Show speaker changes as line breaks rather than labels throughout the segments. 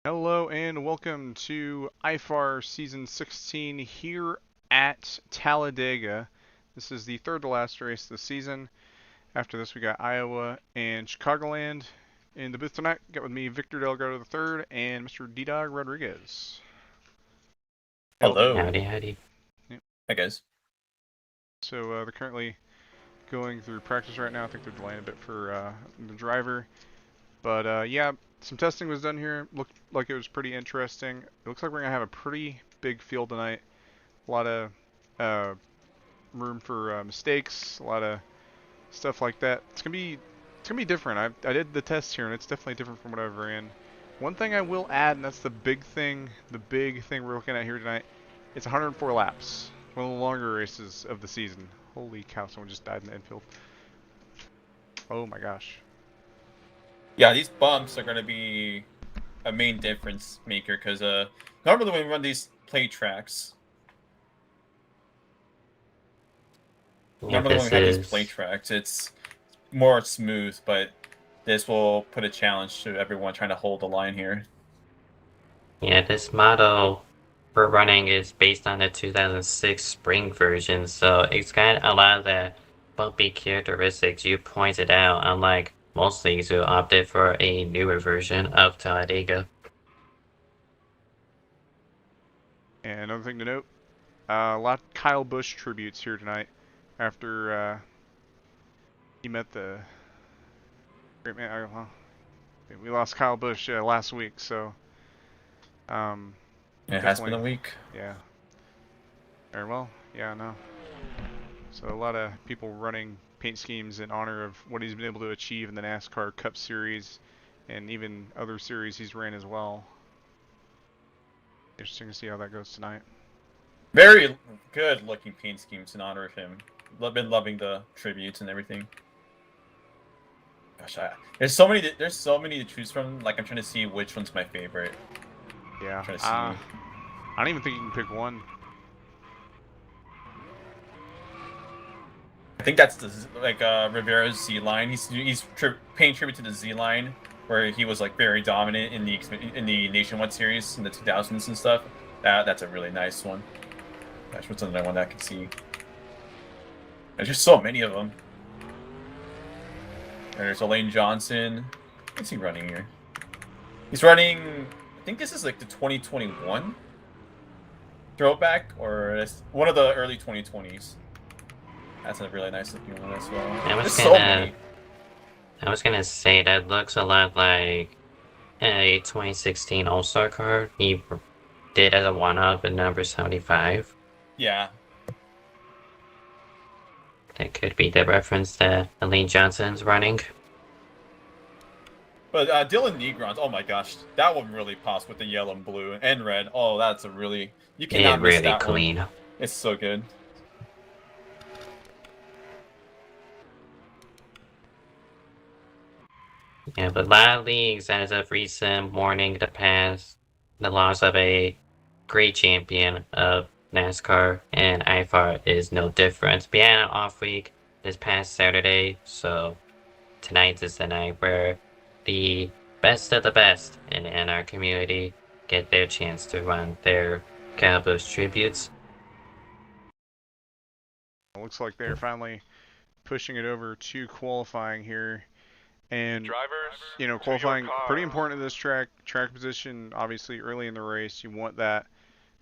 Hello and welcome to IFAR Season 16 here at Talladega. This is the third to last race of the season. After this we got Iowa and Chicagoland. In the booth tonight, got with me Victor Delgado III and Mr. D-Dog Rodriguez.
Hello.
Howdy.
Yep.
Hi guys.
So they're currently going through practice right now. I think they're delaying a bit for the driver. But yeah, some testing was done here. Looked like it was pretty interesting. It looks like we're going to have a pretty big field tonight. A lot of room for mistakes, a lot of stuff like that. It's gonna be different. I did the test here, and it's definitely different from what I've ran. One thing I will add, and that's the big thing we're looking at here tonight. It's 104 laps. One of the longer races of the season. Holy cow! Someone just died in the infield. Oh my gosh.
Yeah, these bumps are going to be a main difference maker because normally when we run these play tracks, it's more smooth, but this will put a challenge to everyone trying to hold the line here.
Yeah, this model we're running is based on the 2006 spring version, so it's got a lot of the bumpy characteristics you pointed out, unlike most leagues who opted for a newer version of Talladega.
And another thing to note, a lot of Kyle Busch tributes here tonight after he met the great man. Well, we lost Kyle Busch last week, so
it has been a week.
Yeah. Or well, yeah, no. So a lot of people running paint schemes in honor of what he's been able to achieve in the NASCAR Cup Series and even other series he's ran as well. Interesting to see how that goes tonight.
Very good looking paint schemes in honor of him. I've been loving the tributes and everything. Gosh, there's so many. There's so many to choose from. Like I'm trying to see which one's my favorite.
Yeah.
I'm trying to see.
I don't even think you can pick one.
I think that's the Rivera's Z line. He's paying tribute to the Z line, where he was like very dominant in the Nationwide series in the 2000s and stuff. That's a really nice one. Gosh, what's another one that I can see? There's just so many of them. And there's Elaine Johnson. What's he running here? He's running. I think this is like the 2021 throwback, or one of the early 2020s. That's a really nice looking one as well. There's so many.
I was gonna say that looks a lot like a 2016 All-Star card he did as a one-off at number 75.
Yeah.
That could be the reference that Elaine Johnson's running.
But Dylan Negron's, oh my gosh, that one really pops with the yellow and blue and red. Oh, that's a really, you cannot miss
really
that
clean.
one. It's so good.
Yeah, but a lot of leagues, as of recent, mourning the loss of a great champion of NASCAR, and IFAR is no different. We had an off week this past Saturday, so tonight is the night where the best of the best in the NR community get their chance to run their Cowboys tributes.
It looks like they're finally pushing it over to qualifying here. And, you know, qualifying pretty important in this track position, obviously early in the race. You want that.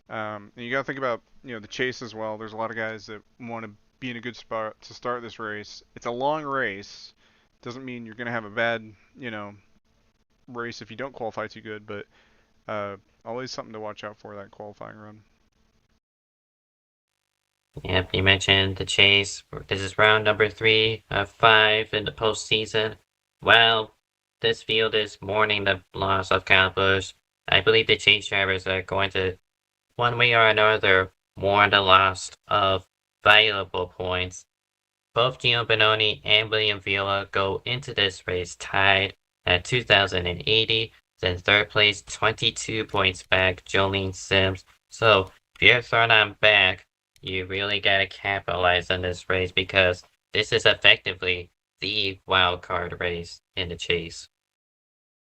And you got to think about, you know, the chase as well. There's a lot of guys that want to be in a good spot to start this race. It's a long race. Doesn't mean you're going to have a bad, you know, race if you don't qualify too good, but always something to watch out for, that qualifying run.
Yep, you mentioned the chase. This is round number 3 of 5 in the postseason. Well, this field is mourning the loss of Kyle Busch. I believe the chase drivers are going to, one way or another, mourn the loss of valuable points. Both Gino Bononi and William Viola go into this race tied at 2,080. Then third place, 22 points back, Jolene Sims. So if you're thrown on back, you really gotta capitalize on this race because this is effectively the wild card race in the chase.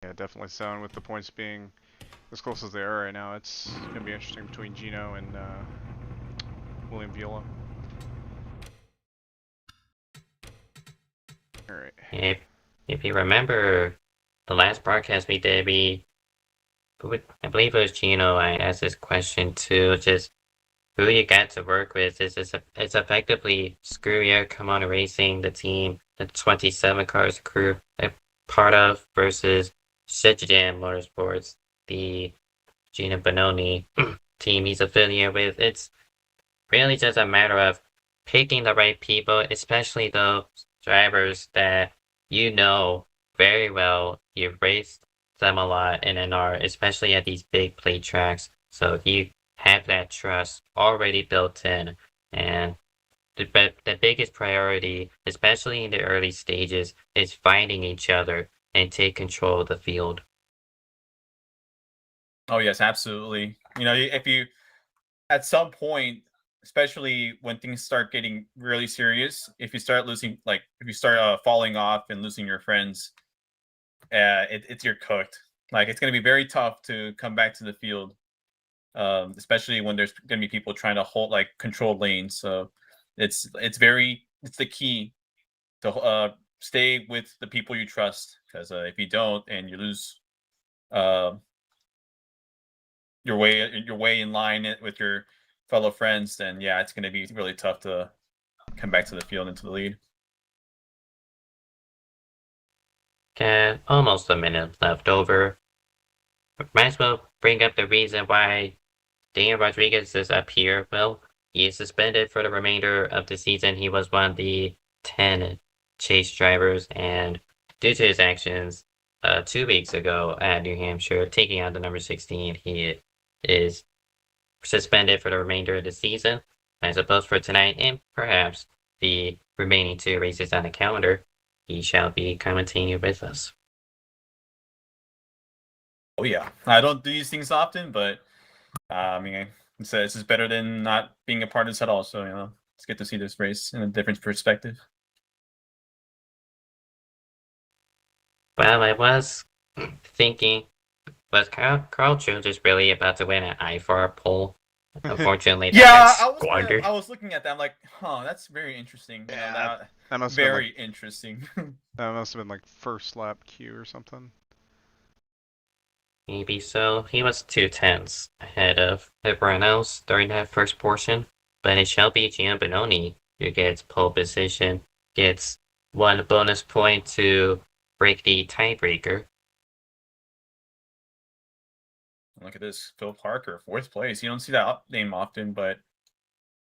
Yeah, definitely so. And with the points being as close as they are right now, it's gonna be interesting between Gino and William Viola. All right.
If you remember the last broadcast we did, I believe it was Gino. I asked this question too, just who you got to work with. It's effectively Screwier, Come On Racing, the team, the 27 cars crew a part of, versus Shedjam Motorsports, the Gino Bononi team he's affiliated with. It's really just a matter of picking the right people, especially those drivers that you know very well. You've raced them a lot in NR, especially at these big plate tracks. So you have that trust already built in, and the biggest priority, especially in the early stages, is finding each other and take control of the field.
Oh yes, absolutely. You know, if you at some point, especially when things start getting really serious, if you start losing, like if you start falling off and losing your friends, you're cooked. Like it's going to be very tough to come back to the field, especially when there's going to be people trying to hold like control lanes. So it's the key to stay with the people you trust, because if you don't and you lose your way in line with your fellow friends, then yeah, it's going to be really tough to come back to the field and to the lead.
Got almost a minute left over. Might as well bring up the reason why Daniel Rodriguez is up here. Well, he is suspended for the remainder of the season. He was one of the 10 chase drivers, and due to his actions 2 weeks ago at New Hampshire, taking out the number 16, he is suspended for the remainder of the season, I suppose, for tonight and perhaps the remaining 2 races on the calendar. he shall be commenting with us.
Oh yeah, I don't do these things often, but I mean, this is better than not being a part of this at all. So it's good to see this race in a different perspective.
Well, I was thinking, was Carl Jones really about to win an IFAR poll? Unfortunately, that got squandered.
I was looking at that. I'm like, huh, that's very interesting.
Yeah, that must
very
have been
interesting.
that must have been like first lap Q or something.
Maybe so. He was 2 tenths ahead of everyone else during that first portion, but it shall be Giambononi who gets pole position, gets 1 bonus point to break the tiebreaker.
Look at this, Phil Parker, 4th place. You don't see that name often, but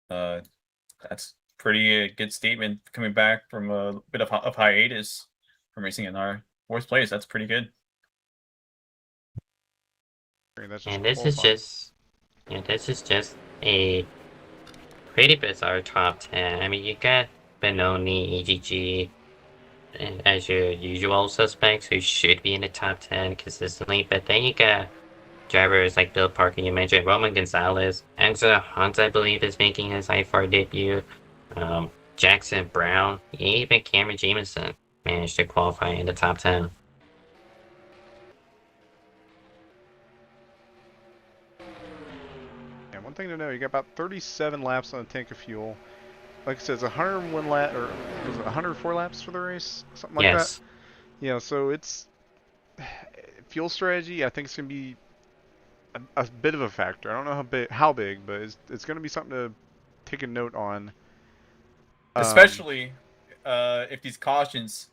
that's pretty good statement coming back from a bit of hiatus from racing NR. 4th place, that's pretty good.
And this is just a pretty bizarre top 10. I mean, you got Benoni, EGG, and as your usual suspects who should be in the top 10 consistently, but then you got drivers like Bill Parker, you mentioned Roman Gonzalez, Angela Hunt, I believe, is making his IFAR debut. Jackson Brown, even Cameron Jameson managed to qualify in the top 10.
Yeah, one thing to know, you got about 37 laps on a tank of fuel. Like I said, it's 101 lap, or was it 104 laps for the race? Something like that? Yeah, so it's fuel strategy, I think it's going to be a bit of a factor. I don't know how big, but it's going to be something to take a note on.
Especially if these cautions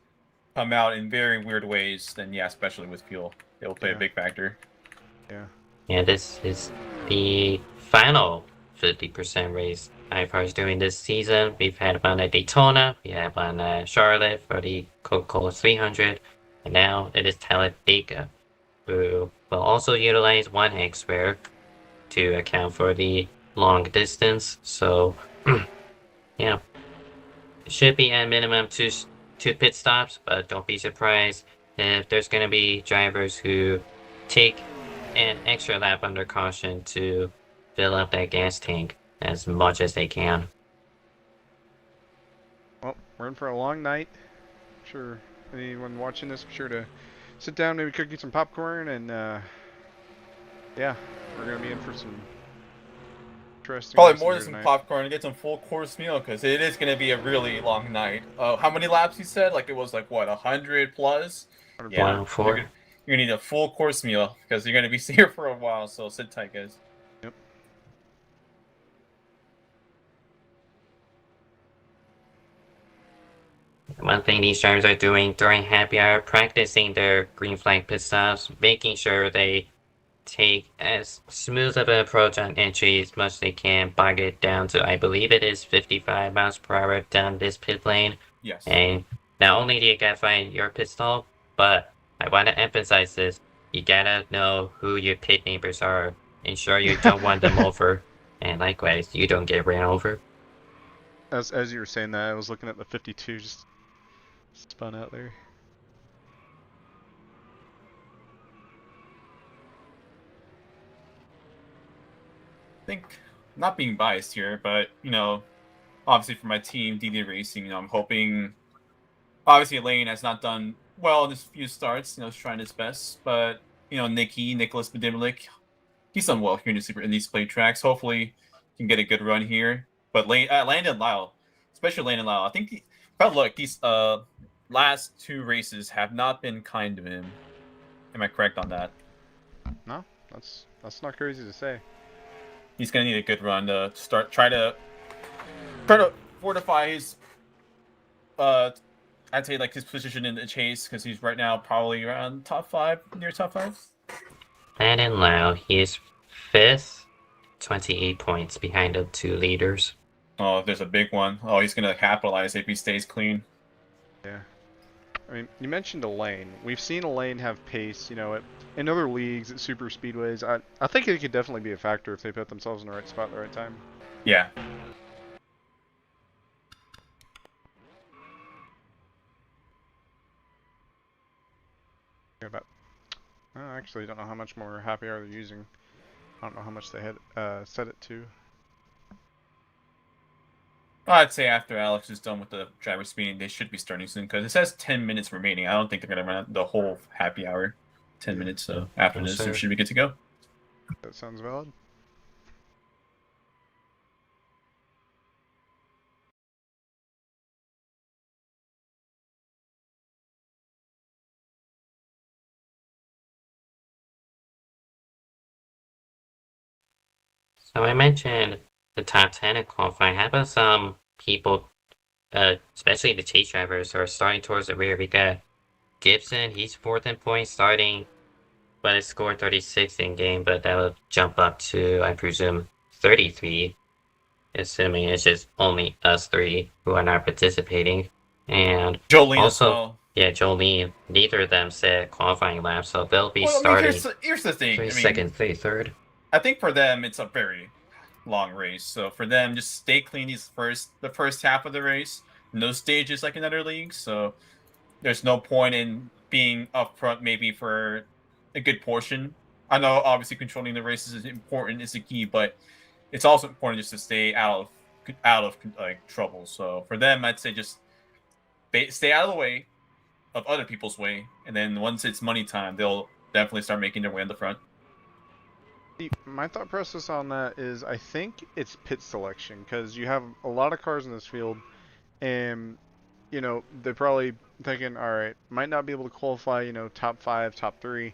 come out in very weird ways, then yeah, especially with fuel, it will play a big factor.
Yeah.
Yeah, this is the final 50% race IFAR is doing this season. We've had one at Daytona, we had one at Charlotte for the Coca-Cola 300, and now it is Talladega, who will also utilize 1 spare to account for the long distance. So, yeah, it should be at minimum two pit stops, but don't be surprised if there's going to be drivers who take an extra lap under caution to fill up that gas tank as much as they can.
Well, we're in for a long night. I'm sure anyone watching this, be sure to sit down, maybe cook you some popcorn, and yeah, we're gonna be in for some interesting.
Probably more than some popcorn, get some full course meal, because it is going to be a really long night. How many laps you said? Like it was like what, 100 plus?
104.
Yeah, you're gonna need a full course meal because you're gonna be here for a while. So sit tight, guys.
Yep.
One thing these drivers are doing during happy hour, practicing their green flag pit stops, making sure they take as smooth of an approach on entry as much as they can, bog it down to, I believe it is 55 miles per hour down this pit lane.
Yes.
And not only do you gotta find your pit stop, but I want to emphasize this, you gotta know who your pit neighbors are. Ensure you don't run them over, and likewise, you don't get ran over.
As you were saying that, I was looking at the 52 just spun out there.
I think, not being biased here, but obviously for my team, DD Racing, I'm hoping. Obviously, Lane has not done well in his few starts. He's trying his best, but Nicholas Bedimlik, he's done well here in these play tracks. Hopefully, he can get a good run here. But Landon Lyle, especially Landon Lyle, I think these last 2 races have not been kind to him. Am I correct on that?
No, that's not crazy to say.
He's gonna need a good run to try to fortify his I'd say like his position in the chase, because he's right now probably around top 5, near top 5.
Landon Lau, he is 5th, 28 points behind the 2 leaders.
Oh, there's a big one. Oh, he's gonna capitalize if he stays clean.
Yeah. I mean, you mentioned Elaine. We've seen Elaine have pace, in other leagues at super speedways. I think it could definitely be a factor if they put themselves in the right spot at the right time.
Yeah.
About. I actually don't know how much more happy hour they're using. I don't know how much they had set it to.
I'd say after Alex is done with the driver speeding, they should be starting soon because it says 10 minutes remaining. I don't think they're going to run the whole happy hour, 10 minutes. So after this, they should be good to go.
That sounds valid.
So I mentioned the top 10 in qualifying. How about some people, especially the chase drivers, who are starting towards the rear? We got Gibson, he's 4th in points, starting, but it scored 36 in game, but that will jump up to, I presume, 33, assuming it's just only us three who are not participating. And
Jolene
also,
as well.
Yeah, Jolene, neither of them set qualifying laps, so they'll be
Well,
starting.
here's the thing.
32nd, 33rd.
I think for them, it's a very long race. So for them, just stay clean the first half of the race. No stages like in other leagues. So there's no point in being up front maybe for a good portion. I know obviously controlling the races is important, is the key, but it's also important just to stay out of like trouble. So for them, I'd say just stay out of the way of other people's way, and then once it's money time, they'll definitely start making their way on the front.
My thought process on that is I think it's pit selection because you have a lot of cars in this field, and you know they're probably thinking, all right, might not be able to qualify, you know, top 5, top 3.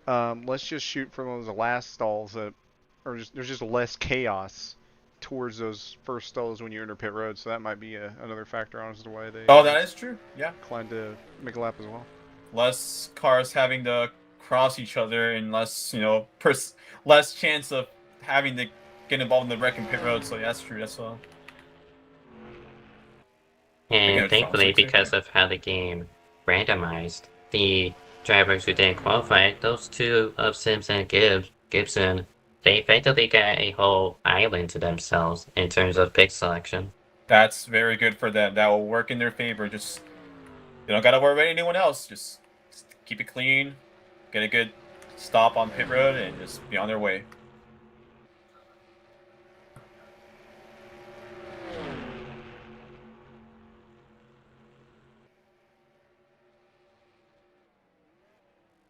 Let's just shoot for those last stalls that, or there's just less chaos towards those first stalls when you enter pit road. So that might be another factor on as to why they.
Oh, that is true. Yeah.
Inclined to make a lap as well.
Less cars having to cross each other, and less, less chance of having to get involved in the wreck and pit road. So yeah, that's true. That's well.
And thankfully, because of how the game randomized, the drivers who didn't qualify, those two of Sims and Gibson, they effectively got a whole island to themselves in terms of pick selection.
That's very good for them. That will work in their favor. Just, you don't got to worry about anyone else. Just keep it clean, get a good stop on pit road, and just be on their way.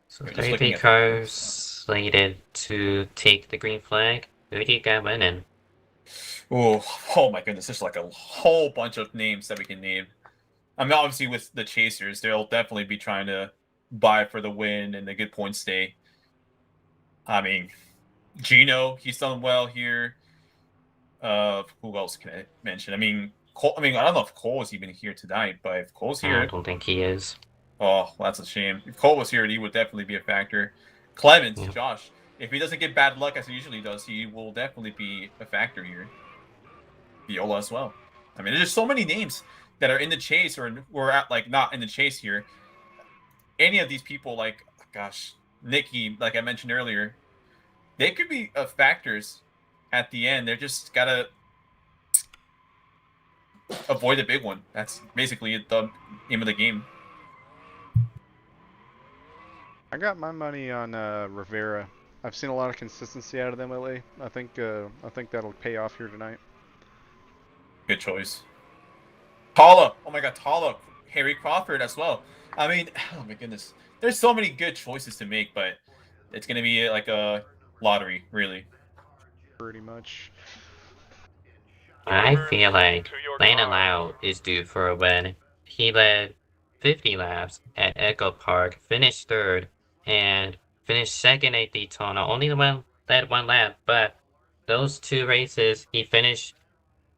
So 33 cars slated to take the green flag. Who do you got winning?
Oh my goodness, there's like a whole bunch of names that we can name. I mean, obviously with the chasers, they'll definitely be trying to buy for the win and a good point stay. I mean, Gino, he's done well here. Who else can I mention? I mean, Cole, I don't know if Cole is even here tonight, but if Cole's here,
I don't think he is.
Oh, well, that's a shame. If Cole was here, he would definitely be a factor. Clemens, yeah. Josh, if he doesn't get bad luck as he usually does, he will definitely be a factor here. Viola as well. I mean, there's just so many names that are in the chase or at like not in the chase here. Any of these people, like, gosh, Nikki, like I mentioned earlier, they could be factors at the end. They're just gotta avoid the big one. That's basically the aim of the game.
I got my money on Rivera. I've seen a lot of consistency out of them lately. I think that'll pay off here tonight.
Good choice. Talha. Oh my God, Talha. Harry Crawford as well. I mean, oh my goodness. There's so many good choices to make, but it's going to be like a lottery, really.
Pretty much.
I feel like Lana Lau is due for a win. He led 50 laps at Echo Park, finished 3rd, and finished 2nd at Daytona. Only led one lap, but those 2 races he finished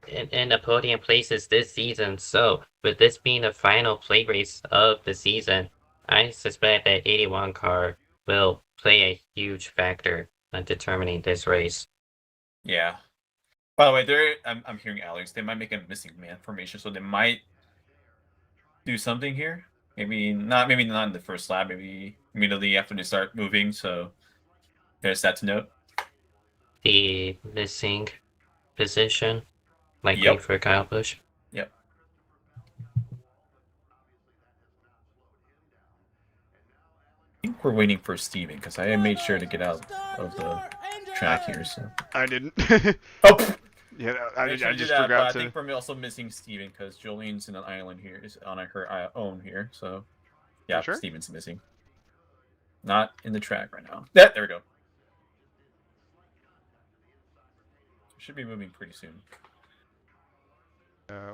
in the podium places this season. So with this being the final plate race of the season, I suspect that 81 car will play a huge factor in determining this race.
Yeah. By the way, I'm hearing Alex. They might make a missing man formation, so they might do something here. Maybe not in the first lap. Maybe immediately after they start moving. So there's that to note.
The missing position, likely for Kyle Busch.
Yep. we're waiting for Steven, because I made sure to get out of the track here. So
I didn't.
oh,
Yeah, I
sure
just
that,
forgot
but
to.
I think we're also missing Steven because Jolene's in an island here, is on her own here. So yeah,
Sure?
Steven's missing. Not in the track right now. Yeah, there we go. Should be moving pretty soon.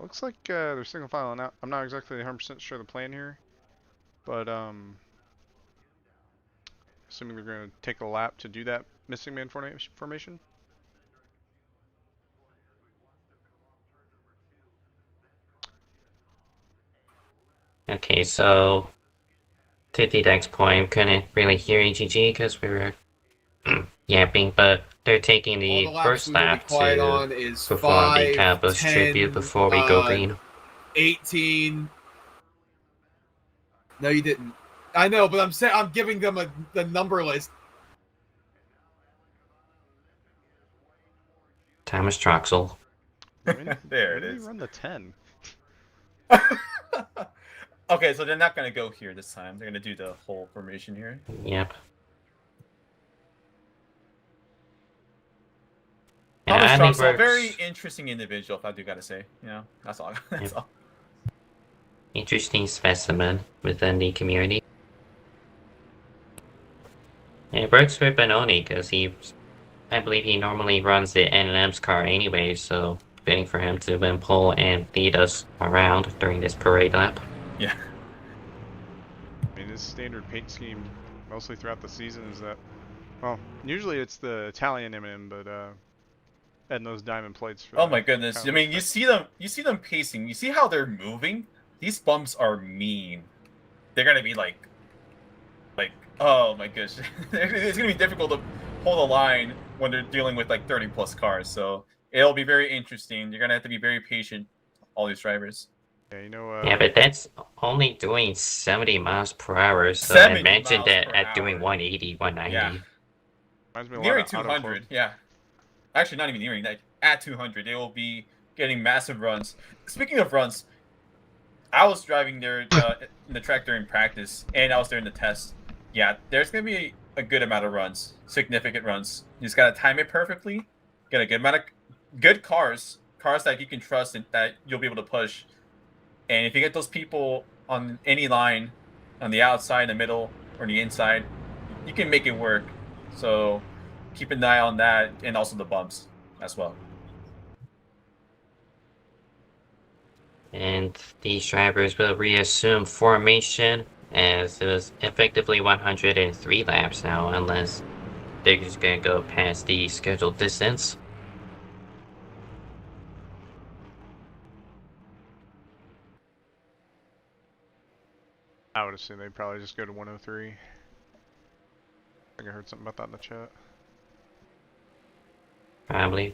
Looks like they're single filing out. I'm not exactly 100% sure of the plan here, but assuming they're going to take a lap to do that missing man formation.
Okay, so to the next point, couldn't really hear EGG because we were yapping, but they're taking the first lap to perform the Cowboys tribute before we go green.
18. No, you didn't. I know, but I'm giving them the number list.
Thomas Troxel.
There it is.
Run the 10.
Okay, so they're not going to go here this time. They're going to do the whole formation here.
Yep.
Thomas
I think
Troxel, very interesting individual, if I do got to say. You know, that's all. That's all.
Interesting specimen within the community. And it works for Benoni because I believe he normally runs the N&M's car anyway, so waiting for him to win pole and lead us around during this parade lap.
Yeah.
I mean, his standard paint scheme mostly throughout the season is that, well, usually it's the Italian M&M, but adding those diamond plates. For
oh my goodness! I mean, you see them pacing. You see how they're moving. These bumps are mean. They're gonna be like, oh my gosh, it's gonna be difficult to hold a line when they're dealing with like 30+ cars. So it'll be very interesting. You're gonna have to be very patient, all these drivers.
Yeah, you know.
Yeah, but that's only doing 70 miles per hour. So imagine that at doing 180, 190.
Yeah. Nearing 200. Yeah. Actually, not even nearing. Like at 200, they will be getting massive runs. Speaking of runs, I was driving there in the track during practice, and I was there in the test. Yeah, there's gonna be a good amount of runs, significant runs. You just gotta time it perfectly. Get a good amount of good cars that you can trust and that you'll be able to push. And if you get those people on any line, on the outside, the middle, or the inside, you can make it work. So keep an eye on that, and also the bumps as well.
And these drivers will reassume formation as it was effectively 103 laps now, unless they're just going to go past the scheduled distance.
I would assume they'd probably just go to 103. I think I heard something about that in the chat.
Probably.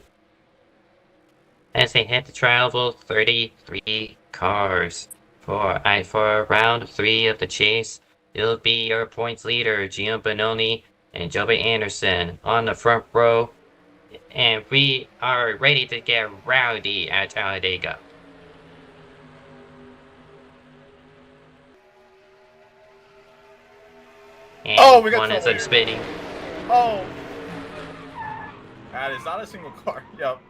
As they head to travel 33 cars for round 3 of the chase. It'll be your points leader, Gio Bononi and Joby Anderson on the front row. And we are ready to get rowdy at Talladega. And
we got
one ends up spinning.
Oh! That is not a single car. Yep.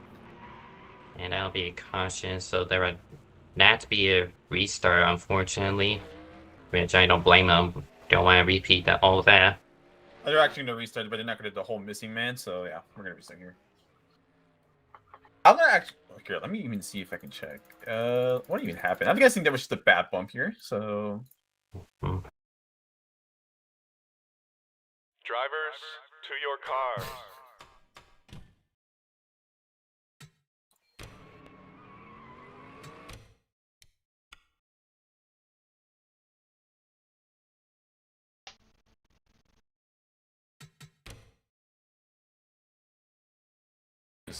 And that'll be a caution, so there would not be a restart, unfortunately. Which I don't blame them. Don't want to repeat all that.
They're actually going to restart it, but they're not going to do the whole missing man, so yeah, we're going to restart here. I'm going to actually... Okay, let me even see if I can check. What even happened? I'm guessing there was just a bad bump here, so...
Drivers, to your cars.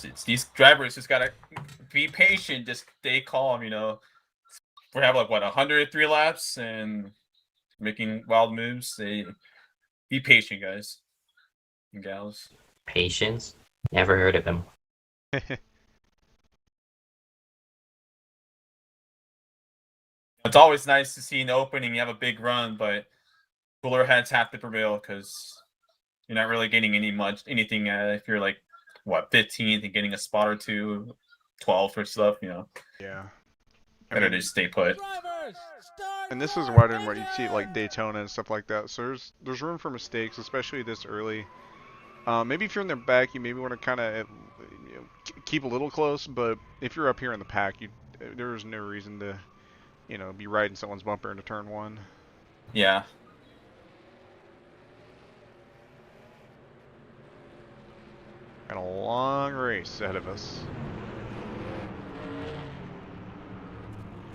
It's these drivers just gotta be patient, just stay calm, you know. We have like, what, 103 laps and making wild moves. Be patient, guys and gals.
Patience? Never heard of him.
It's always nice to see an opening, you have a big run, but cooler heads have to prevail because you're not really getting anything if you're like what 15th and getting a spot or two, 12th or stuff.
Yeah.
Better to just stay put.
And this is wider than what you'd see at like Daytona and stuff like that. So there's room for mistakes, especially this early. Maybe if you're in the back, you maybe want to kind of keep a little close. But if you're up here in the pack, there's no reason to be riding someone's bumper into turn 1.
Yeah.
Got a long race ahead of us.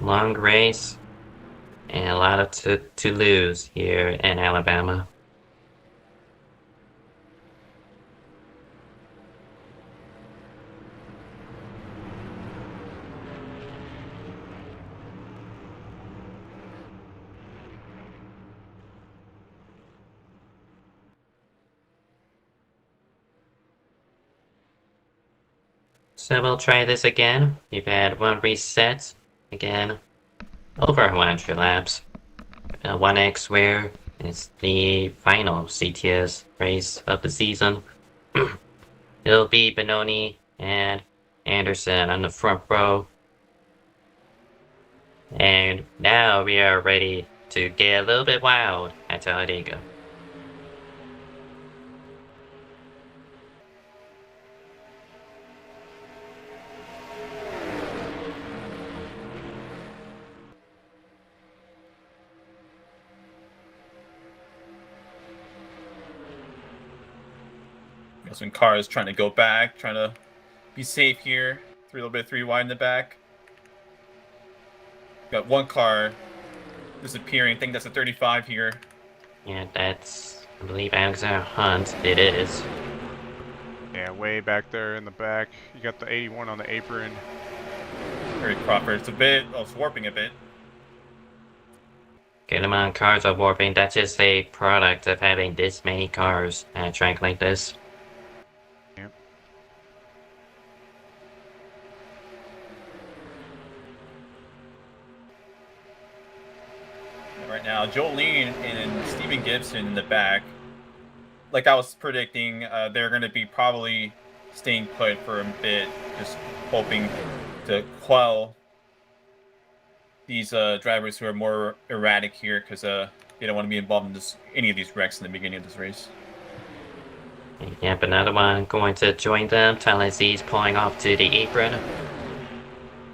Long race, and a lot to lose here in Alabama. So we'll try this again. We've had one reset. Again, over 100 laps. 1x where it's the final CTS race of the season. It'll be Benoni and Anderson on the front row. And now we are ready to get a little bit wild at Talladega.
Some cars trying to go back, trying to be safe here. A little bit 3 wide in the back. Got one car disappearing. I think that's a 35 here.
Yeah, that's, I believe, Alexander Hunt. It is.
Yeah, way back there in the back. You got the 81 on the apron.
Very Crawford. It's warping a bit.
Good amount of cars are warping. That's just a product of having this many cars at a track like this.
Right now, Jolene and Steven Gibson in the back. Like I was predicting, they're going to be probably staying put for a bit, just hoping to quell these drivers who are more erratic here because they don't want to be involved in any of these wrecks in the beginning of this race.
Yep, another one going to join them. TalhaDevYT's pulling off to the apron.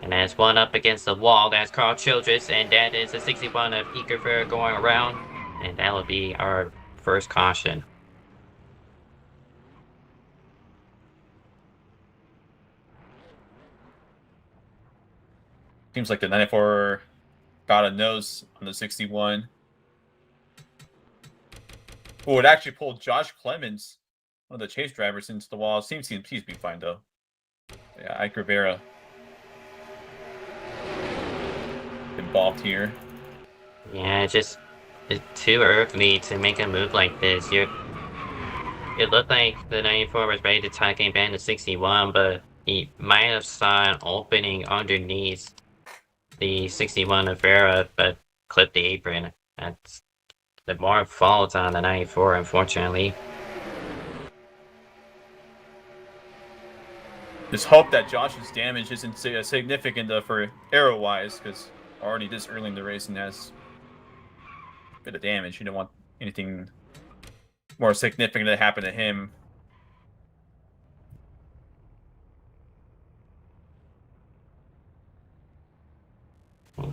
And there's one up against the wall. That's Carl Childress, and that is a 61 of Ekerver going around. And that will be our first caution.
Seems like the 94 got a nose on the 61. Oh, it actually pulled Josh Clemens, one of the chase drivers, into the wall. Seems to be fine, though. Yeah, Ike Rivera involved here.
Yeah, it's too early to make a move like this. It looked like the 94 was ready to tuck in behind the 61, but he might have saw an opening underneath the 61 of Vera, but clipped the apron. That's the more fault on the 94, unfortunately.
Just hope that Josh's damage isn't significant for arrow-wise, because already this early in the race and has a bit of damage. You don't want anything more significant to happen to him.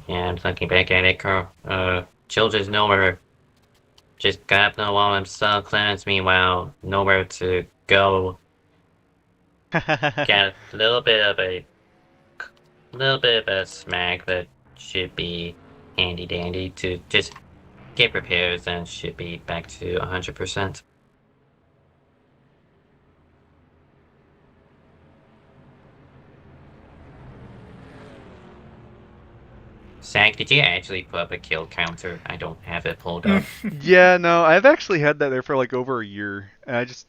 Yeah, I'm looking back at it, Carl. Childress nowhere. Just got up the wall himself. Clemens, meanwhile, nowhere to go. Got a little bit of a smack, but should be handy dandy to just get repairs and should be back to 100%. Zach, did you actually put up a kill counter? I don't have it pulled up.
Yeah, no, I've actually had that there for like over a year, and I just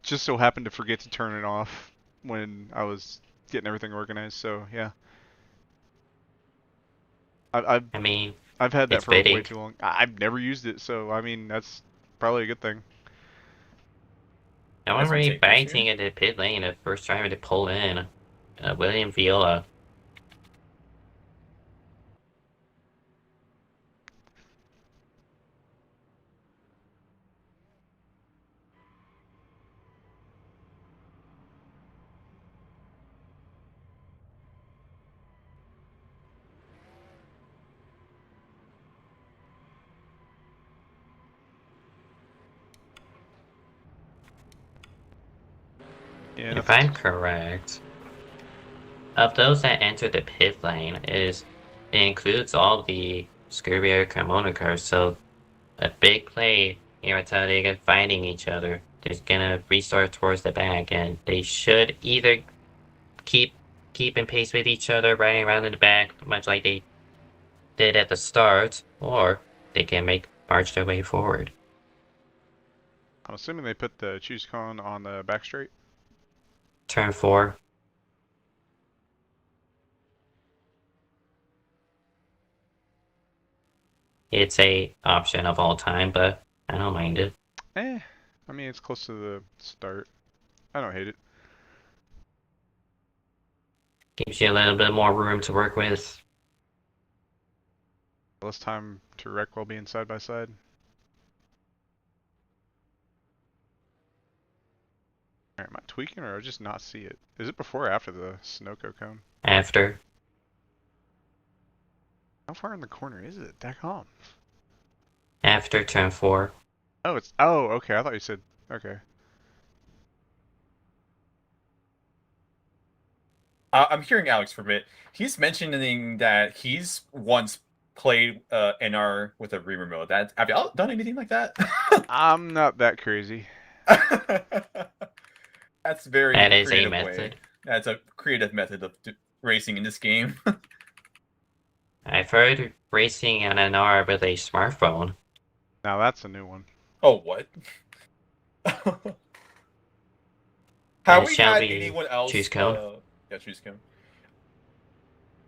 so happened to forget to turn it off when I was getting everything organized. So yeah,
I mean,
I've had that
It's
for way
big.
too long. I've never used it, so I mean that's probably a good thing.
No
Got
one
some
really
takers
biting
here.
in the pit lane. The first driver to pull in, William Viola.
Yeah,
If
nothing
I'm
too.
correct, of those that enter the pit lane, it includes all the Scurrier Carmona cars. So a big play here at Talladega fighting each other. They're gonna restart towards the back, and they should either keep in pace with each other, riding around in the back, much like they did at the start, or they can march their way forward.
I'm assuming they put the choose cone on the back straight.
Turn 4. It's a option of all time, but I don't mind it.
I mean it's close to the start. I don't hate it.
Gives you a little bit more room to work with.
Less time to wreck while being side by side. Alright, am I tweaking or I just not see it? Is it before or after the Sunoco cone?
After.
How far in the corner is it? Dakon.
After turn 4.
Oh, it's. Oh, okay. I thought you said. Okay.
I'm hearing Alex for a bit. He's mentioning that he's once played NR with a reamer mode. Have y'all done anything like that?
I'm not that crazy.
That's very
That is a
creative
method.
way. That's a creative method of racing in this game.
I've heard racing on an R with a smartphone.
Now that's a new one.
Oh, what? Have we
shall
had
we
anyone else?
choose cone?
Yeah, choose cone.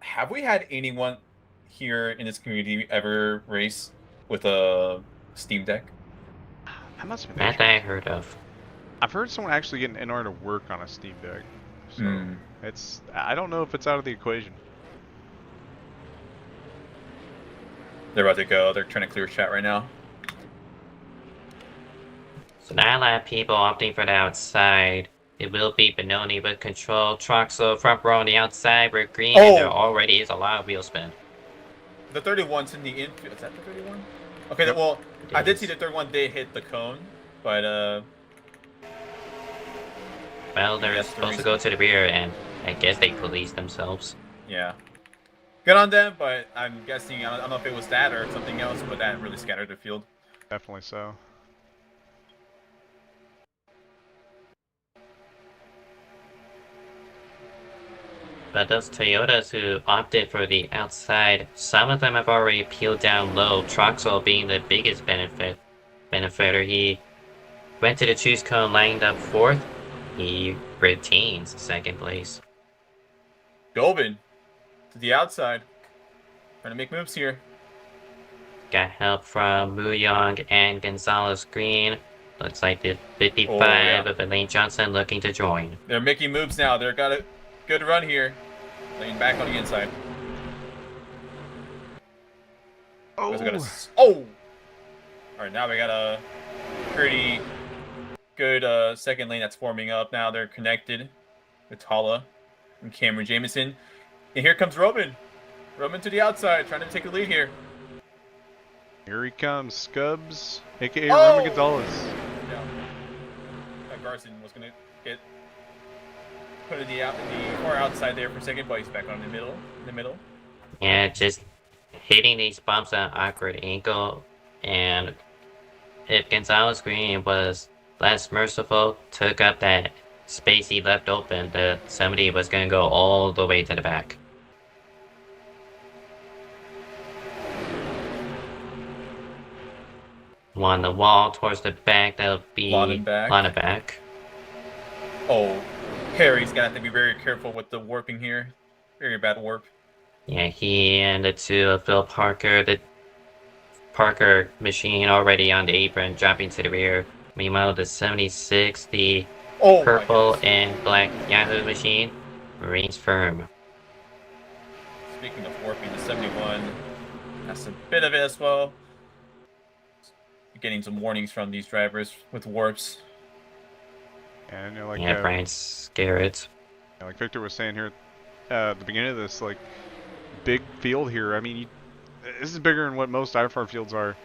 Have we had anyone here in this community ever race with a Steam Deck?
That must have been
That
interesting.
I heard of.
I've heard someone actually get an NR to work on a Steam Deck. So it's. I don't know if it's out of the equation.
They're about to go. They're trying to clear chat right now.
So not a lot of people opting for the outside. It will be Benoni with control. Troxel front row on the outside. We're green, and there already is a lot of wheel spin.
The 31's in the infield. Is that the 31? Okay, well, I did see the 31 did hit the cone, but
well, they're supposed to go to the rear, and I guess they police themselves.
Yeah. Good on them, but I'm guessing, I don't know if it was that or something else, but that really scattered the field.
Definitely so.
But those Toyotas who opted for the outside, some of them have already peeled down low. Troxel being the biggest benefiter. He went to the choose cone, lined up 4th. He retains 2nd place.
Gobin to the outside. Trying to make moves here.
Got help from Muyong and Gonzalez-Greene. Looks like the 55 of Elaine Johnson looking to join.
They're making moves now. They've got a good run here. Laying back on the inside.
Oh!
Oh! Alright, now we got a pretty good second lane that's forming up now. They're connected with Talha and Cameron Jameson. And here comes Robin. Robin to the outside, trying to take the lead here.
Here he comes, Scubs, aka Roman Gonzalez.
Yeah. Garson was gonna get put in the far outside there for second, but he's back on the middle.
Yeah, just hitting these bumps at an awkward angle, and if Gonzalez-Greene was less merciful, took up that space he left open, somebody was going to go all the way to the back. On the wall towards the back, that'll be line of back.
Oh, Harry's gonna have to be very careful with the warping here. Very bad warp.
Yeah, he and the two of Phil Parker, Parker machine already on the apron, dropping to the rear. Meanwhile, the 76, the
Oh
purple
my goodness.
and black Yahoo machine, remains firm.
Speaking of warping, the 71 has a bit of it as well. Getting some warnings from these drivers with warps.
And you know, like
Yeah, Brian's scared.
like Victor was saying here at the beginning of this, like big field here. I mean, this is bigger than what most IFAR fields are,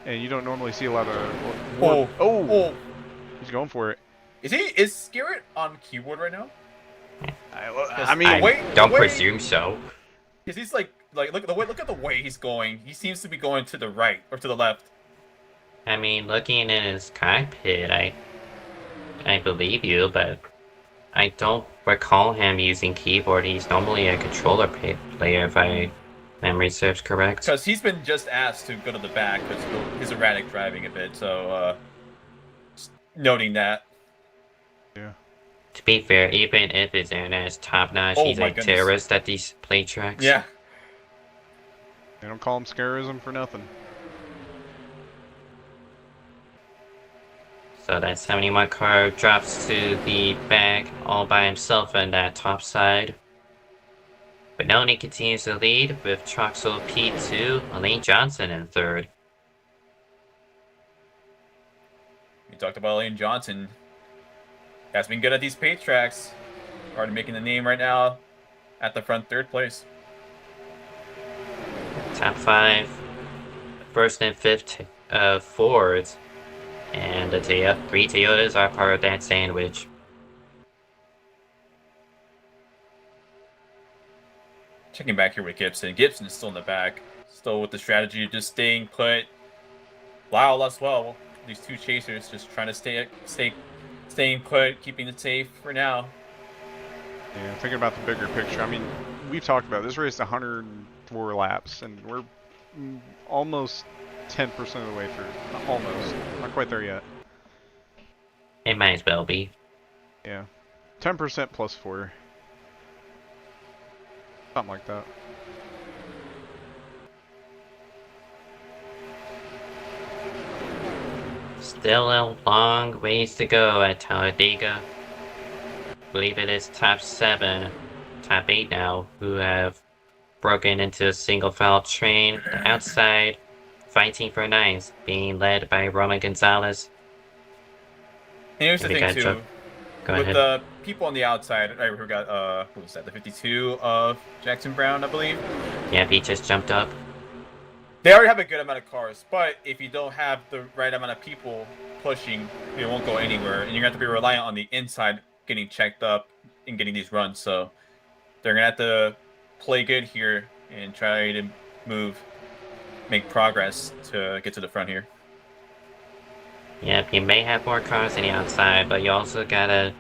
and you don't normally see a lot of warp. Oh, he's going for it.
Is Scarrett on keyboard right now?
I mean,
I don't presume so.
Because he's like look at the way he's going. He seems to be going to the right or to the left.
I mean, looking in his cockpit, I believe you, but I don't recall him using keyboard. He's normally a controller player, if my memory serves correct.
Because he's been just asked to go to the back because of his erratic driving a bit. So, just noting that.
Yeah.
To be fair, even if his internet is top-notch, he's a terrorist at these play tracks.
Yeah.
They don't call him scarism for nothing.
So that 71 car drops to the back all by himself on that top side. Benoni continues to lead with Troxel P2, Lane Johnson in third.
We talked about Lane Johnson. Has been good at these pace tracks. Already making the name right now at the front third place.
Top 5, first and fifth Fords. And the 3 Toyotas are part of that sandwich.
Checking back here with Gibson. Gibson is still in the back. Still with the strategy of just staying put. Lyle as well. These two chasers just trying to staying put, keeping it safe for now.
Yeah, thinking about the bigger picture. I mean, we've talked about this race 104 laps, and we're almost 10% of the way through. Almost. Not quite there yet.
It might as well be.
Yeah. 10% plus 4. Something like that.
Still a long ways to go at Talladega. I believe it is top 7, top 8 now, who have broken into a single file train. Outside, fighting for ninth, being led by Roman Gonzalez.
And here's the thing too, with the people on the outside, I forgot, what was that, the 52 of Jackson Brown, I believe?
Yeah, he just jumped up.
They already have a good amount of cars, but if you don't have the right amount of people pushing, it won't go anywhere, and you're going to have to be reliant on the inside getting checked up and getting these runs, so they're going to have to play good here and try to make progress to get to the front here.
Yep, you may have more cars on the outside, but you also gotta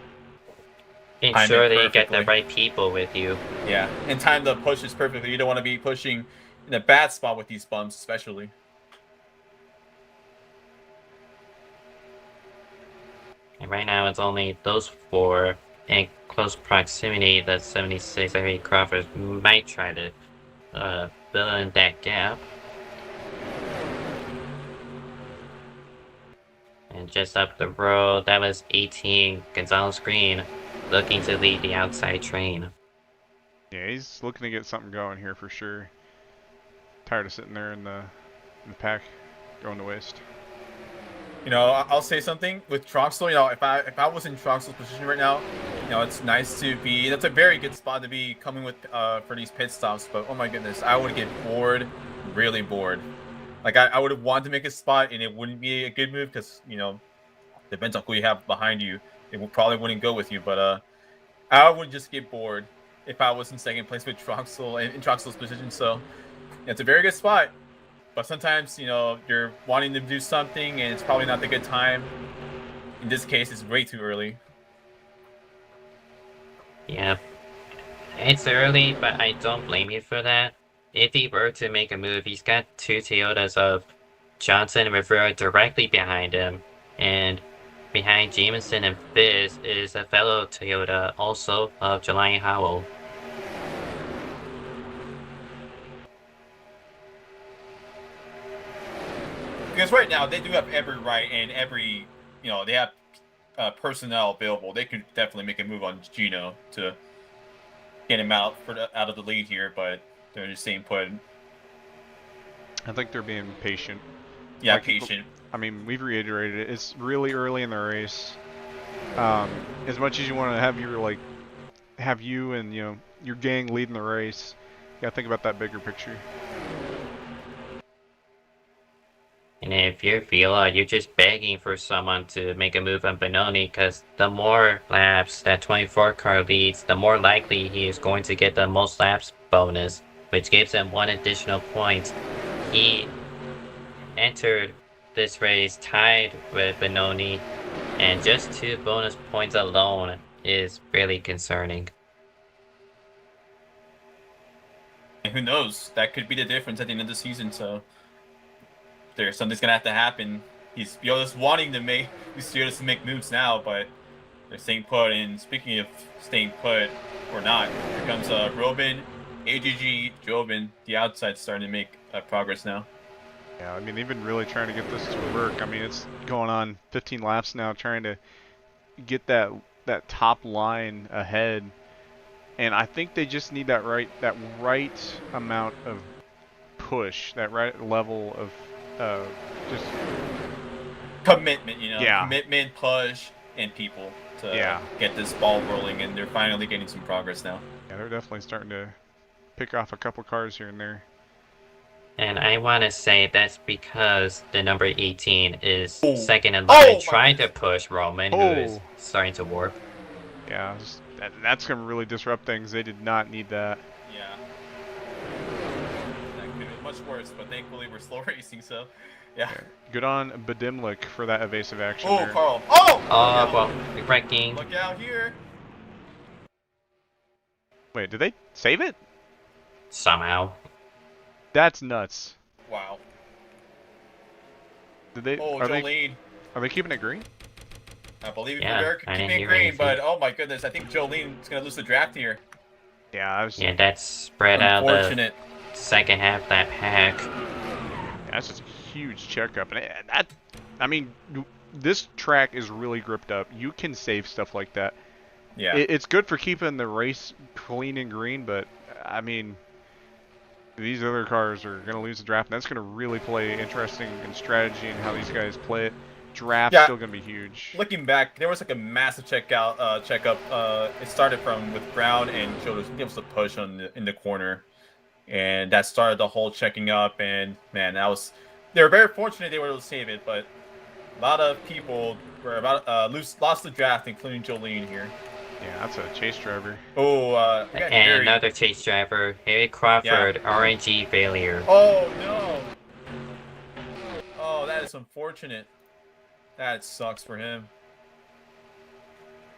ensure that you get the right people with you.
Yeah, and time the pushes perfectly. You don't want to be pushing in a bad spot with these bumps, especially.
And right now it's only those 4 in close proximity that 76 Harry Crawford might try to fill in that gap. And just up the road, that was 18 Gonzalez-Greene looking to lead the outside train.
Yeah, he's looking to get something going here for sure. Tired of sitting there in the pack, going to waste.
You know, I'll say something with Troxel. You know, if I was in Troxel's position right now, you know, it's nice to be. That's a very good spot to be coming with for these pit stops. But oh my goodness, I would get bored, really bored. Like I would want to make a spot, and it wouldn't be a good move because you know, depends on who you have behind you. It probably wouldn't go with you. But I would just get bored if I was in second place with Troxel in Troxel's position. So yeah, it's a very good spot. But sometimes, you know, you're wanting to do something and it's probably not the good time. In this case, it's way too early.
Yeah. It's early, but I don't blame you for that. If he were to make a move, he's got 2 Toyotas of Johnson and Rivera directly behind him. And behind Jameson and Fizz is a fellow Toyota, also of Jelani Howell.
Because right now they do have every right and every, they have personnel available. They could definitely make a move on Gino to get him out out of the lead here, but they're just staying put.
I think they're being patient.
Yeah,
Like,
patient.
I mean, we've reiterated it. It's really early in the race. As much as you want to have you and your gang leading the race, you gotta think about that bigger picture.
And if you're Vila, you're just begging for someone to make a move on Benoni, because the more laps that 24 car leads, the more likely he is going to get the most laps bonus, which gives him 1 additional point. He entered this race tied with Benoni, and just 2 bonus points alone is really concerning.
And who knows? That could be the difference at the end of the season, so something's gonna have to happen. He's just wanting to make to make moves now, but they're staying put. And speaking of staying put or not, here comes Robin, AGG, Jobin. The outside's starting to make progress now.
Yeah, I mean, they've been really trying to get this to work. I mean, it's going on 15 laps now, trying to get that top line ahead, and I think they just need that right amount of push, that right level of just
commitment,
Yeah.
Commitment, push, and people to get this ball rolling, and they're finally getting some progress now.
Yeah, they're definitely starting to pick off a couple cars here and there.
And I want to say that's because the number 18 is second in
Oh,
line, trying to push Roman, who is starting to warp.
Yeah, that's going to really disrupt things. They did not need that.
Yeah. That could have been much worse, but thankfully we're slow racing, so yeah.
Okay. Good on Badimlik for that evasive action.
Oh,
there.
Carl. Oh!
Well, wrecking.
Look out here.
Wait, did they save it?
Somehow.
That's nuts.
Wow.
Did they?
Oh,
are
Jolene.
they keeping it green?
I believe
Yeah,
they're
I didn't
keeping it
hear
green,
anything.
but oh my goodness, I think Jolene's gonna lose the draft here.
Yeah,
that's spread out the
Unfortunate.
second half of that pack.
that's just a huge checkup, and I mean, this track is really gripped up. You can save stuff like that.
Yeah.
It's good for keeping the race clean and green, but I mean, these other cars are going to lose the draft, and that's going to really play interesting in strategy and how these guys play it. Draft's still going to be huge.
Looking back, there was like a massive checkup. It started with Brown and Joe was able to push in the corner, and that started the whole checking up. And man, they were very fortunate they were able to save it, but a lot of people were lost the draft, including Jolene here.
Yeah, that's a chase driver.
Oh,
and another chase driver, Harry Crawford, RNG failure.
Oh no! Oh, that is unfortunate. That sucks for him.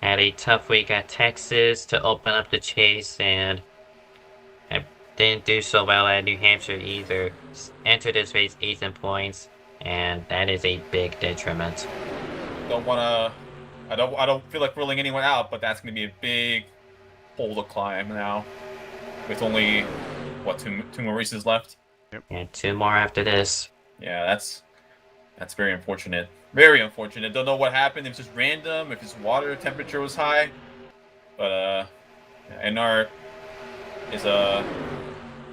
Had a tough week at Texas to open up the chase, and I didn't do so well at New Hampshire either. Entered this race 8th in points, and that is a big detriment.
I don't feel like ruling anyone out, but that's going to be a big hole to climb now. With only, what, two more races left?
Yep.
And 2 more after this.
Yeah, that's very unfortunate. Very unfortunate. Don't know what happened. It was just random. If his water temperature was high. But, NR is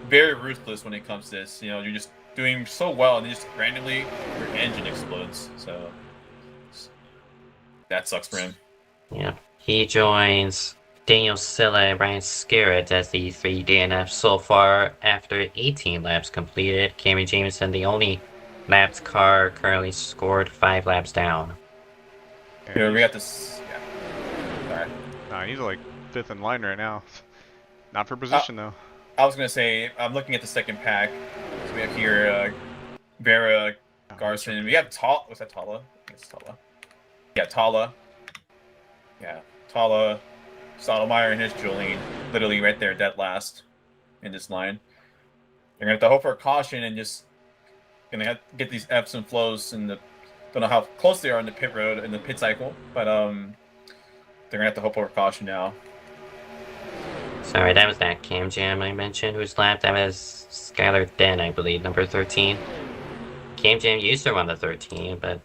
very ruthless when it comes to this. You're just doing so well, and then just randomly your engine explodes. So that sucks for him.
Yeah. He joins Daniel Silla and Ryan Scarrett as the 3 DNFs so far after 18 laps completed. Cameron Jameson, the only lapped car, currently scored 5 laps down.
Yeah, we got this. Yeah. All right.
Nah, he's like 5th in line right now. Not for position though.
I was gonna say I'm looking at the second pack. So we have here Vera, Garson. We have Was that Tala? It's Tala. Yeah, Tala. Yeah, Tala, Stottlemyre, and his Jolene. Literally right there, dead last in this line. They're gonna have to hope for a caution and just gonna have to get these ebbs and flows in the. Don't know how close they are in the pit road in the pit cycle, but they're gonna have to hope for a caution now.
Sorry, that was that Cam Jam I mentioned. Who's lapped? That was Skylar Den, I believe, number 13. Cam Jam used to run the 13, but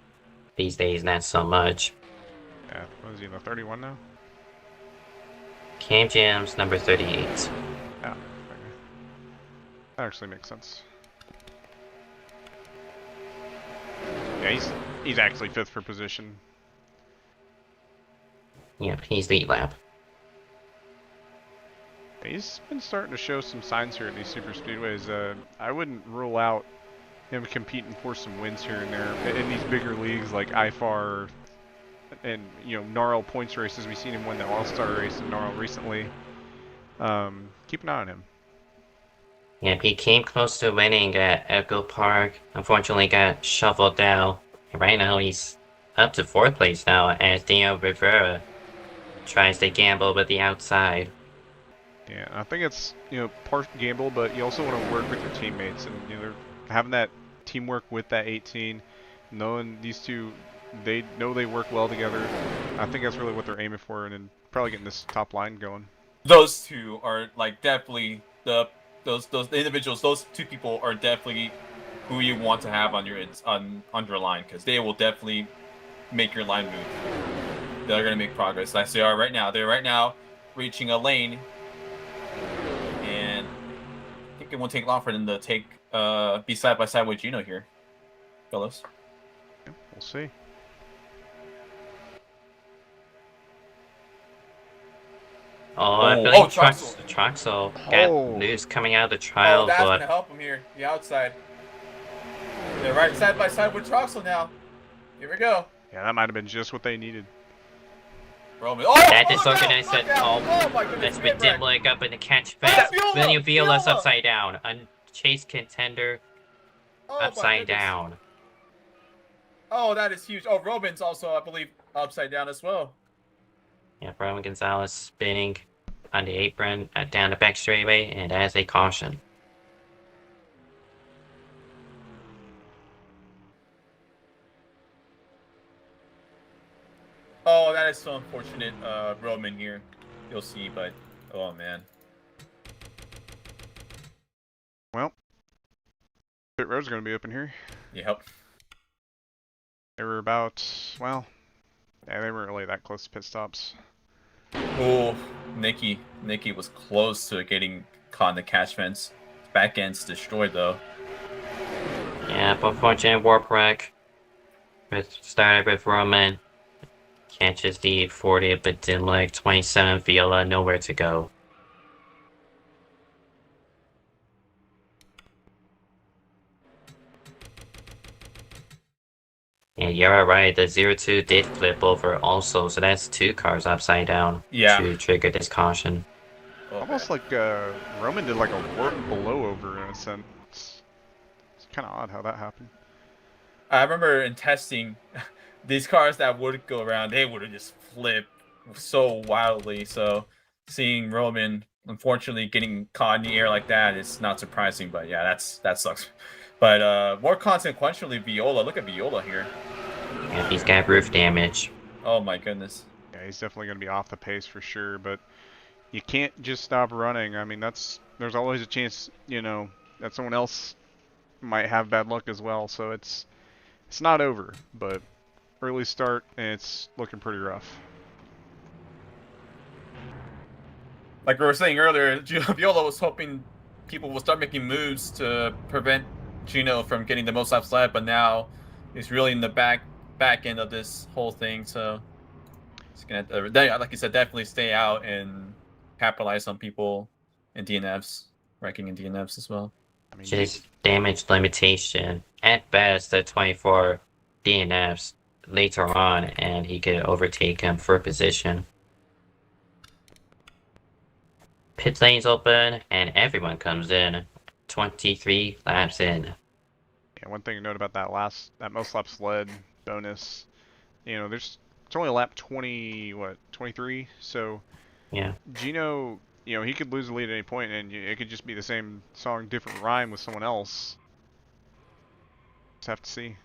these days not so much.
Yeah, what is he, the 31 now?
Cam Jam's number 38.
Yeah, okay. That actually makes sense. Yeah, he's actually 5th for position.
Yep, he's lead lap.
He's been starting to show some signs here at these super speedways. I wouldn't rule out him competing for some wins here and there in these bigger leagues like IFAR and Gnarl points races. We've seen him win the All-Star race in Gnarl recently. Keep an eye on him.
Yep, he came close to winning at Echo Park. Unfortunately, got shuffled down. And right now, he's up to 4th place now as Daniel Rivera tries to gamble with the outside.
Yeah, I think it's part gamble, but you also want to work with your teammates, and they're having that teamwork with that 18, knowing these two, they know they work well together. I think that's really what they're aiming for, and then probably getting this top line going.
Those two are like definitely those individuals. Those two people are definitely who you want to have on your line, because they will definitely make your line move. They're gonna make progress. Like they are right now. They're right now reaching a lane, and I think it won't take long for them to be side by side with Gino here, fellas.
Yeah, we'll see.
I believe
Troxel.
Troxel got loose coming out of the trial,
that's
but
gonna help him here. The outside. They're right side by side with Troxel now. Here we go.
Yeah, that might have been just what they needed.
Roman.
that disorganized it.
My goodness.
That's been Dimlik up in the catch fence. William Viola's upside down. Chase contender upside down.
Oh, that is huge. Oh, Roman's also, I believe, upside down as well.
Yeah, Roman Gonzalez spinning on the apron down the back straightaway, and as a caution.
Oh, that is so unfortunate, Roman here. You'll see, but oh man.
Well, pit road's going to be open here.
Yep.
They were about, well, yeah, they weren't really that close to pit stops.
Oh, Nikki was close to getting caught in the catch fence. Back end's destroyed though.
Yeah, but unfortunate warp wreck. Started with Roman. Catches the 40, but Dimlik, 27 Viola, nowhere to go. And you're right, the 0-2 did flip over also, so that's 2 cars upside down to trigger this caution.
Okay.
Almost like Roman did like a warp below over in a sense. It's kind of odd how that happened.
I remember in testing, these cars that would go around, they would have just flipped so wildly. So seeing Roman, unfortunately, getting caught in the air like that is not surprising. But yeah, that sucks. But more consequentially, Viola. Look at Viola here.
Yeah, he's got roof damage.
Oh my goodness.
Yeah, he's definitely going to be off the pace for sure. But you can't just stop running. I mean, there's always a chance, that someone else might have bad luck as well. So it's not over, but early start, and it's looking pretty rough.
Like we were saying earlier, Viola was hoping people will start making moves to prevent Gino from getting the most laps left, but now he's really in the back end of this whole thing. So he's gonna, like you said, definitely stay out and capitalize on people in DNFs, ranking in DNFs as well.
I mean,
Just damage limitation. At best, the 24 DNFs later on, and he could overtake him for position. Pit lane's open, and everyone comes in. 23 laps in.
Yeah, one thing to note about that most laps led bonus, it's only lap 23, so
Yeah.
Gino, he could lose the lead at any point, and it could just be the same song, different rhyme with someone else. Just have to see.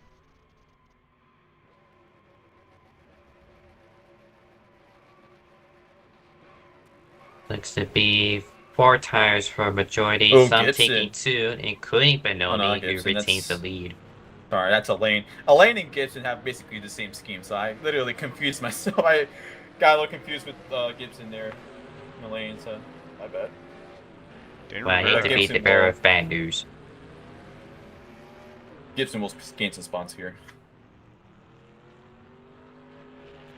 Looks to be 4 tires for majority,
Oh,
some
Gibson.
taking 2, including Benoni, who
Gibson,
retains the
that's-
lead.
Sorry, that's Elaine. Elaine and Gibson have basically the same scheme, so I literally confused myself. I got a little confused with Gibson there, and Elaine, so I bet.
Well, I hate to be the bearer of bad news.
Gibson will gain some spots here.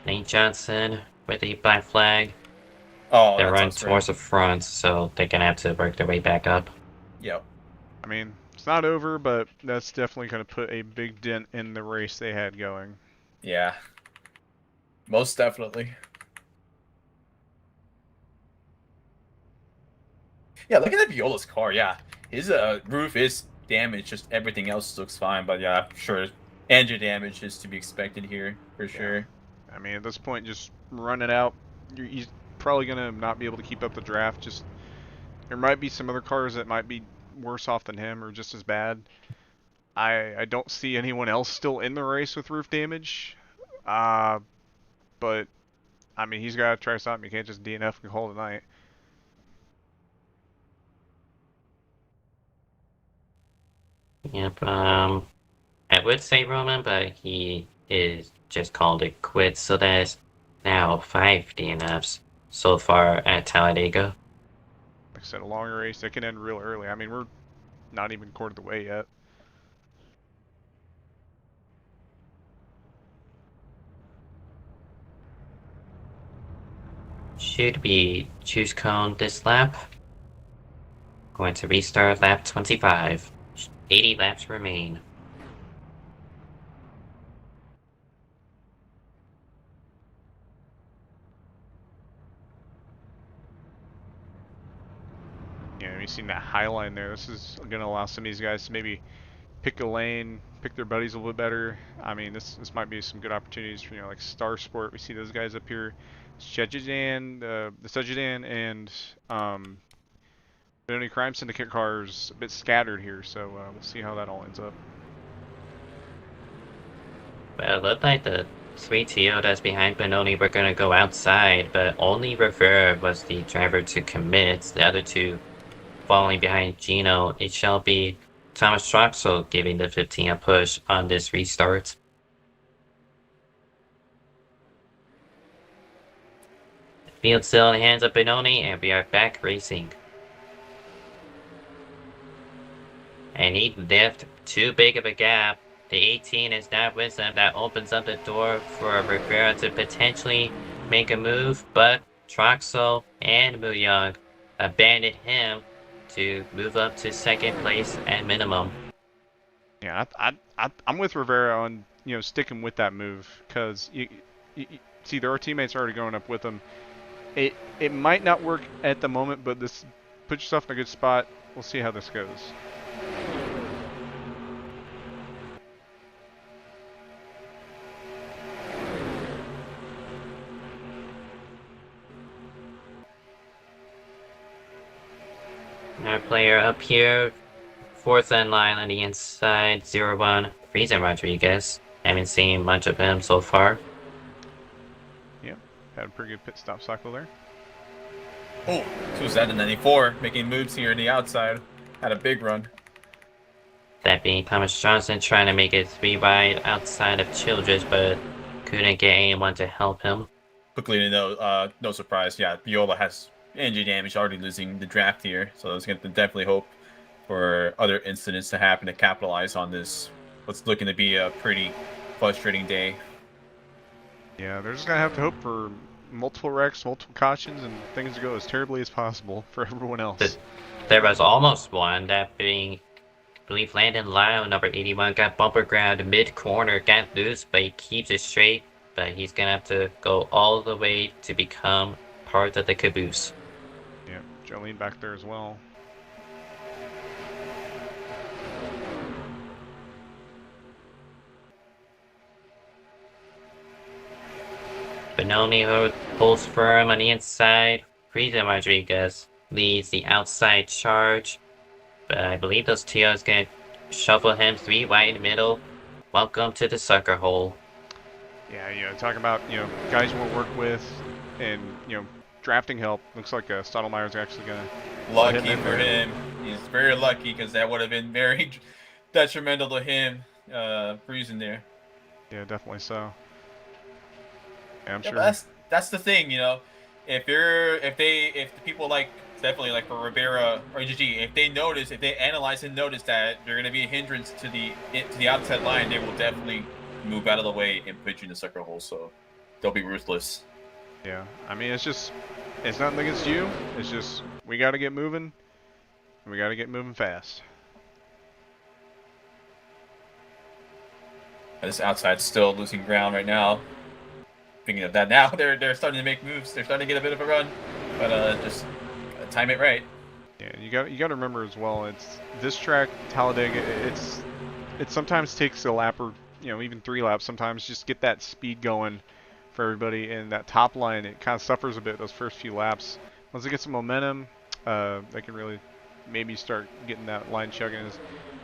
Nate Johnson with the black flag.
Oh,
they're running towards the front, so they're gonna have to work their way back up.
Yep.
I mean, it's not over, but that's definitely going to put a big dent in the race they had going.
Yeah. Most definitely. Yeah, look at that Viola's car. Yeah, his roof is damaged. Just everything else looks fine. But yeah, sure, engine damage is to be expected here for sure.
I mean, at this point, just run it out. He's probably gonna not be able to keep up the draft. Just there might be some other cars that might be worse off than him or just as bad. I don't see anyone else still in the race with roof damage. But I mean, he's got to try something. You can't just DNF and call it a night.
Yep, I would say Roman, but he is just called it quits, so there's now 5 DNFs so far at Talladega.
Like I said, a long race that can end real early. I mean, we're not even quartered the way yet.
Should we choose cone this lap? Going to restart lap 25. 80 laps remain.
Yeah, you've seen that high line there. This is going to allow some of these guys to maybe pick a lane, pick their buddies a little bit better. I mean, this might be some good opportunities for, like Star Sport. We see those guys up here. Sejidan, the Sejidan and Benoni Crime Syndicate cars a bit scattered here, so we'll see how that all ends up.
Well, it looked like the 3 Toyotas behind Benoni were going to go outside, but only Rivera was the driver to commit. The other two falling behind Gino. It shall be Thomas Troxel giving the 15 a push on this restart. Field still in the hands of Benoni, and we are back racing. And he left too big of a gap. The 18 is now with them. That opens up the door for Rivera to potentially make a move, but Troxel and Muyang abandoned him to move up to second place at minimum.
Yeah, I'm with Rivera on sticking with that move, because you see there are teammates already going up with him. It might not work at the moment, but this put yourself in a good spot. We'll see how this goes.
Our player up here, 4th in line on the inside, 0-1, Friesen Rodriguez. Haven't seen much of him so far.
Yep, had a pretty good pit stop cycle there.
Oh, who's that in 94, making moves here in the outside. Had a big run.
That being Thomas Johnson trying to make it 3 wide outside of Childress, but couldn't get anyone to help him.
Quickly, no surprise. Yeah, Viola has engine damage, already losing the draft here, so I was going to definitely hope for other incidents to happen to capitalize on this. What's looking to be a pretty frustrating day.
Yeah, they're just going to have to hope for multiple wrecks, multiple cautions, and things to go as terribly as possible for everyone else.
There was almost one, that being, I believe Landon Lyle, number 81, got bumper ground mid-corner, got loose, but he keeps it straight, but he's going to have to go all the way to become part of the caboose.
Yeah, Jolene back there as well.
Benoni holds firm on the inside. Friesen Rodriguez leads the outside charge. But I believe those TOs can shuffle him 3 wide in the middle. Welcome to the sucker hole.
Yeah, talking about, guys you want to work with and, drafting help. Looks like Stottlemeyer's actually going to...
Lucky for him. He's very lucky, because that would have been very detrimental to him. bruising there.
Yeah, definitely so. Yeah, I'm
Yeah,
sure.
but that's the thing, you know. If the people like definitely like for Rivera or GG, if they analyze and notice that they're gonna be a hindrance to the outside line, they will definitely move out of the way and put you in the sucker hole. So they'll be ruthless.
Yeah, I mean, it's nothing against you. It's just we got to get moving. And we got to get moving fast.
This outside's still losing ground right now. Thinking of that now, they're starting to make moves. They're starting to get a bit of a run, but just gotta time it right.
Yeah, you got to remember as well. It's this track, Talladega. It sometimes takes a lap or even 3 laps. Sometimes just get that speed going for everybody. And that top line, it kind of suffers a bit those first few laps. Once they get some momentum, they can really maybe start getting that line chugging.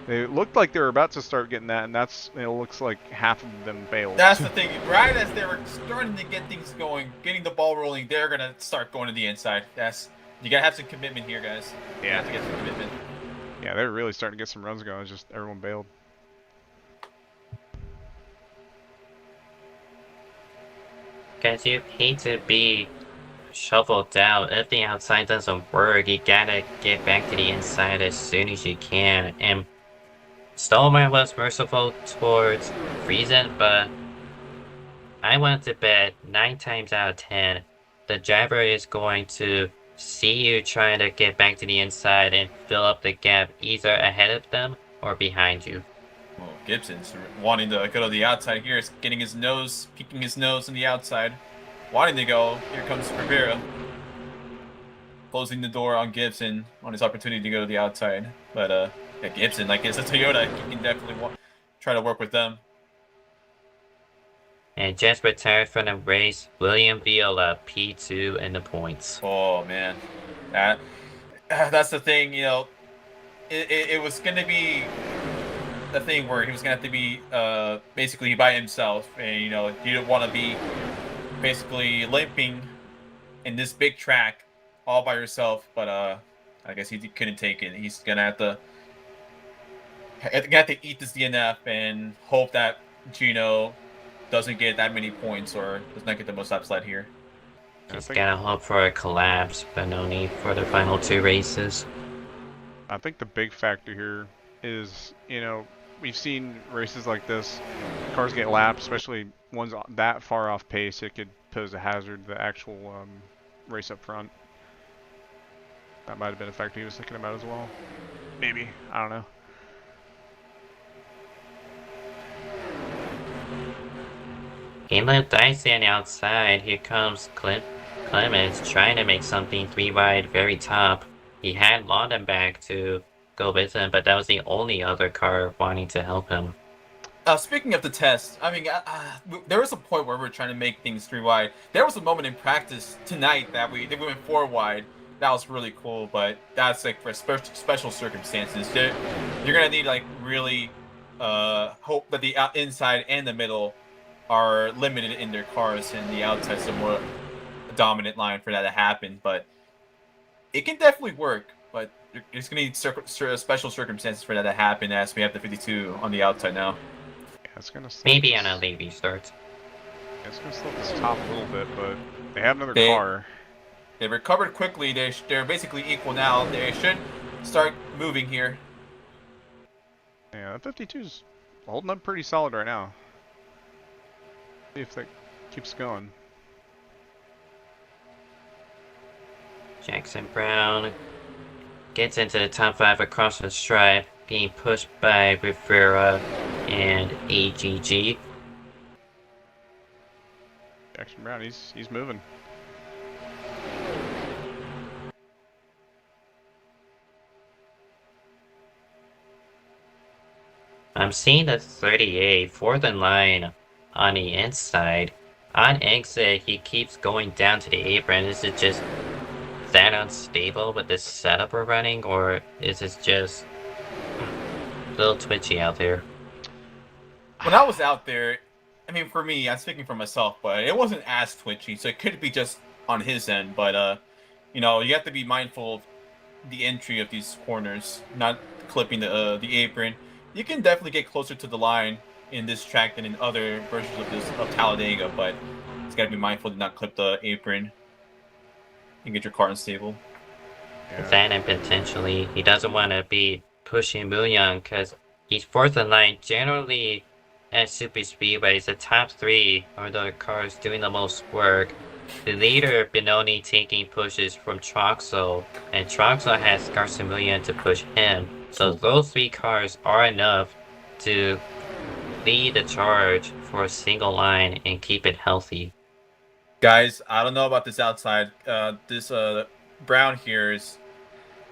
They looked like they were about to start getting that, and it looks like half of them failed.
That's the thing. Right as they were starting to get things going, getting the ball rolling, they're gonna start going to the inside. You gotta have some commitment here, guys. You have to get some commitment.
Yeah, they were really starting to get some runs going. It's just everyone bailed.
Guys, you hate to be shoveled out. If the outside doesn't work, you gotta get back to the inside as soon as you can. And Stallman was merciful towards Friesen, but I want to bet 9 times out of 10, the driver is going to see you trying to get back to the inside and fill up the gap either ahead of them or behind you.
Well, Gibson's wanting to go to the outside here. He's getting his nose, peeking his nose on the outside. Wanting to go. Here comes Rivera. Closing the door on Gibson on his opportunity to go to the outside. But yeah, Gibson, like it's a Toyota, he can definitely try to work with them.
And just retired from the race, William Viola, P2 in the points.
Oh man, that's the thing. It was going to be a thing where he was going to have to be basically by himself, and you don't want to be basically limping in this big track all by yourself. But I guess he couldn't take it. He's gonna have to eat this DNF and hope that Gino doesn't get that many points or does not get the most upside here.
Just gotta hope for a collapse, but no need for the final 2 races.
I think the big factor here is, we've seen races like this. Cars get lapped, especially ones that far off pace. It could pose a hazard to the actual race up front. That might have been a factor he was thinking about as well. Maybe. I don't know.
Game looked dicey on the outside. Here comes Clemens trying to make something 3 wide, very top. He had London back to go with him, but that was the only other car wanting to help him.
Speaking of the test, I mean, there was a point where we were trying to make things 3 wide. There was a moment in practice tonight that we went 4 wide. That was really cool, but that's like for special circumstances. You're gonna need like really hope that the inside and the middle are limited in their cars, and the outside is a more dominant line for that to happen. But it can definitely work. But it's gonna need special circumstances for that to happen, as we have the 52 on the outside now.
Yeah, it's gonna
maybe on a late restart.
Yeah, it's gonna slow this top a little bit, but they have another car.
They recovered quickly. They're basically equal now. They should start moving here.
Yeah, that 52's holding up pretty solid right now. See if that keeps going.
Jackson Brown gets into the top 5 across the stripe, being pushed by Rivera and AGG.
Jackson Brown, he's moving.
I'm seeing the 38, 4th in line on the inside. On exit, he keeps going down to the apron. Is it just that unstable with this setup we're running, or is it just a little twitchy out there?
When I was out there, I mean, for me, I'm speaking for myself, but it wasn't as twitchy, so it could be just on his end. But you have to be mindful of the entry of these corners, not clipping the apron. you can definitely get closer to the line in this track than in other versions of Talladega, but it's got to be mindful to not clip the apron and get your car unstable.
Yeah.
That and potentially he doesn't want to be pushing Moonyoung because he's fourth in line. Generally, at super speedways, the top three are the cars doing the most work. The leader Benoni taking pushes from Troxel, and Troxel has Garcia Moonyoung to push him. So those three cars are enough to lead the charge for a single line and keep it healthy.
Guys, I don't know about this outside. This Brown here is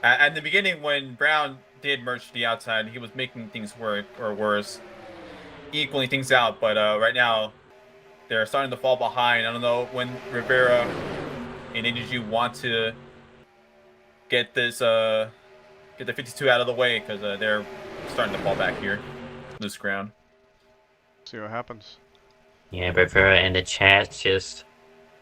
at the beginning when Brown did merge to the outside, he was making things work or worse, equaling things out. But right now, they're starting to fall behind. I don't know when Rivera and AGG want to get this get the 52 out of the way because they're starting to fall back here, loose ground.
See what happens.
Yeah, Rivera in the chat just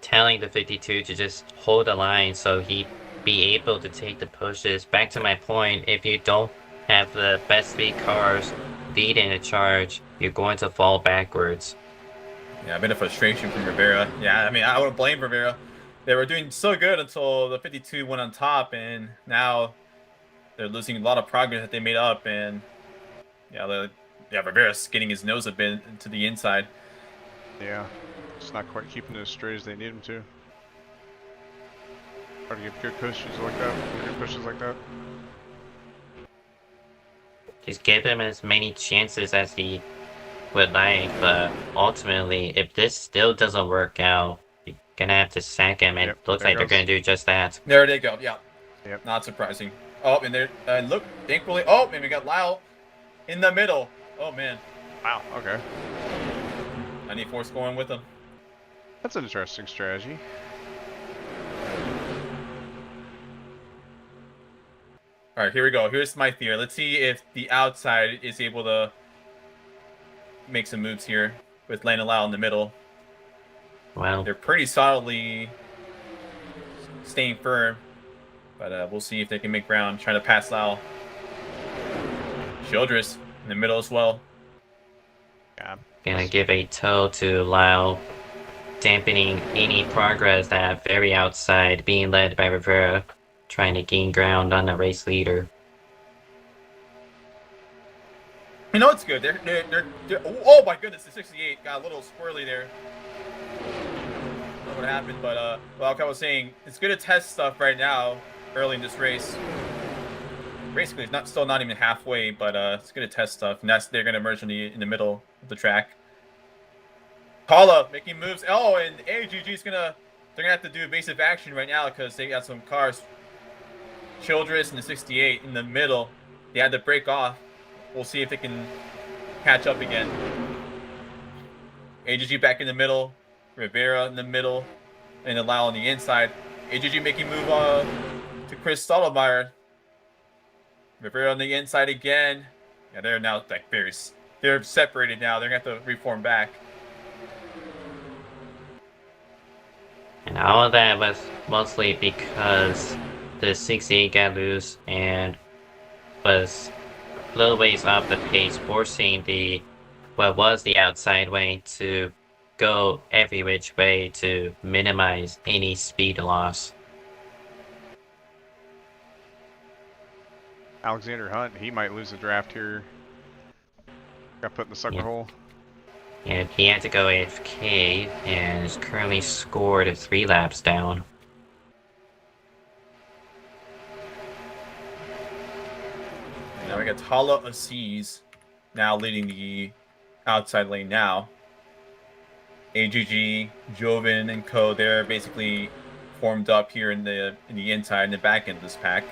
telling the 52 to just hold the line so he'd be able to take the pushes. Back to my point, if you don't have the best three cars leading the charge, you're going to fall backwards.
Yeah, a bit of frustration from Rivera. Yeah, I mean, I wouldn't blame Rivera. They were doing so good until the 52 went on top, and now they're losing a lot of progress that they made up. And yeah, Rivera's getting his nose a bit to the inside.
Yeah, it's not quite keeping it as straight as they need him to. Hard to get good pushes like that. Good pushes like that.
Just give him as many chances as he would like, but ultimately, if this still doesn't work out, you're gonna have to sack him, and
Yep,
it looks
there
like they're
goes.
gonna do just that.
There they go. Yeah.
Yep.
Not surprising. Oh, and there, look, thankfully, oh, and we got Lyle in the middle. Oh man,
Wow. Okay.
94's going with him.
That's an interesting strategy.
All right, here we go. Here's my theory. Let's see if the outside is able to make some moves here with Lane and Lyle in the middle.
Well,
They're pretty solidly staying firm, but we'll see if they can make ground. Trying to pass Lyle. Childress in the middle as well.
Yeah.
gonna give a toe to Lau, dampening any progress that very outside, being led by Rivera, trying to gain ground on the race leader.
You know it's good. They're oh my goodness, the 68 got a little squirrely there. I don't know what happened, but like I was saying, it's good to test stuff right now, early in this race. Basically, it's still not even halfway, but it's good to test stuff, and they're gonna merge in the middle of the track. Talha making moves. Oh, and AGG's they're gonna have to do evasive action right now because they got some cars. Childress and the 68 in the middle. They had to break off. We'll see if they can catch up again. AGG back in the middle. Rivera in the middle. And Lyle on the inside. AGG making move to Chris Stottlemyre. Rivera on the inside again. Yeah, they're now like they're separated now. They're gonna have to reform back.
And all of that was mostly because the 68 got loose and was a little ways off the pace, forcing what was the outside way to go every which way to minimize any speed loss.
Alexander Hunt, he might lose the draft here. Got put in the sucker
Yeah.
hole.
And he had to go AFK and is currently scored 3 laps down.
And now we got Talha Aziz now leading the outside lane now. AGG, Joven, and Co. They're basically formed up here in the inside and the back end of this pack.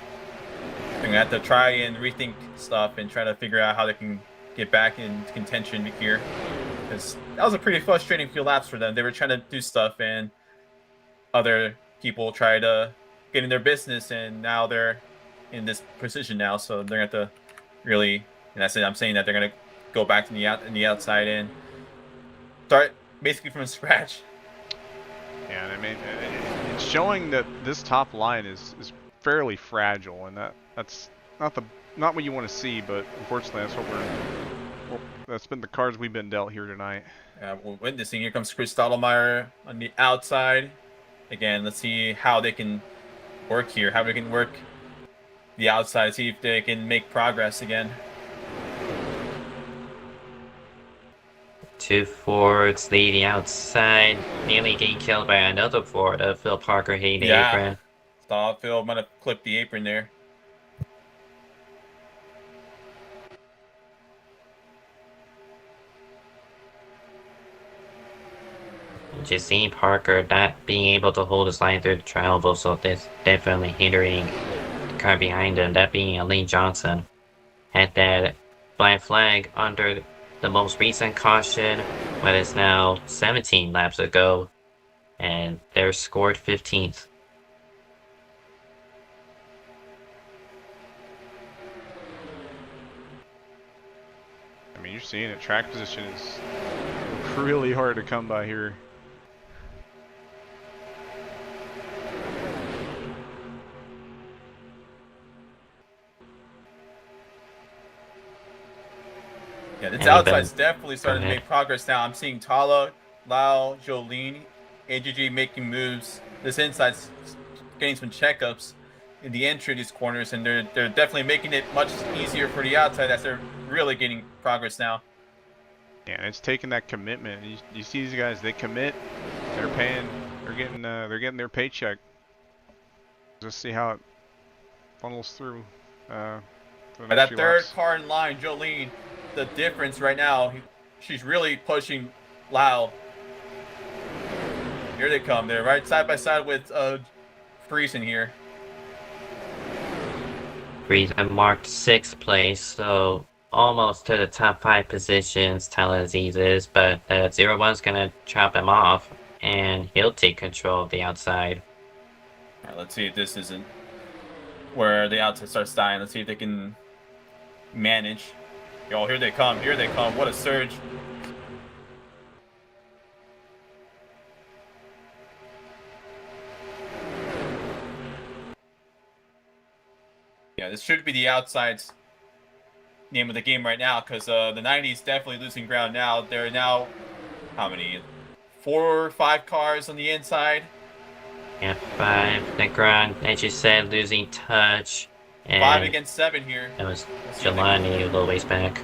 They're gonna have to try and rethink stuff and try to figure out how they can get back in contention here. Because that was a pretty frustrating few laps for them. They were trying to do stuff and other people tried to get in their business, and now they're in this position now. So they're gonna have to really, and that's it. I'm saying that they're gonna go back to the outside and start basically from scratch.
Yeah, and I mean, it's showing that this top line is fairly fragile, and that's not not what you want to see, but unfortunately that's what that's been the cards we've been dealt here tonight.
We're witnessing. Here comes Chris Stottlemyre on the outside. Again, let's see how they can work here. How they can work the outside. See if they can make progress again.
2 Fords leading outside, nearly getting killed by another Ford of Phil Parker hitting the apron.
Thought Phil might have clipped the apron there.
Just seeing Parker not being able to hold his line through the triangle, so that's definitely hindering the car behind him, that being Lane Johnson. Had that black flag under the most recent caution, but it's now 17 laps ago, and they're scored 15th.
I mean, you're seeing it. Track position is really hard to come by here.
Yeah, this outside's definitely starting to make progress now. I'm seeing Talha, Lau, Jolene, AGG making moves. This inside's getting some checkups in the entry of these corners, and they're definitely making it much easier for the outside as they're really getting progress now.
Yeah, and it's taking that commitment. You see these guys, they commit, they're paying, they're getting their paycheck. Just see how it funnels through.
By that third car in line, Jolene, the difference right now, she's really pushing Lau. Here they come. They're right side by side with Friesen here.
Friesen marked 6th place, so almost to the top 5 positions Talhadev is, but 01's gonna chop him off, and he'll take control of the outside.
All right, let's see if this isn't where the outside starts dying. Let's see if they can manage. Yo, here they come. Here they come. What a surge. Yeah, this should be the outside's name of the game right now, because the 90's definitely losing ground now. There are now, how many? 4 or 5 cars on the inside.
Yeah, 5. The ground, as you said, losing touch. And
5 against 7 here.
That was Jelani a little ways back.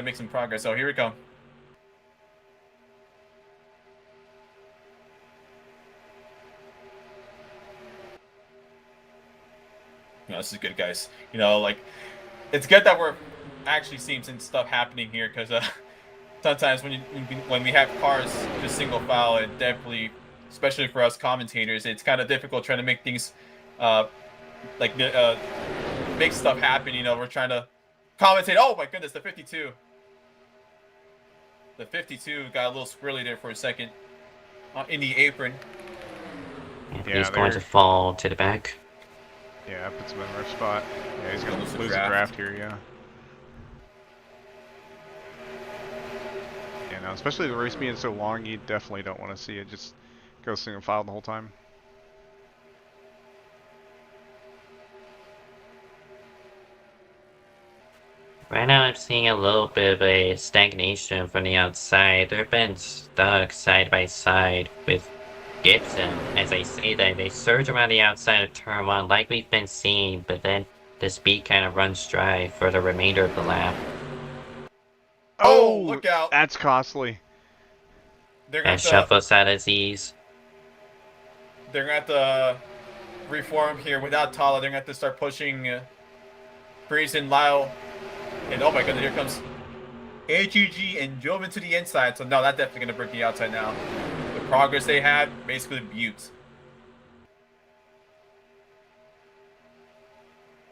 Make some progress. Oh, here we go. You know, this is good, guys. You know, like, it's good that we're actually seeing some stuff happening here, because sometimes when we have cars just single file, it definitely, especially for us commentators, it's kind of difficult trying to make things make stuff happen. You know, we're trying to commentate. Oh my goodness, the 52. The 52 got a little squirrely there for a second in the apron.
Yeah, he's going to fall to the back.
Yeah, puts him in a rough spot. Yeah, he's going to lose a draft here, yeah. Yeah, no, especially the race being so long, you definitely don't want to see it just go single file the whole time.
Right now I'm seeing a little bit of a stagnation from the outside. They've been stuck side by side with Gibson. As I say that, they surge around the outside of turn 1 like we've been seeing, but then the speed kind of runs dry for the remainder of the lap.
Oh, look out!
That's costly.
And shuffles out of Z's.
They're going to have to reform here without Talha. They're going to have to start pushing Friesen, Lyle. And oh my goodness, here comes AGG and Joven to the inside. So no, that's definitely going to break the outside now. The progress they had, basically buttes.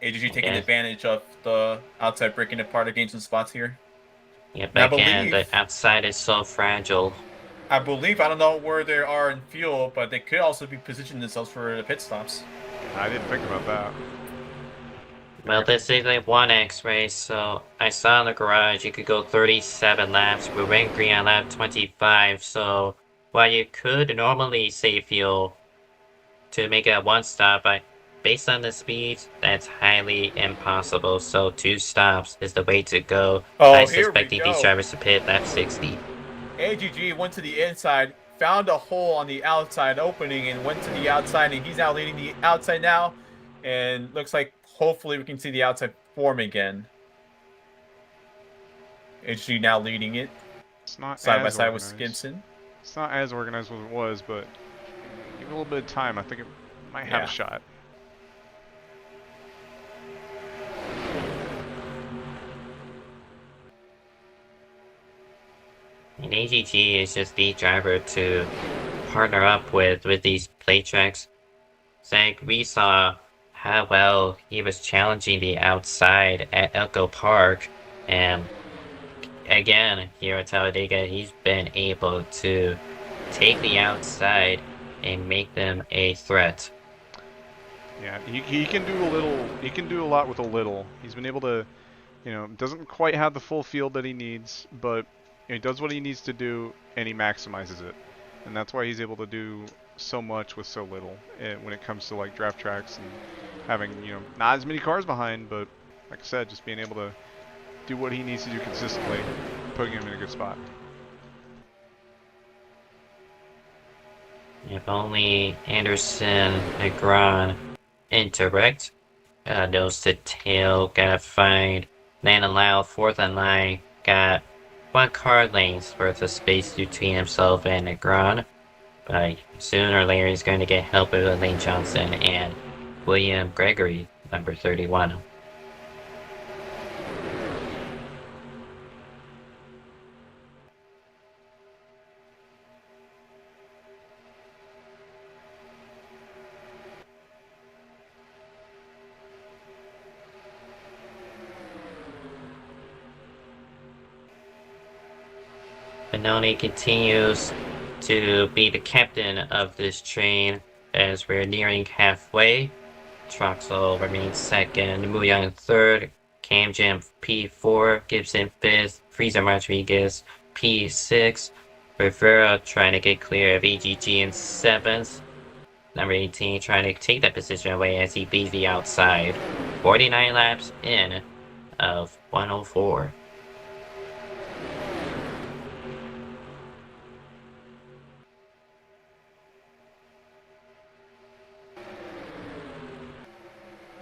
AGG taking advantage of the outside breaking apart, against some spots here.
Yeah, but again, the outside is so fragile.
I believe, I don't know where they are in fuel, but they could also be positioning themselves for the pit stops.
I didn't think about that.
Well, this is a 1X race, so I saw in the garage you could go 37 laps. We're in green on lap 25, so while you could normally save fuel to make it a 1 stop, based on the speeds, that's highly impossible. So 2 stops is the way to go.
Oh,
I
here we
suspecting these
go.
drivers to pit lap 60.
AGG went to the inside, found a hole on the outside opening, and went to the outside, and he's now leading the outside now. And looks like hopefully we can see the outside form again. AGG now leading it.
It's not
Side by
as
side with
organized.
Skibson.
It's not as organized as it was, but give it a little bit of time. I think it might have
Yeah.
a shot.
And AGG is just the driver to partner up with these plate tracks. Zach, we saw how well he was challenging the outside at Echo Park, and again here at Talladega, he's been able to take the outside and make them a threat.
Yeah, he can do a little. He can do a lot with a little. He's been able to, doesn't quite have the full field that he needs, but he does what he needs to do, and he maximizes it. And that's why he's able to do so much with so little when it comes to like draft tracks and having, not as many cars behind, but like I said, just being able to do what he needs to do consistently, putting him in a good spot.
If only Anderson and Gron interact, nose to tail, got fine. Landon Lau, 4th in line, got 1 car length worth of space between himself and Negron. But sooner or later he's going to get help with Lane Johnson and William Gregory, number 31. Benoni continues to be the captain of this train as we're nearing halfway. Troxel remains 2nd, Muyang 3rd, Cam Jam P4, Gibson 5th, Freezer Rodriguez P6, Rivera trying to get clear of AGG in 7th. Number 18 trying to take that position away as he beats the outside. 49 laps in of 104.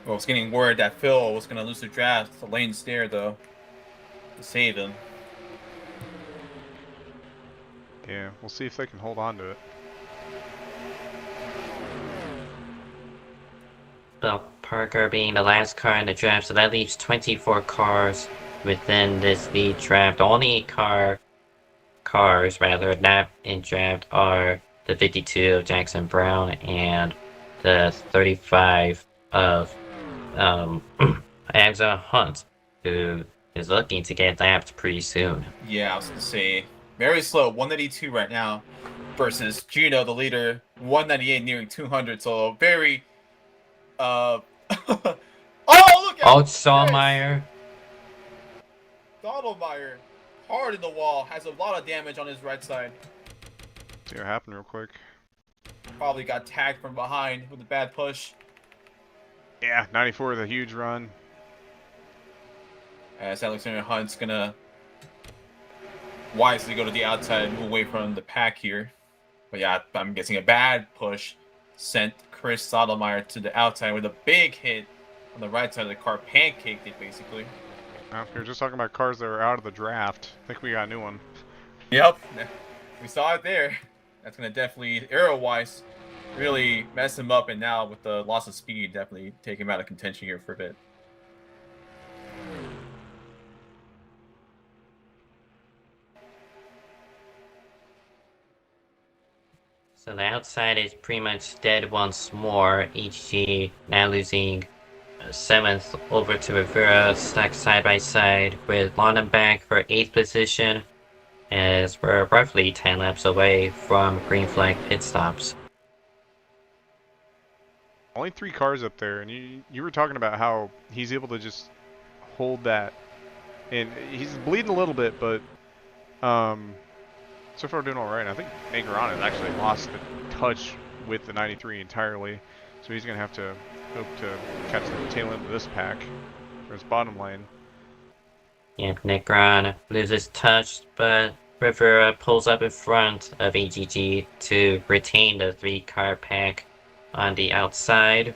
Well, I was getting word that Phil was going to lose the draft. The lane's there, though, to save him.
Yeah, we'll see if they can hold on to it.
Well, Parker being the last car in the draft, so that leaves 24 cars within this lead draft. The only cars not in draft are the 52 of Jackson Brown and the 35 of Agza Hunt, who is looking to get lapped pretty soon.
Yeah, I was going to say, very slow, 192 right now, versus Gino, the leader, 198 nearing 200, so very, oh, look at
Altschulmeier.
Donaldmeyer, hard in the wall, has a lot of damage on his right side.
See what happened real quick.
Probably got tagged from behind with a bad push.
Yeah, 94 with a huge run.
As Alexander Hunt's gonna wisely go to the outside and move away from the pack here. But yeah, I'm guessing a bad push sent Chris Sotomayor to the outside with a big hit on the right side of the car. Pancaked it, basically.
Now, we were just talking about cars that were out of the draft. I think we got a new one.
Yep, we saw it there. That's gonna definitely, aero-wise, really mess him up, and now with the loss of speed, definitely take him out of contention here for a bit.
So the outside is pretty much dead once more. HG now losing 7th over to Rivera, stuck side by side with London back for 8th position, as we're roughly 10 laps away from green flag pit stops.
Only 3 cars up there, and you were talking about how he's able to just hold that, and he's bleeding a little bit, but so far doing all right. I think Negron has actually lost the touch with the 93 entirely. So he's going to have to hope to catch the tail end of this pack for his bottom lane.
And Necron loses touch, but River pulls up in front of AGG to retain the 3-car pack on the outside.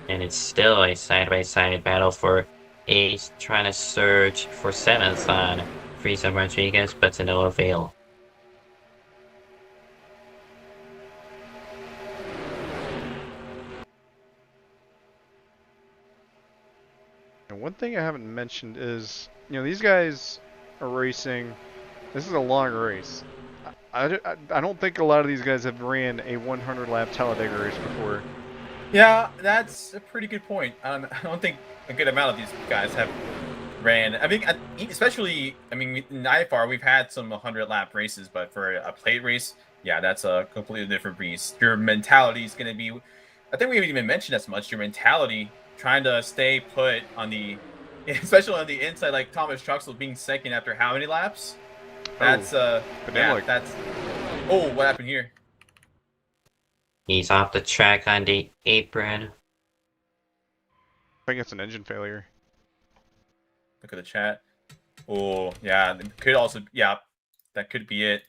And it's still a side-by-side battle for Ace trying to surge for 7th on Frieza Rodriguez, but to no avail.
And one thing I haven't mentioned is, you know, these guys are racing. This is a long race. I don't think a lot of these guys have ran a 100-lap Talladega race before.
Yeah, that's a pretty good point. I don't think a good amount of these guys have ran. I mean, especially, I mean, in IFAR, we've had some 100-lap races, but for a plate race, yeah, that's a completely different beast. Your mentality is going to be, I think we haven't even mentioned as much, your mentality, trying to stay put on the, especially on the inside, like Thomas Truxell being second after how many laps? That's, that's, oh, what happened here?
He's off the track on the apron.
I think it's an engine failure.
Look at the chat. Oh, yeah, it could also, yeah, that could be it.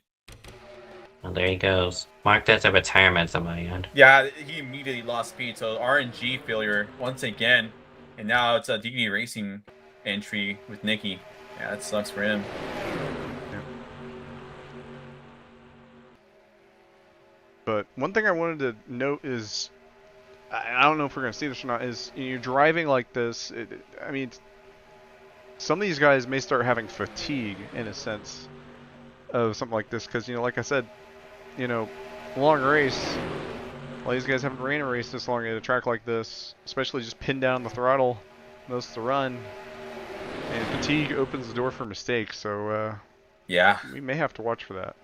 Well, there he goes. Marked as a retirement on my end.
Yeah, he immediately lost speed, so RNG failure once again. And now it's a DD Racing entry with Nikki. Yeah, that sucks for him.
Yeah. But one thing I wanted to note is, I don't know if we're going to see this or not, is you're driving like this, I mean, some of these guys may start having fatigue in a sense of something like this, because, you know, like I said, you know, long race, well, these guys haven't ran a race this long at a track like this, especially just pinned down the throttle most of the run, and fatigue opens the door for mistakes, so
yeah,
we may have to watch for that.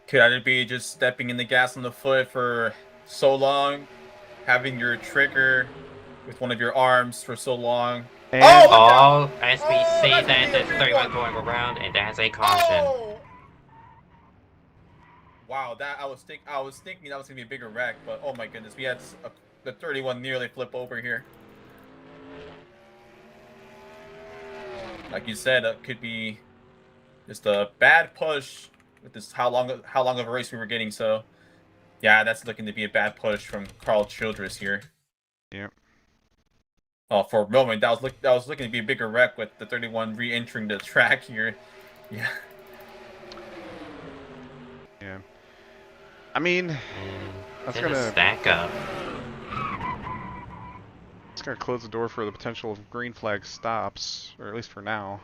Could either be just stepping in the gas on the foot for so long, having your trigger with one of your arms for so long.
And
Oh, as we see that there's 31 going around, and that's a caution.
Oh! Wow, that I was thinking that was gonna be a bigger wreck, but oh my goodness, we had the 31 nearly flip over here. Like you said, it could be just a bad push with this how long of a race we were getting. So yeah, that's looking to be a bad push from Carl Childress here.
Yep.
Oh, for a moment that was looking to be a bigger wreck with the 31 re-entering the track here. Yeah.
Yeah. I mean, that's gonna
stack up.
It's gonna close the door for the potential of green flag stops, or at least for now.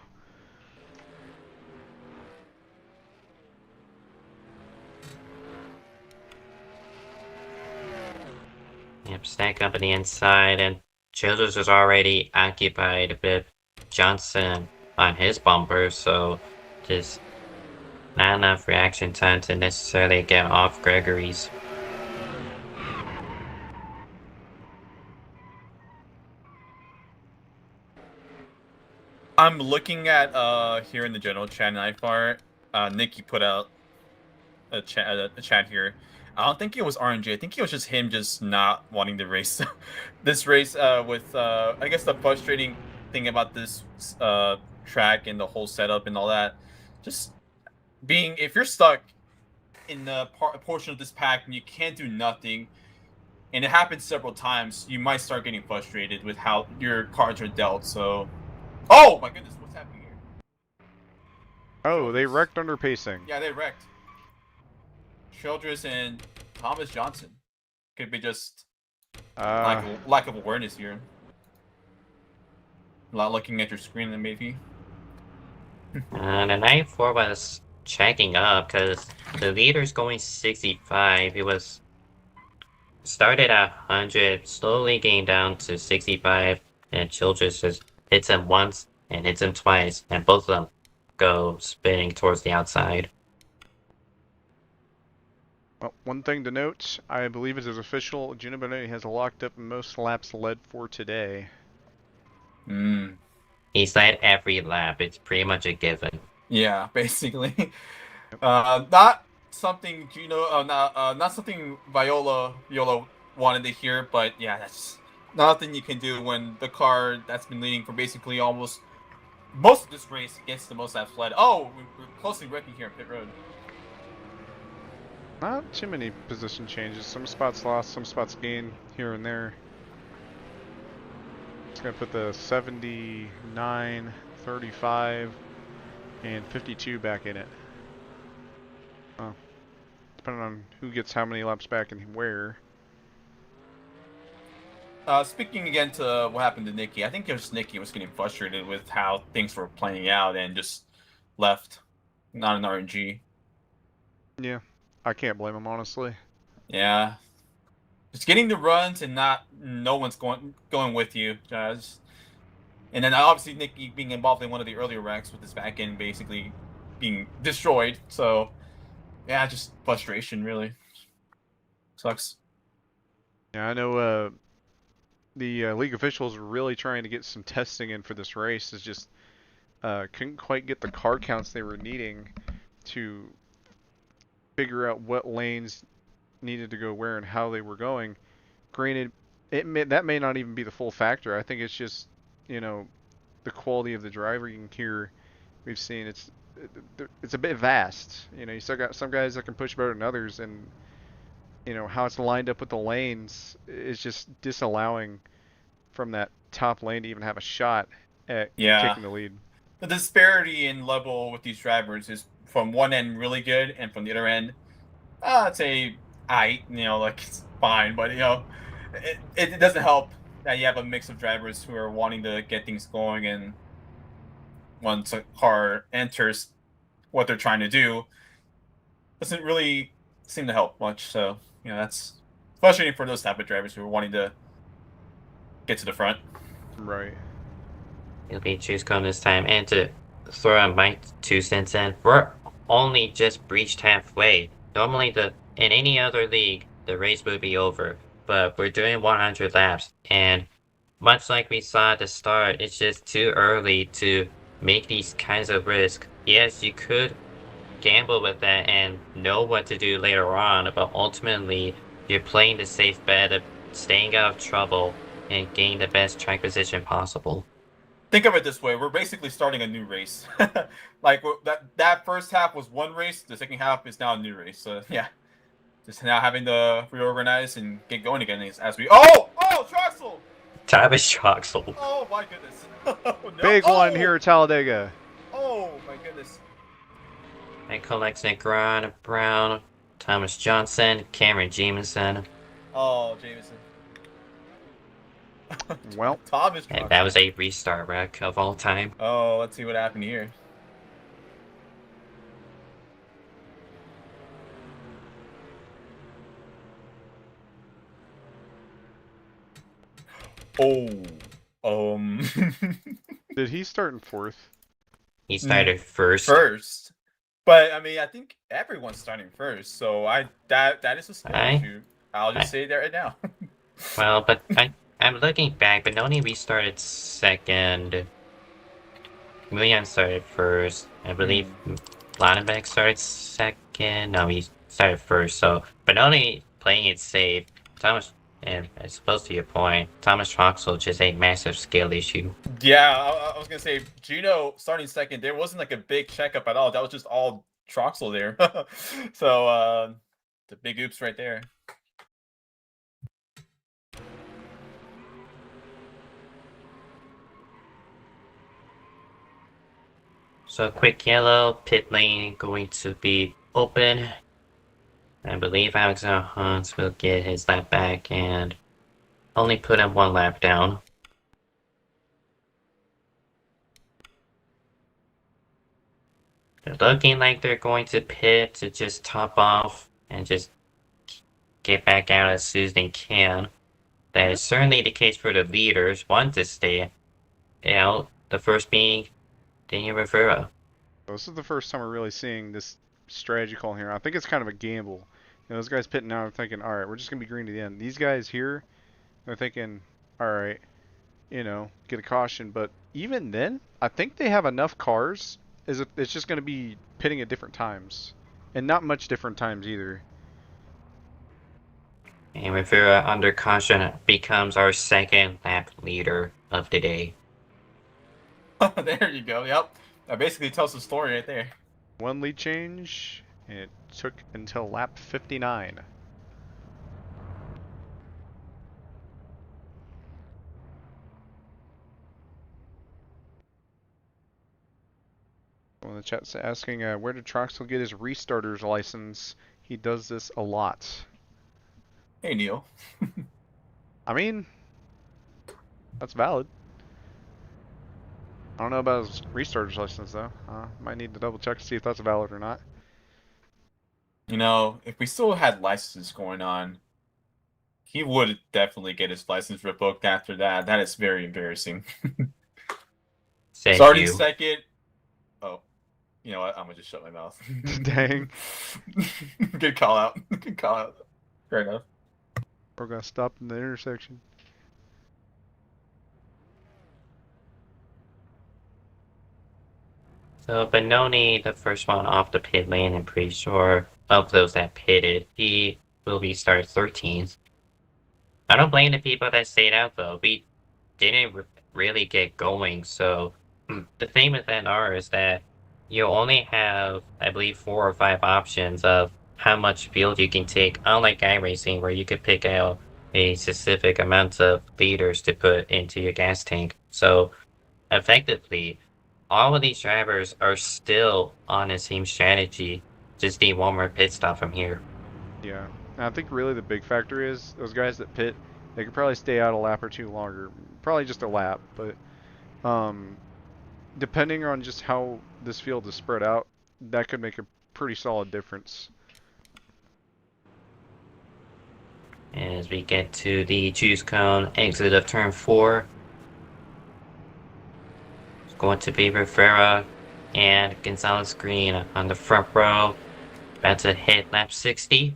Yep, stack up on the inside, and Childress is already occupied with Johnson on his bumper, so just not enough reaction time to necessarily get off Gregory's.
I'm looking at here in the general chat in IFAR, Nikki put out a chat here. I don't think it was RNG. I think it was just him just not wanting to race this race with I guess the frustrating thing about this track and the whole setup and all that. Just being, if you're stuck in a portion of this pack and you can't do nothing, and it happens several times, you might start getting frustrated with how your cards are dealt. So, oh my goodness, what's happening here?
Oh, they wrecked under pacing.
Yeah, they wrecked. Childress and Thomas Johnson. Could be just lack of awareness here. Not looking at your screen, then maybe.
And the 94 was checking up because the leader's going 65. He was started at 100, slowly getting down to 65, and Childress just hits him once and hits him twice, and both of them go spinning towards the outside.
Well, one thing to note, I believe it is official, Gino Bonetti has locked up most laps led for today.
He's led every lap. It's pretty much a given.
Yeah, basically. Not something Gino, not something Viola wanted to hear, but yeah, that's nothing you can do when the car that's been leading for basically almost most of this race gets the most laps led. Oh, we're closely wrecking here on pit road.
Not too many position changes. Some spots lost, some spots gained here and there. It's gonna put the 79, 35, and 52 back in it. Oh, depending on who gets how many laps back and where.
Speaking again to what happened to Nikki, I think it was Nikki was getting frustrated with how things were playing out and just left, not an RNG.
Yeah, I can't blame him honestly.
Yeah, just getting the runs and no one's going with you. And then obviously Nikki being involved in one of the earlier wrecks with his back end basically being destroyed. So yeah, just frustration really sucks.
Yeah, I know. The league officials were really trying to get some testing in for this race. Is just couldn't quite get the car counts they were needing to figure out what lanes needed to go where and how they were going. Granted, that may not even be the full factor. I think it's just, the quality of the driving here we've seen. It's a bit vast. You still got some guys that can push better than others, and how it's lined up with the lanes is just disallowing from that top lane to even have a shot at taking the lead.
The disparity in level with these drivers is from one end really good, and from the other end, I'd say it's fine, but it doesn't help that you have a mix of drivers who are wanting to get things going, and once a car enters what they're trying to do, doesn't really seem to help much. So that's frustrating for those type of drivers who are wanting to get to the front.
Right.
It'll be choose cone this time, and to throw in my 2 cents in, we're only just breached halfway. Normally, in any other league, the race would be over, but we're doing 100 laps, and much like we saw at the start, it's just too early to make these kinds of risks. Yes, you could gamble with that and know what to do later on, but ultimately, you're playing the safe bet of staying out of trouble and gaining the best track position possible.
Think of it this way: we're basically starting a new race. Like that first half was one race, the second half is now a new race. So yeah, just now having to reorganize and get going again as we. Oh, Troxel!
Travis Troxel.
Oh my goodness! No.
Big one here at Talladega.
Oh my goodness!
And collects Grant Brown, Thomas Johnson, Cameron Jamison.
Oh, Jameson.
Well,
Thomas.
And that was a restart wreck of all time.
Oh, let's see what happened here. Oh,
did he start in fourth?
He started first.
First, but I mean, I think everyone's starting first, so that is a skill issue. I'll just say that right now.
Well, but I'm looking back, but Noni restarted second. William started first. I believe Lannebeck started second. No, he started first. So, but Noni playing it safe. Thomas, and I suppose to your point, Thomas Troxel just a massive skill issue.
Yeah, I was gonna say Gino starting second. There wasn't like a big checkup at all. That was just all Troxel there. So the big oops right there.
So quick yellow, pit lane going to be open. I believe Alexander Hans will get his lap back and only put him 1 lap down. They're looking like they're going to pit to just top off and just get back out as soon as they can. That is certainly the case for the leaders, want to stay out. The first being Daniel Rivera.
This is the first time we're really seeing this strategy call here. I think it's kind of a gamble. Those guys pitting out are thinking, all right, we're just going to be green to the end. These guys here, they're thinking, all right, get a caution. But even then, I think they have enough cars. It's just going to be pitting at different times. And not much different times either.
And Rivera under caution becomes our second lap leader of the day.
There you go. Yep. That basically tells the story right there.
One lead change, and it took until lap 59. Well, the chat's asking, where did Troxel get his restarter's license? He does this a lot.
Hey, Neil.
I mean, that's valid. I don't know about his restarter's license, though. Might need to double check to see if that's valid or not.
You know, if we still had licenses going on, he would definitely get his license revoked after that. That is very embarrassing. Starting second. Oh, you know what? I'm gonna just shut my mouth.
Dang.
Good call out. Good call out. Fair enough.
We're gonna stop in the intersection.
So Benoni, the first one off the pit lane, I'm pretty sure of those that pitted, he will be start 13th. I don't blame the people that stayed out though. We didn't really get going, so the thing with NR is that you only have, I believe, 4 or 5 options of how much fuel you can take, unlike iRacing where you could pick out a specific amount of liters to put into your gas tank. So effectively, all of these drivers are still on the same strategy. Just need one more pit stop from here.
Yeah. And I think really the big factor is those guys that pit, they could probably stay out a lap or two longer. Probably just a lap, but depending on just how this field is spread out, that could make a pretty solid difference.
As we get to the juice cone exit of turn 4, it's going to be Rivera and Gonzalez-Greene on the front row. About to hit lap 60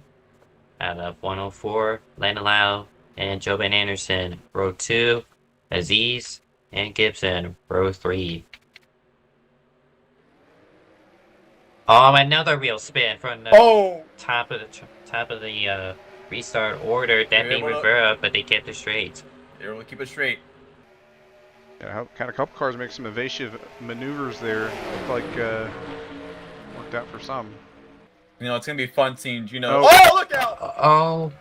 out of 104. Landelau and Jobin Anderson, row 2. Aziz and Gibson, row 3. Oh, another wheel spin from the top of the restart order. That being Rivera, but they kept it straight.
They were able to keep it straight.
Yeah, kind of couple cars make some evasive maneuvers there. Looked like worked out for some.
You know, it's gonna be fun seeing Gino.
Oh.
Oh, look out!
Oh,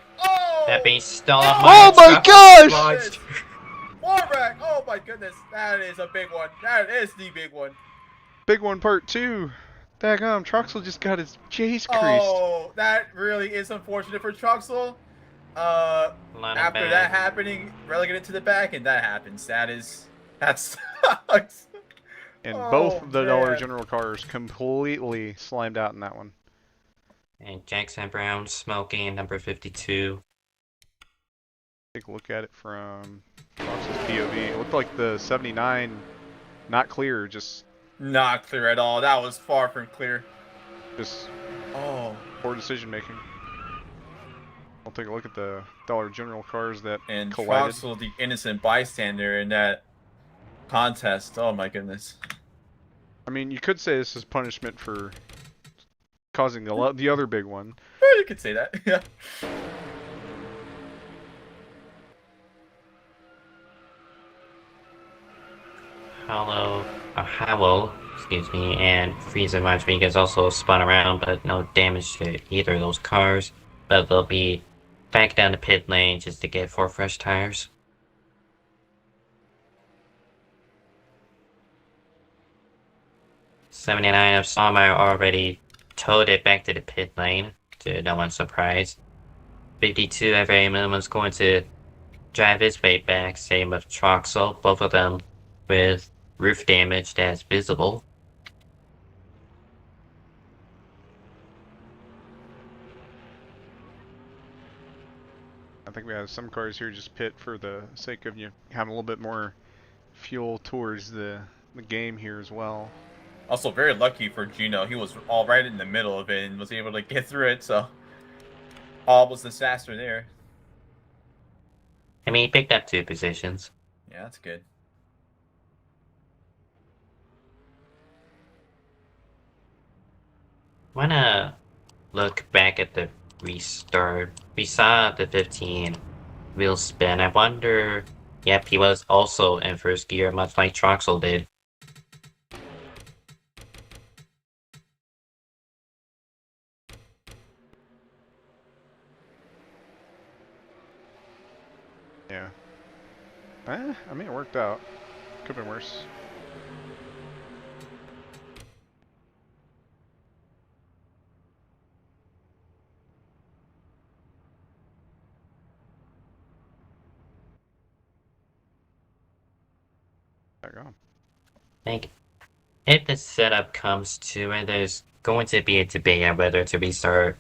that being stolen.
Oh my gosh!
Warback! Oh my goodness, that is a big one. That is the big one.
Big one, part 2. Daggum, Troxel just got his J's creased.
Oh, that really is unfortunate for Troxel. After that happening, relegated to the back, and that happens. That sucks.
And both of the Dollar General cars completely slimed out in that one.
And Jackson Brown smoking, number 52.
Take a look at it from Troxel's POV. It looked like the 79 not clear, just
not clear at all. That was far from clear.
Just poor decision making. I'll take a look at the Dollar General cars that collided.
Troxel, the innocent bystander in that contest. Oh my goodness.
I mean, you could say this is punishment for causing the other big one.
Well, you could say that. Yeah.
Howell, excuse me, and Frieza Rodriguez also spun around, but no damage to either of those cars. But they'll be back down the pit lane just to get 4 fresh tires. '79 of Sawmeyer already towed it back to the pit lane, to no one's surprise. 52 at very minimum is going to drive his way back, same with Troxel, both of them with roof damage that's visible.
I think we have some cars here just pit for the sake of you having a little bit more fuel towards the game here as well.
Also very lucky for Gino. He was all right in the middle of it and was able to get through it, so all was disaster there.
I mean, he picked up 2 positions.
Yeah, that's good.
Wanna look back at the restart. We saw the 15 wheel spin. I wonder. Yep, he was also in first gear, much like Troxel did.
Yeah. I mean, it worked out. Could've been worse. There you go.
I think if the setup comes to it, there's going to be a debate on whether to restart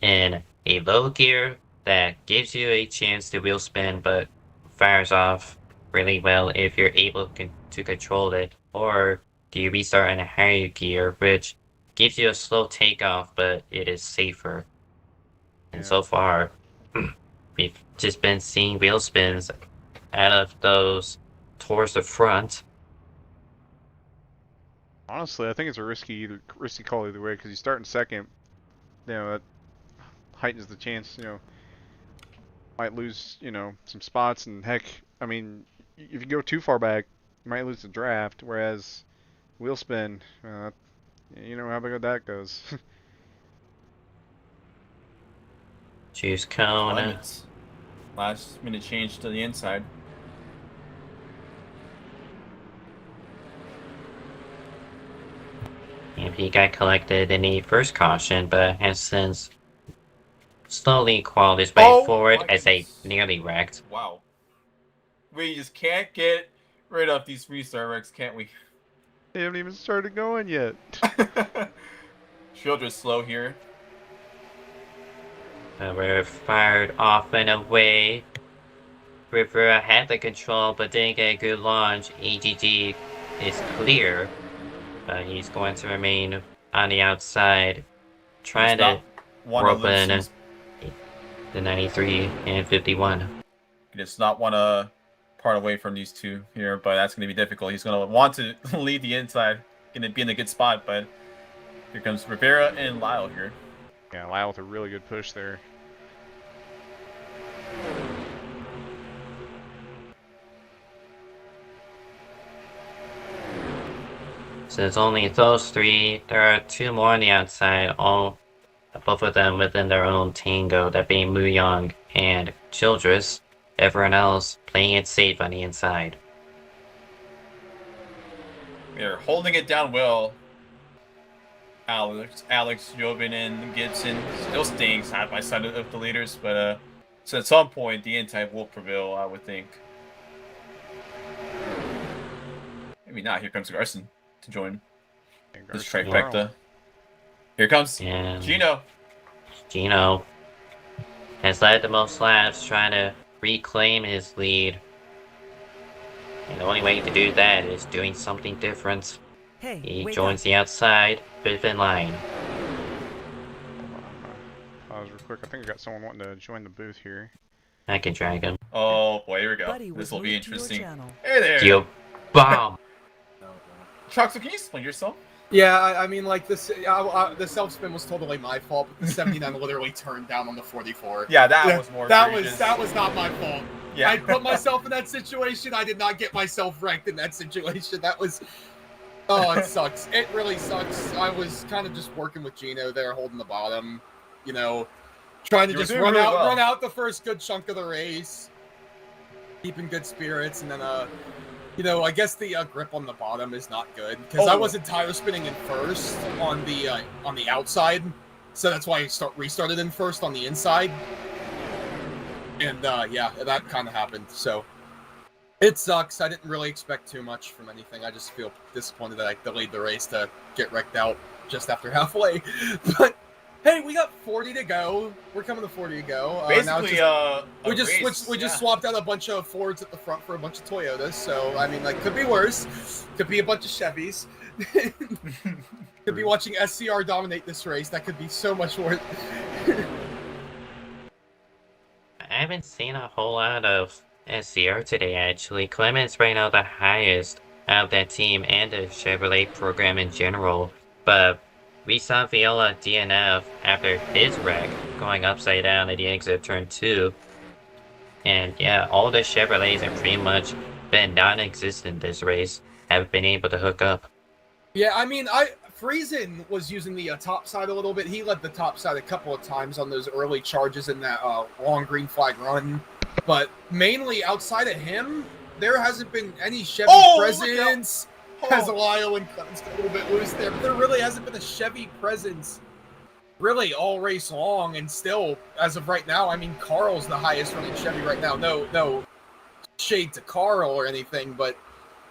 in a low gear that gives you a chance to wheel spin but fires off really well if you're able to control it, or do you restart in a higher gear which gives you a slow takeoff but it is safer. And
Yeah.
so far we've just been seeing wheel spins out of those towards the front.
Honestly, I think it's a risky call either way, because you start in second, that heightens the chance, might lose, some spots, and heck, I mean, if you go too far back, you might lose the draft, whereas wheel spin, you know how big that goes.
Choose cone.
Limits. Last minute change to the inside.
And he got collected in the first caution, but has since slowly crawled his way forward as a nearly wrecked.
Wow. We just can't get rid of these restart wrecks, can't we?
They haven't even started going yet.
Children's slow here.
We're fired off and away. River had the control but didn't get a good launch. AGG is clear. He's going to remain on the outside, trying to rope in the 93 and 51.
He does not want to part away from these two here, but that's going to be difficult. He's going to want to lead the inside, going to be in a good spot, but here comes Rivera and Lyle here.
Yeah, Lyle with a really good push there.
So it's only those three. There are two more on the outside, both of them within their own tango, that being Muyong and Childress. Everyone else playing it safe on the inside.
They're holding it down well. Alex, Jobin, and Gibson still staying side by side of the leaders, but so at some point the inside will prevail, I would think. Maybe not. Here comes Garson to join this trifecta. Here comes Gino.
Gino has led the most laps, trying to reclaim his lead. And the only way to do that is doing something different.
Hey,
he joins the outside, fifth in line.
Pause real quick. I think I got someone wanting to join the booth here.
I can drag him.
Oh boy, here we go.
Buddy,
this will be interesting.
Hey
there.
Yo, bomb.
Troxel, can you explain yourself?
Yeah, I mean, like, the self-spin was totally my fault, but the 79 literally turned down on the 44.
Yeah, that was more egregious.
That was not my fault.
Yeah.
I put myself in that situation. I did not get myself ranked in that situation. That was... Oh, it sucks. It really sucks. I was kind of just working with Gino there, holding the bottom, trying to just run out the first good chunk of the race, keeping good spirits, and then, I guess the grip on the bottom is not good because I wasn't tire spinning in first on the outside, so that's why I restarted in first on the inside, and yeah, that kind of happened. So it sucks. I didn't really expect too much from anything. I just feel disappointed that I delayed the race to get wrecked out just after halfway. But hey, we got 40 to go. We're coming to 40 to go.
Basically,
we just swapped out a bunch of Fords at the front for a bunch of Toyotas. So I mean, like, could be worse. Could be a bunch of Chevys. Could be watching SCR dominate this race. That could be so much worse.
I haven't seen a whole lot of SCR today, actually. Clement's right now the highest out of that team and the Chevrolet program in general, but we saw Viola DNF after his wreck going upside down at the exit of turn 2. And yeah, all the Chevrolets have pretty much been non-existent this race, have been able to hook up.
Yeah, I mean, Friesen was using the top side a little bit. He led the top side a couple of times on those early charges in that long green flag run. But mainly outside of him, there hasn't been any Chevy presence. As Lyle and Clemens got a little bit loose there, but there really hasn't been a Chevy presence really all race long. And still, as of right now, I mean, Carl's the highest running Chevy right now. No shade to Carl or anything, but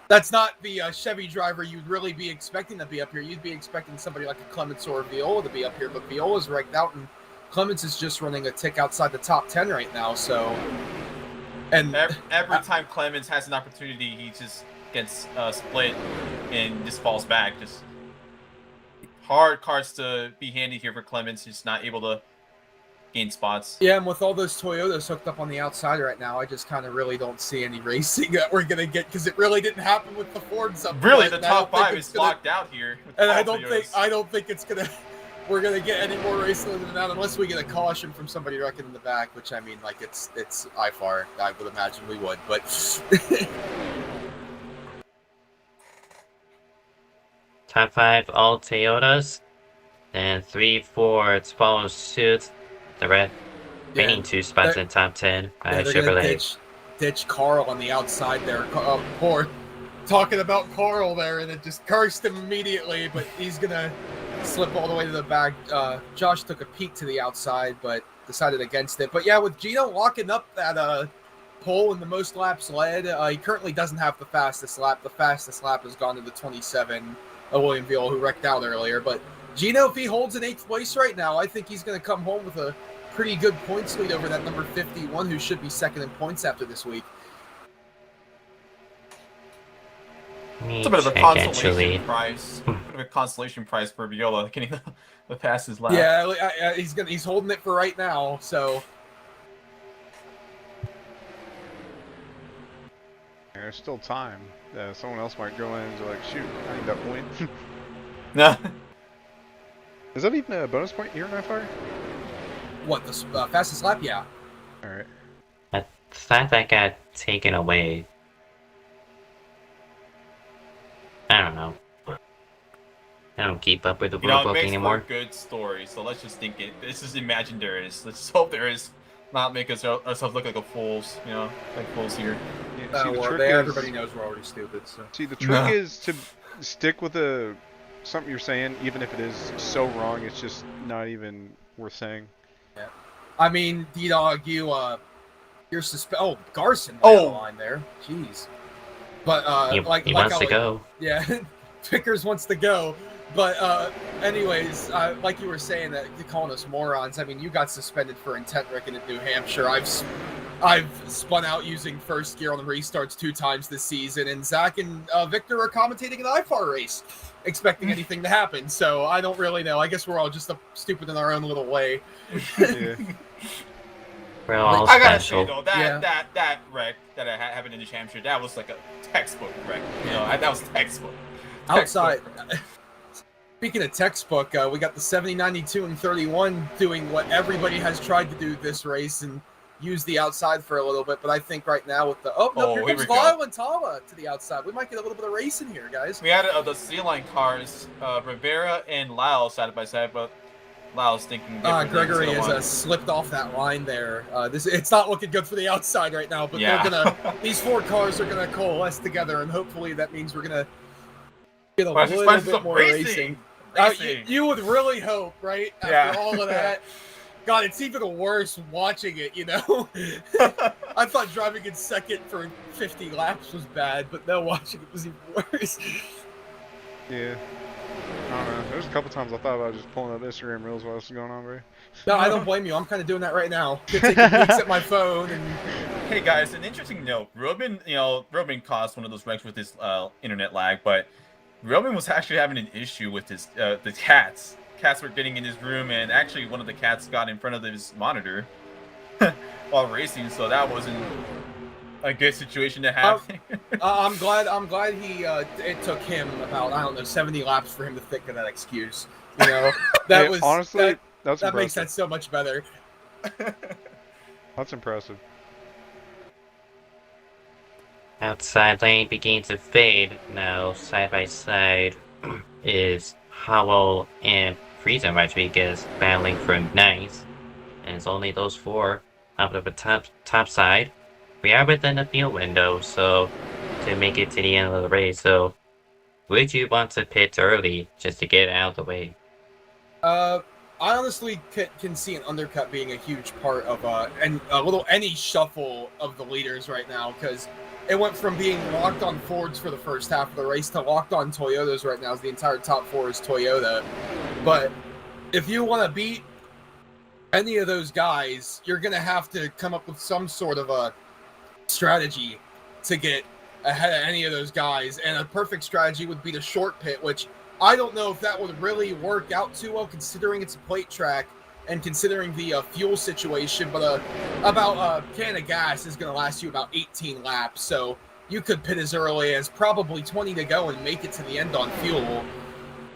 that's not the Chevy driver you'd really be expecting to be up here. You'd be expecting somebody like a Clemens or a Viola to be up here, but Viola's ranked out, and Clemens is just running a tick outside the top 10 right now. So, and
every time Clemens has an opportunity, he just gets split and just falls back. Just hard cards to be handy here for Clemens. He's not able to gain spots.
Yeah, and with all those Toyotas hooked up on the outside right now, I just kind of really don't see any racing that we're going to get, because it really didn't happen with the Fords up.
Really, the top 5 is locked out here.
And I don't think it's going to... We're going to get any more racing than that unless we get a caution from somebody wrecking in the back, which, I mean, like, it's IFAR. I would imagine we would, but...
Top 5 all Toyotas, and 3 Fords follow suit. The remaining 2 spots in top 10 by Chevrolet.
Ditch Carl on the outside there. Poor talking about Carl there, and it just cursed him immediately, but he's going to slip all the way to the back. Josh took a peek to the outside, but decided against it. But yeah, with Gino locking up that pole in the most laps led, he currently doesn't have the fastest lap. The fastest lap has gone to the 27. William Viola, who wrecked out earlier. But Gino, if he holds an 8th place right now, I think he's going to come home with a pretty good points lead over that number 51, who should be second in points after this week.
It's a bit of a consolation prize. A bit of a consolation prize for Viola getting the fastest lap.
Yeah, he's holding it for right now. So
there's still time. Someone else might go in and be like, shoot, I need that point.
Nah.
Is that even a bonus point here in IFAR?
What, the fastest lap? Yeah.
Alright.
I thought that got taken away. I don't know. I don't keep up with the rule book anymore.
It makes for a good story, so let's just think it. This is imagined there is. Let's just hope there is. Not make ourselves look like a fools, like fools here.
Yeah, see,
everybody knows we're already stupid. So.
See, the trick is to stick with something you're saying, even if it is so wrong, it's just not even worth saying.
Yeah. I mean, D-Dog, you're Oh, Garson on the line there. Jeez. But,
he wants to go.
Yeah, Vickers wants to go. But anyways, like you were saying, that you're calling us morons. I mean, you got suspended for intent wrecking at New Hampshire. I've spun out using first gear on the restarts 2 times this season, and Zach and Victor are commentating an IFAR race, expecting anything to happen. So I don't really know. I guess we're all just stupid in our own little way.
Yeah.
We're all
I gotta
special.
say though, that wreck that happened in New Hampshire, that was like a textbook wreck. That was textbook.
Outside. Speaking of textbook, we got the 70, 92, and 31 doing what everybody has tried to do this race and use the outside for a little bit. But I think right now with the here comes Lyle and Tala to the outside. We might get a little bit of racing here, guys.
We had the C-line cars, Rivera and Lyle side by side, but Lyle's thinking
Gregory has slipped off that line there. It's not looking good for the outside right now, but they're these 4 cars are gonna coalesce together, and hopefully that means we're gonna get a little bit more racing. You would really hope, right? After all of that. God, it's even worse watching it, I thought driving in second for 50 laps was bad, but no, watching it was even worse.
Yeah. I don't know. There's a couple times I thought about just pulling up Instagram Reels while this is going on, bro.
No, I don't blame you. I'm kind of doing that right now. Taking peeks at my phone.
Hey guys, an interesting note. Robin caused one of those wrecks with his internet lag, but Robin was actually having an issue with his the cats. Cats were getting in his room, and actually one of the cats got in front of his monitor while racing, so that wasn't a good situation to have.
I'm glad it took him about 70 laps for him to think of that excuse. You know, that
Hey,
was
honestly, that's
that makes
impressive.
that so much better.
That's impressive.
Outside lane begins to fade. Now, side by side is Howell and Frieza Rodriguez battling for ninth. And it's only those four out of the top side. We are within the field window, so to make it to the end of the race. So, would you want to pit early just to get out of the way?
I honestly can see an undercut being a huge part of any shuffle of the leaders right now, because it went from being locked on Fords for the first half of the race to locked on Toyotas right now. As the entire top four is Toyota. But if you want to beat any of those guys, you're going to have to come up with some sort of a strategy to get ahead of any of those guys. And a perfect strategy would be the short pit, which I don't know if that would really work out too well, considering it's a plate track and considering the fuel situation. But about a can of gas is going to last you about 18 laps, so you could pit as early as probably 20 to go and make it to the end on fuel.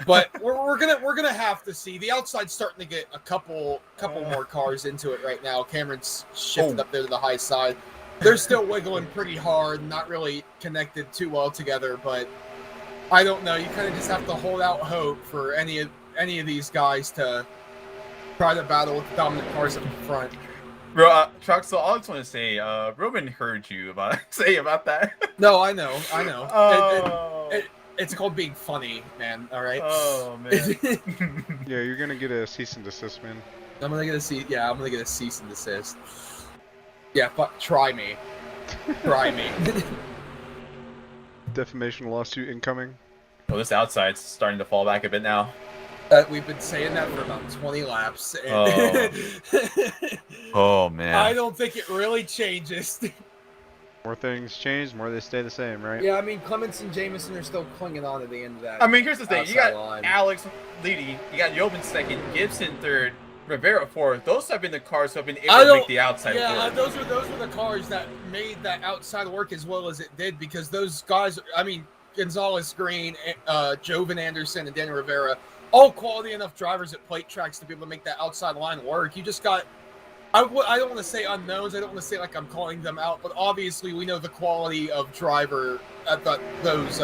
But we're gonna have to see. The outside's starting to get a couple more cars into it right now. Cameron's shifted up there to the high side. They're still wiggling pretty hard, not really connected too well together, but I don't know. You kind of just have to hold out hope for any of these guys to try to battle with the dominant cars up in front.
Bro, Chuck, so I just want to say, Ruben heard you say about that.
No, I know.
Oh.
It's called being funny, man. All right.
Oh man.
Yeah, you're gonna get a cease and desist, man.
I'm gonna get a cease and desist. Yeah, try me. Try me.
Defamation lawsuit incoming.
Well, this outside's starting to fall back a bit now.
We've been saying that for about 20 laps.
Oh. Oh man.
I don't think it really changes.
More things change, more they stay the same, right?
Yeah, I mean, Clements and Jameson are still clinging on to the end of that.
I mean, here's the thing. You got
line.
Alex leading, you got Jobin second, Gibson third, Rivera fourth. Those have been the cars who have been able to make the outside work.
Those were the cars that made that outside work as well as it did, because those guys, I mean, Gonzalez-Greene, Jovan Anderson, and Daniel Rivera, all quality enough drivers at plate tracks to be able to make that outside line work. You just got, I don't want to say unknowns. I don't want to say like I'm calling them out, but obviously we know the quality of driver at those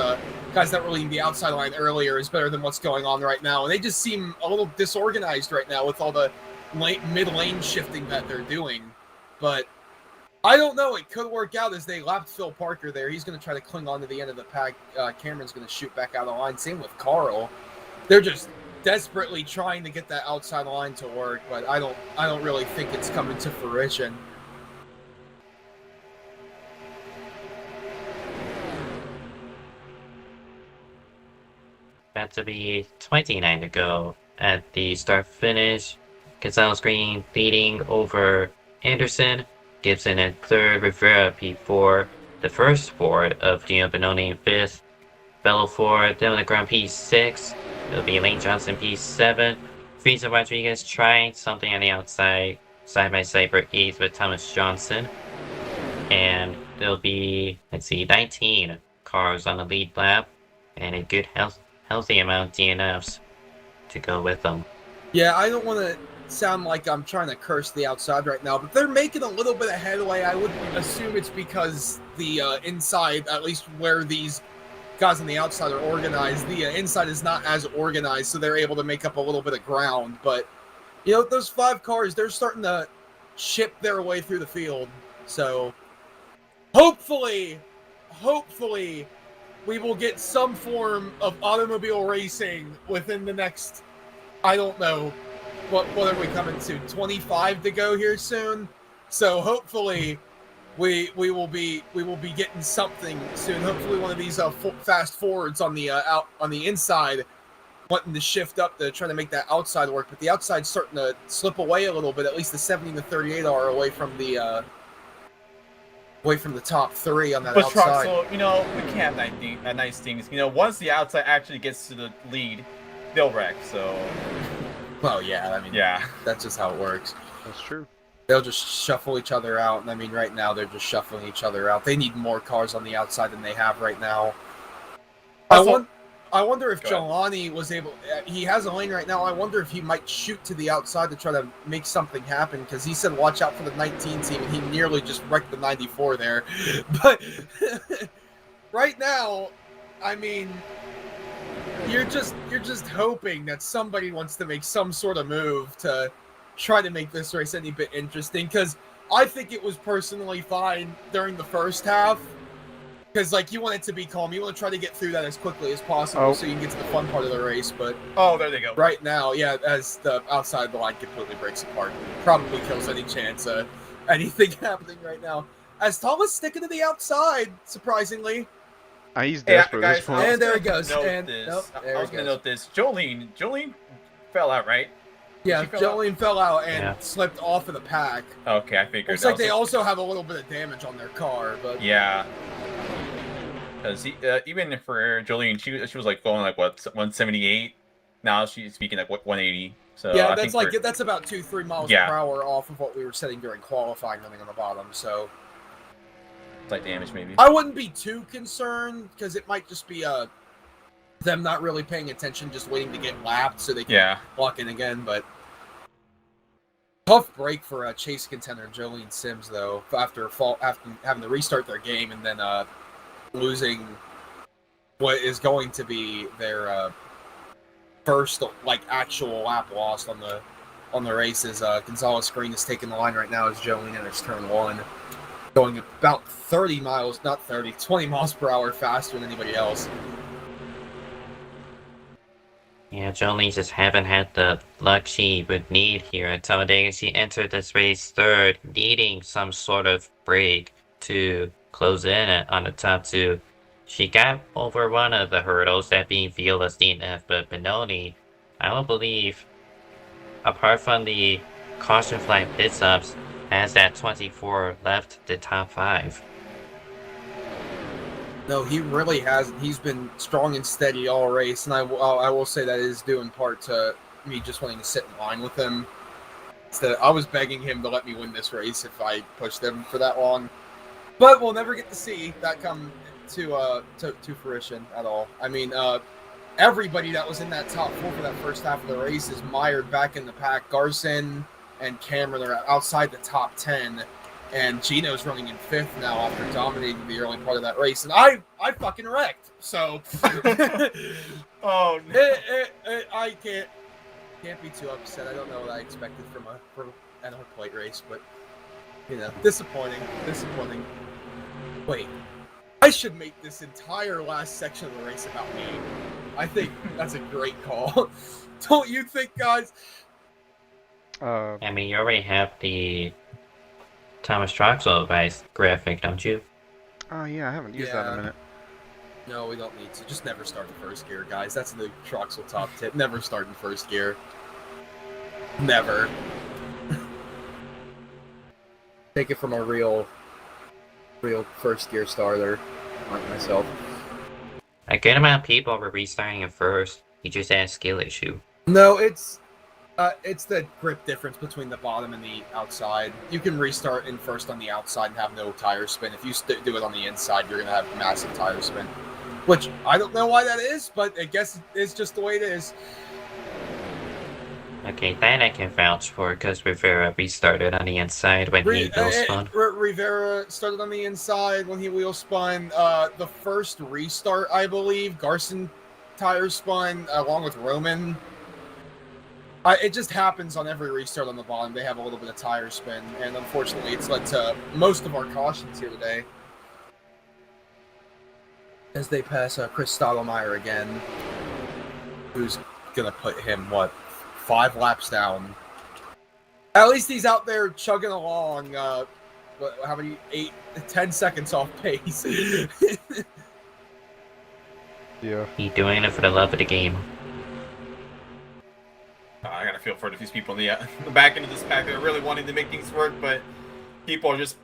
guys that were leading the outside line earlier is better than what's going on right now. And they just seem a little disorganized right now with all the mid-lane shifting that they're doing. But I don't know. It could work out as they lapped Phil Parker there. He's going to try to cling on to the end of the pack. Cameron's going to shoot back out of the line. Same with Carl. They're just desperately trying to get that outside line to work, but I don't really think it's coming to fruition.
About to be 29 to go at the start finish. Gonzalez-Greene leading over Anderson. Gibson in third, Rivera P4. The first Ford of Gino Benoni in fifth. Bello Ford, then the Grand P6. It'll be Lane Johnson P7. Frieza Rodriguez trying something on the outside, side by side for eighth with Thomas Johnson. And there'll be, 19 cars on the lead lap, and a good healthy amount of DNFs to go with them.
Yeah, I don't want to sound like I'm trying to curse the outside right now, but they're making a little bit of headway. I would assume it's because the inside, at least where these guys on the outside are organized, the inside is not as organized, so they're able to make up a little bit of ground. But, those 5 cars, they're starting to ship their way through the field. So, hopefully, we will get some form of automobile racing within the next, I don't know, what are we coming to, 25 to go here soon? So, hopefully we will be getting something soon. Hopefully, one of these fast forwards on the inside, wanting to shift up to try to make that outside work. But the outside's starting to slip away a little bit. At least the 70 to 38 are away from the top 3 on that outside.
So we can have nice things. Once the outside actually gets to the lead, they'll wreck. So.
Well, yeah. I mean, yeah, that's just how it works.
That's true.
They'll just shuffle each other out, and I mean, right now they're just shuffling each other out. They need more cars on the outside than they have right now. I I wonder if
Go ahead.
Jelani was able. He has a lane right now. I wonder if he might shoot to the outside to try to make something happen, because he said watch out for the 19 team, and he nearly just wrecked the 94 there. But right now, I mean, you're just hoping that somebody wants to make some sort of move to try to make this race any bit interesting, because I think it was personally fine during the first half. Because, like, you want it to be calm. You want to try to get through that as quickly as possible so you can get to the fun part of the race. But
Oh, there they go.
right now, yeah, as the outside the line completely breaks apart, probably kills any chance of anything happening right now. As Thomas sticking to the outside, surprisingly.
He's
Hey,
desperate at
guys,
this point.
And there it goes.
Note
And
this.
nope, there
I was
it
gonna
goes.
note this. Jolene fell out, right?
Yeah,
She fell out?
Jolene fell out and
Yeah.
slipped off of the pack.
Okay, I figured.
Looks like they also have a little bit of damage on their car, but
Yeah. Because even for Jolene, she was like going like what 178. Now she's speaking like what 180. So
yeah,
I
that's
think
like that's about 2-3 miles
Yeah.
per hour off of what we were setting during qualifying running on the bottom. So
slight damage maybe.
I wouldn't be too concerned, because it might just be them not really paying attention, just waiting to get lapped so they can
Yeah.
lock in again. But tough break for a chase contender Jolene Sims, though, after having to restart their game and then losing what is going to be their first like actual lap lost on the races. Gonzalez-Greene is taking the line right now as Jolene enters turn 1, going about 20 miles per hour faster than anybody else.
Yeah, Jolene just haven't had the luck she would need here at Talladega. She entered this race third, needing some sort of break to close in on the top two. She got over one of the hurdles, that being Viola's DNF, but Benoni, I don't believe, apart from the caution flag pit stops, has that 24 left the top 5.
No, he really hasn't. He's been strong and steady all race, and I will say that is due in part to me just wanting to sit in line with him. I was begging him to let me win this race if I pushed him for that long, but we'll never get to see that come to fruition at all. I mean, everybody that was in that top 4 for that first half of the race is mired back in the pack. Garson and Cameron are outside the top 10. And Gino's running in 5th now after dominating the early part of that race. And I fucking wrecked. So
Oh no.
I can't be too upset. I don't know what I expected from an NR plate race, but you know, disappointing. Wait, I should make this entire last section of the race about me. I think that's a great call. Don't you think, guys?
I mean, you already have the Thomas Troxel advice graphic, don't you?
Oh yeah, I haven't used that in a minute.
No, we don't need to. Just never start in first gear, guys. That's the Troxel top tip. Never start in first gear. Never. Take it from a real first gear starter, like myself.
A good amount of people were restarting at first. You just had a skill issue.
No, it's the grip difference between the bottom and the outside. You can restart in first on the outside and have no tire spin. If you do it on the inside, you're going to have massive tire spin. Which, I don't know why that is, but I guess it's just the way it is.
Okay, that I can vouch for, because Rivera restarted on the inside when he wheel spun.
Rivera started on the inside when he wheel spun. The first restart, I believe, Garson tire spun along with Roman. It just happens on every restart on the bottom. They have a little bit of tire spin, and unfortunately, it's led to most of our cautions here today. As they pass Chris Stottlemyre again, who's going to put him, 5 laps down. At least he's out there chugging along, how many, 10 seconds off pace.
Yeah.
He's doing it for the love of the game.
I gotta feel for these people in the back end of this pack. They're really wanting to make things work, but people are just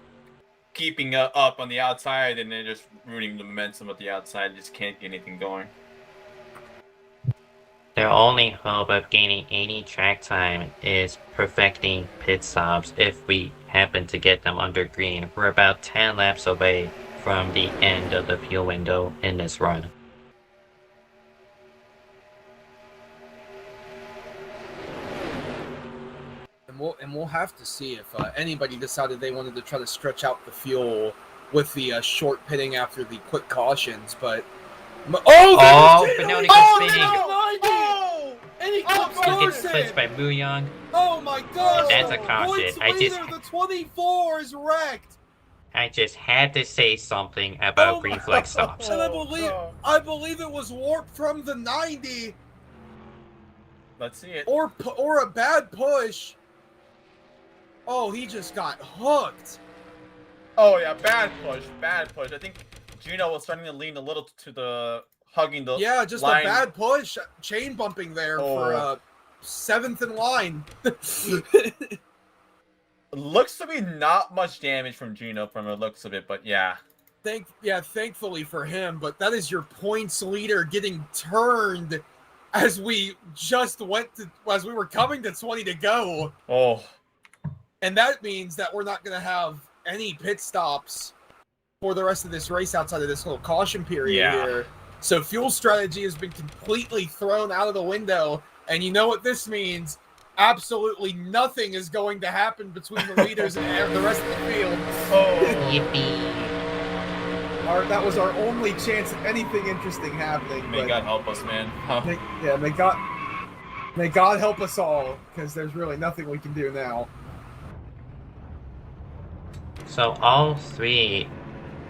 keeping up on the outside, and they're just ruining the momentum of the outside. Just can't get anything going.
Their only hope of gaining any track time is perfecting pit stops if we happen to get them under green. We're about 10 laps away from the end of the fuel window in this run.
we'll have to see if anybody decided they wanted to try to stretch out the fuel with the short pitting after the quick cautions. But
Benoni gets spinning.
And he
He gets clinched by Muyang.
Oh my gosh!
That's a caution.
The 24 is wrecked.
I just had to say something about green flag stops.
And I believe it was warped from the 90.
Let's see it.
Or a bad push. Oh, he just got hooked.
Oh yeah, bad push. I think Gino was starting to lean a little to the hugging the
Just
line.
a bad push. Chain bumping there for 7th in line.
Looks to be not much damage from Gino from the looks of it, but yeah.
Thankfully for him, but that is your points leader getting turned as we were coming to 20 to go.
Oh.
And that means that we're not going to have any pit stops for the rest of this race outside of this little caution period here. So fuel strategy has been completely thrown out of the window. And you know what this means? Absolutely nothing is going to happen between the leaders and the rest of the field.
Oh.
Yippee.
That was our only chance of anything interesting happening.
May God help us, man. Huh?
May God help us all, because there's really nothing we can do now.
So all three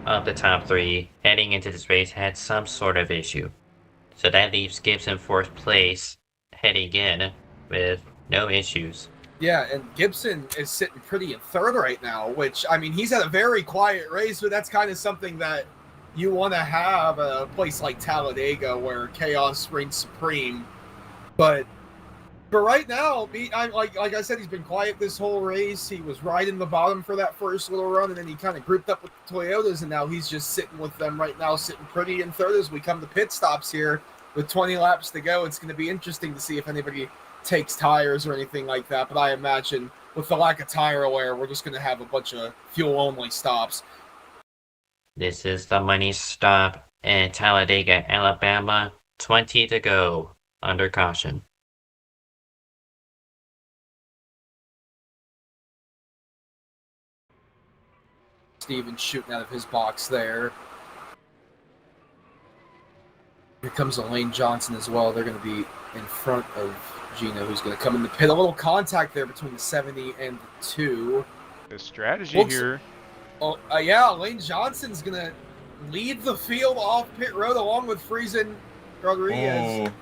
of the top three heading into this race had some sort of issue. So that leaves Gibson 4th place heading in with no issues.
Yeah, and Gibson is sitting pretty in 3rd right now, which, I mean, he's had a very quiet race, but that's kind of something that you want to have at a place like Talladega where chaos reigns supreme. But right now, like I said, he's been quiet this whole race. He was right in the bottom for that first little run, and then he kind of grouped up with the Toyotas, and now he's just sitting with them right now, sitting pretty in 3rd as we come to pit stops here with 20 laps to go. It's going to be interesting to see if anybody takes tires or anything like that, but I imagine with the lack of tire wear, we're just going to have a bunch of fuel-only stops.
This is the money stop in Talladega, Alabama. 20 to go, under caution.
Steven shooting out of his box there. Here comes Elaine Johnson as well. They're going to be in front of Gino, who's going to come in the pit. A little contact there between the 70 and the 2.
The strategy here.
Elaine Johnson's going to lead the field off pit road along with Friesen Rodriguez.
Oh.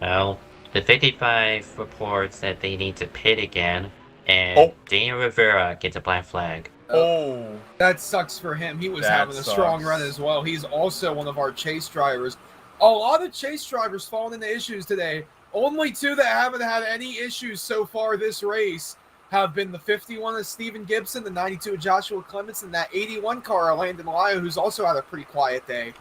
Well, the 55 reports that they need to pit again, and Daniel Rivera gets a black flag.
Oh.
That sucks for him. He was having a strong run as well. He's also one of our chase drivers. A lot of chase drivers falling into issues today. Only 2 that haven't had any issues so far this race have been the 51 of Steven Gibson, the 92 of Joshua Clements, and that 81 car of Landon Lyle, who's also had a pretty quiet day.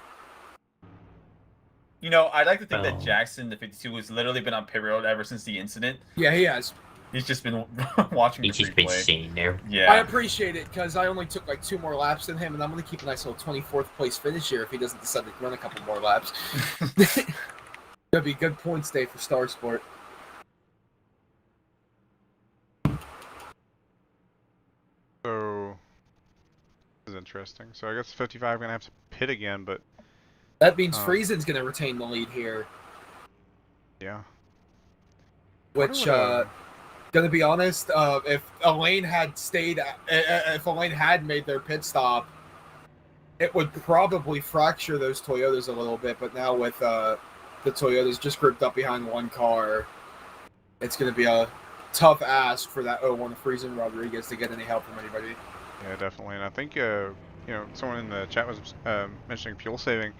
You know, I'd like to think that Jackson, the 52, has literally been on pit road ever since the incident.
Yeah, he has.
He's just been watching the
He's just been
replay.
sitting there.
Yeah.
I appreciate it, because I only took like 2 more laps than him, and I'm going to keep a nice little 24th place finish here if he doesn't decide to run a couple more laps. That'd be a good points day for Star Sport.
So, this is interesting. So I guess 55 going to have to pit again, but...
That means Friesen's going to retain the lead here.
Yeah.
Which, gonna be honest, if Elaine had made their pit stop, it would probably fracture those Toyotas a little bit. But now with the Toyotas just grouped up behind one car, it's gonna be a tough ask for that 01 Friesen Rodriguez to get any help from anybody.
Yeah, definitely. And I think someone in the chat was mentioning fuel saving.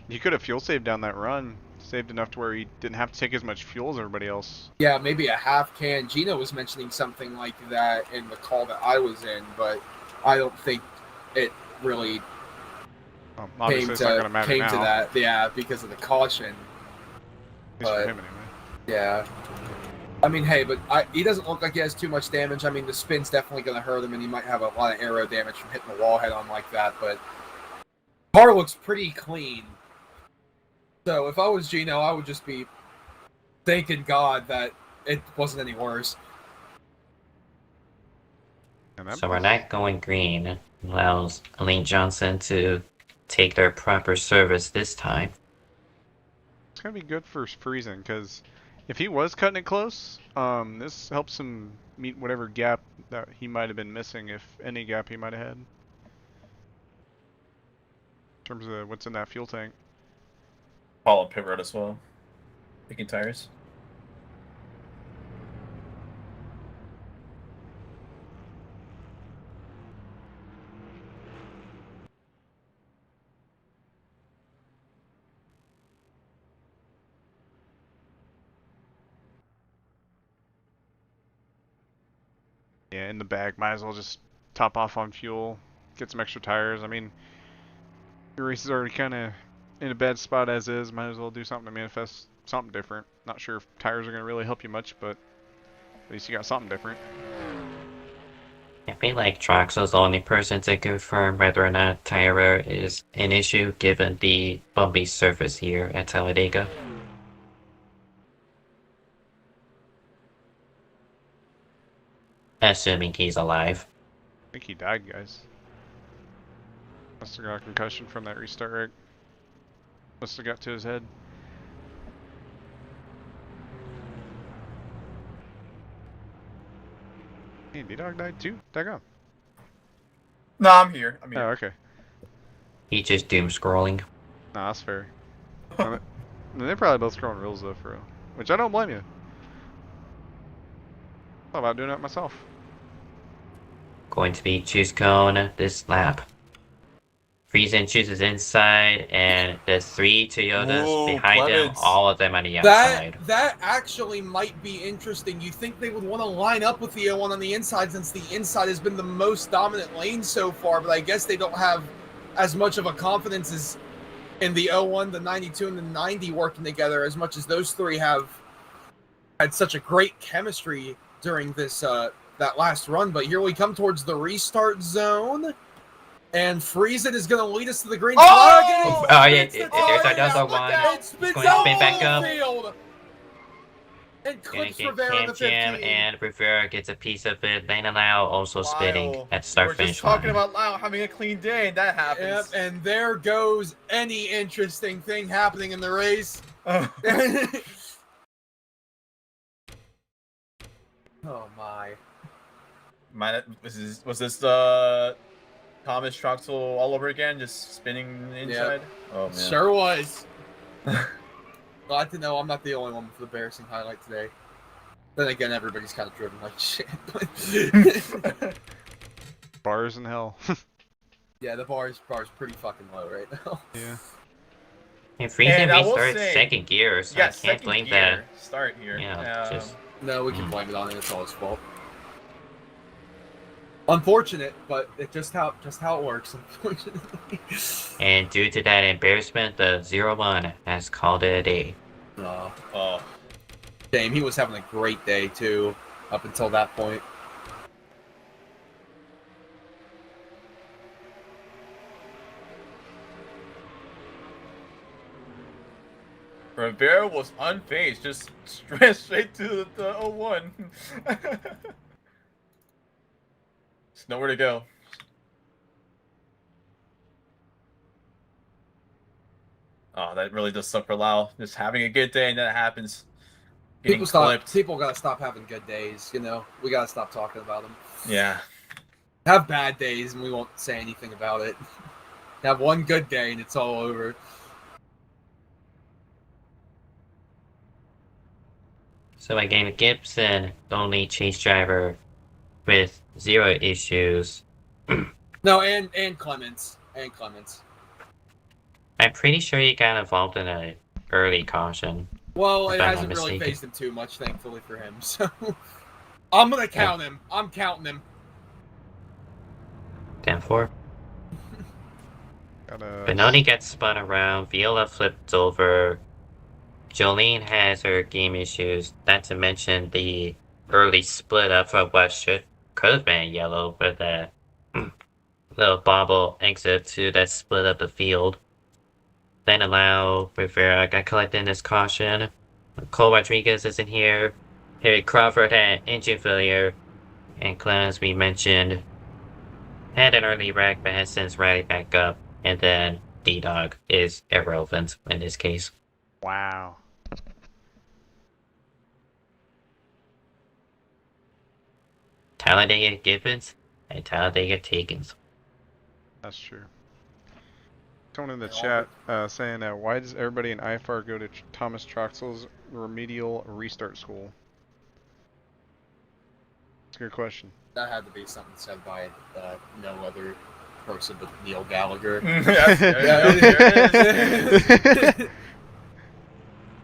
He could have fuel saved down that run. Saved enough to where he didn't have to take as much fuel as everybody else.
Yeah, maybe a half can. Gino was mentioning something like that in the call that I was in, but I don't think it really
Obviously, it's not going to matter now.
to that. Yeah, because of the caution.
At least for him, anyway.
Yeah. I mean, hey, but he doesn't look like he has too much damage. I mean, the spin's definitely going to hurt him, and he might have a lot of aero damage from hitting the wall head-on like that, but car looks pretty clean. So if I was Gino, I would just be thanking God that it wasn't any worse.
And that
So we're
was-
not going green. Allows Elaine Johnson to take their proper service this time.
It's gonna be good for freezing because if he was cutting it close, this helps him meet whatever gap that he might have been missing, if any gap he might have had. In terms of what's in that fuel tank.
Follow pit road as well. Picking tires.
Yeah, in the bag, might as well just top off on fuel, get some extra tires. I mean, your race is already kind of in a bad spot as is. Might as well do something to manifest something different. Not sure if tires are going to really help you much, but at least you got something different.
I feel like Troxel's the only person to confirm whether or not tire wear is an issue given the bumpy surface here at Talladega. Assuming he's alive.
I think he died, guys. Must have got a concussion from that restart rig. Must have got to his head. Hey, D-Dog died too? Daggone.
No, I'm here. I'm
Oh,
here.
okay.
He just doom scrolling.
Nah, that's fair. They're probably both scrolling reels though, for real. Which I don't blame you. Thought about doing that myself.
Going to be choose cone this lap. Friesen chooses inside, and there's 3 Toyotas
Whoa,
behind him,
Clemens.
all of them on the outside.
That actually might be interesting. You think they would want to line up with the 01 on the inside since the inside has been the most dominant lane so far, but I guess they don't have as much of a confidence as in the 01, the 92, and the 90 working together as much as those 3 have had such a great chemistry during this that last run. But here we come towards the restart zone. And Friesen is going to lead us to the green flag.
Oh, yeah, there's another one.
It spins
Going to
out
spin back
the
up.
field. And
Gonna
clips
get
Rivera
Cam
the
Jam,
15.
and Rivera gets a piece of it. Lane Lau also spinning
Lyle.
at start
We're
finish
just talking
line.
about Lyle having a clean day, and that
Yep,
happens.
and there goes any interesting thing happening in the race. Oh my.
Was this Thomas Troxel all over again, just spinning inside? Oh man.
Sure was. Glad to know I'm not the only one with the embarrassing highlight today. Then again, everybody's kind of driven like shit. But
Bars in hell.
yeah, the bar's pretty fucking low right now.
Yeah.
And Friesen
And I will
restarts
say-
second gear, so
Yeah,
I can't
second
blame
gear. Start here.
Yeah, just
No, we can blame it on him. It's all his fault. Unfortunate, but it just how it works. Unfortunately.
and due to that embarrassment, the 01 has called it a day.
Oh,
Shame. He was having a great day too, up until that point.
Rivera was unfazed, just straight to the 01. There's nowhere to go. Oh, that really does suck for Lau. Just having a good day and then it happens. Getting clipped.
People gotta stop having good days. You know, we gotta stop talking about them.
Yeah.
Have bad days, and we won't say anything about it. Have one good day, and it's all over.
So again, Gibson, the only chase driver with 0 issues.
No, and Clements.
I'm pretty sure he got involved in an early caution.
Well,
If
it
I'm not
hasn't really
mistaken.
phased him too much, thankfully for him. So I'm gonna count him. I'm counting him.
10-4.
Gotta...
Benoni gets spun around, Viola flipped over, Jolene has her game issues, not to mention the early split up of what could have been yellow with that little bobble exit to that split up the field. Then allow Rivera got collected in his caution. Cole Rodriguez isn't here. Harry Crawford had engine failure. And Clemens, we mentioned, Had an early wreck, but has since rallied back up. And then D-Dog is irrelevant in this case.
Wow.
Talladega Gibbons and Talladega Takens.
That's true. Someone in the chat saying, why does everybody in IFAR go to Thomas Troxell's remedial restart school? It's a good question.
That had to be something said by no other person but Neil Gallagher.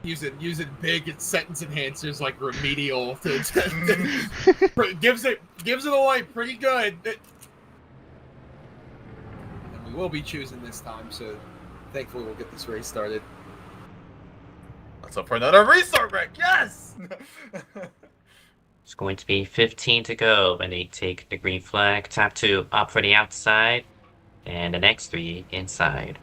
Using big sentence enhancers like remedial gives it away pretty good. And we will be choosing this time, so thankfully we'll get this race started.
Let's hope for another restart wreck. Yes.
It's going to be 15 to go when they take the green flag. Top 2 up for the outside, and the next 3 inside.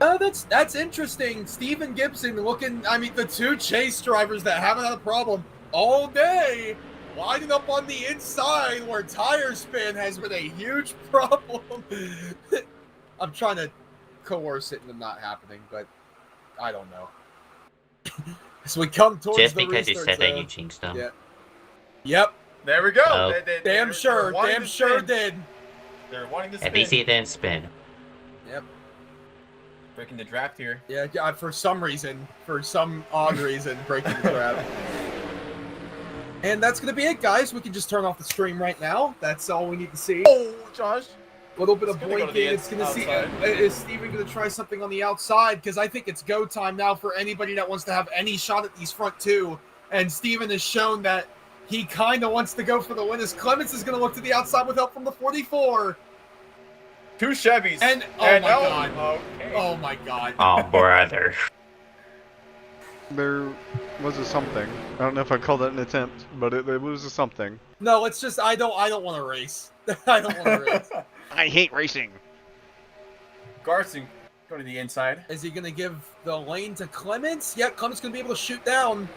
That's interesting. Steven Gibson looking. I mean, the 2 chase drivers that haven't had a problem all day, lining up on the inside where tire spin has been a huge problem. I'm trying to coerce it into not happening, but I don't know. As we come towards
Just
the
because you
restart
said that,
zone.
you jinxed them.
Yeah. Yep.
There we go.
Oh.
Damn sure did.
They're wanting to spin.
At least he didn't spin.
Yep.
Breaking the draft here.
Yeah, for some odd reason, breaking the trap. And that's going to be it, guys. We can just turn off the stream right now. That's all we need to see.
Oh, Josh.
A little bit of
It's gonna go to
blinking.
the
It's going to see.
outside.
Is Steven going to try something on the outside? Because I think it's go time now for anybody that wants to have any shot at these front 2. And Steven has shown that he kind of wants to go for the win. As Clements is going to look to the outside with help from the 44.
2 Chevys.
And my God.
Okay.
Oh my God.
Oh, brother.
There was a something. I don't know if I call that an attempt, but it was a something.
No, it's just I don't want to race. I don't want to race.
I hate racing.
Garson going to the inside.
Is he going to give the lane to Clements? Yeah, Clements going to be able to shoot down.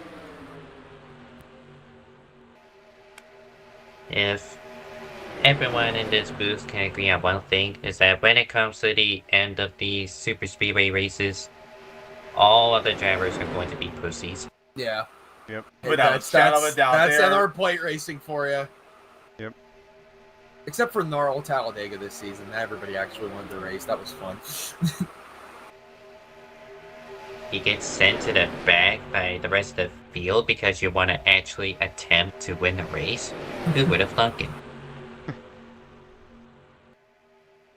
If everyone in this booth can agree on one thing, is that when it comes to the end of these super speedway races, all other drivers are going to be pussies.
Yeah.
Yep.
Without a shadow of a doubt.
That's
there.
NR plate racing for you.
Yep.
Except for Gnarl Talladega this season. Everybody actually wanted to race. That was fun.
You get sent to the back by the rest of the field because you want to actually attempt to win the race? Who would have thunk it?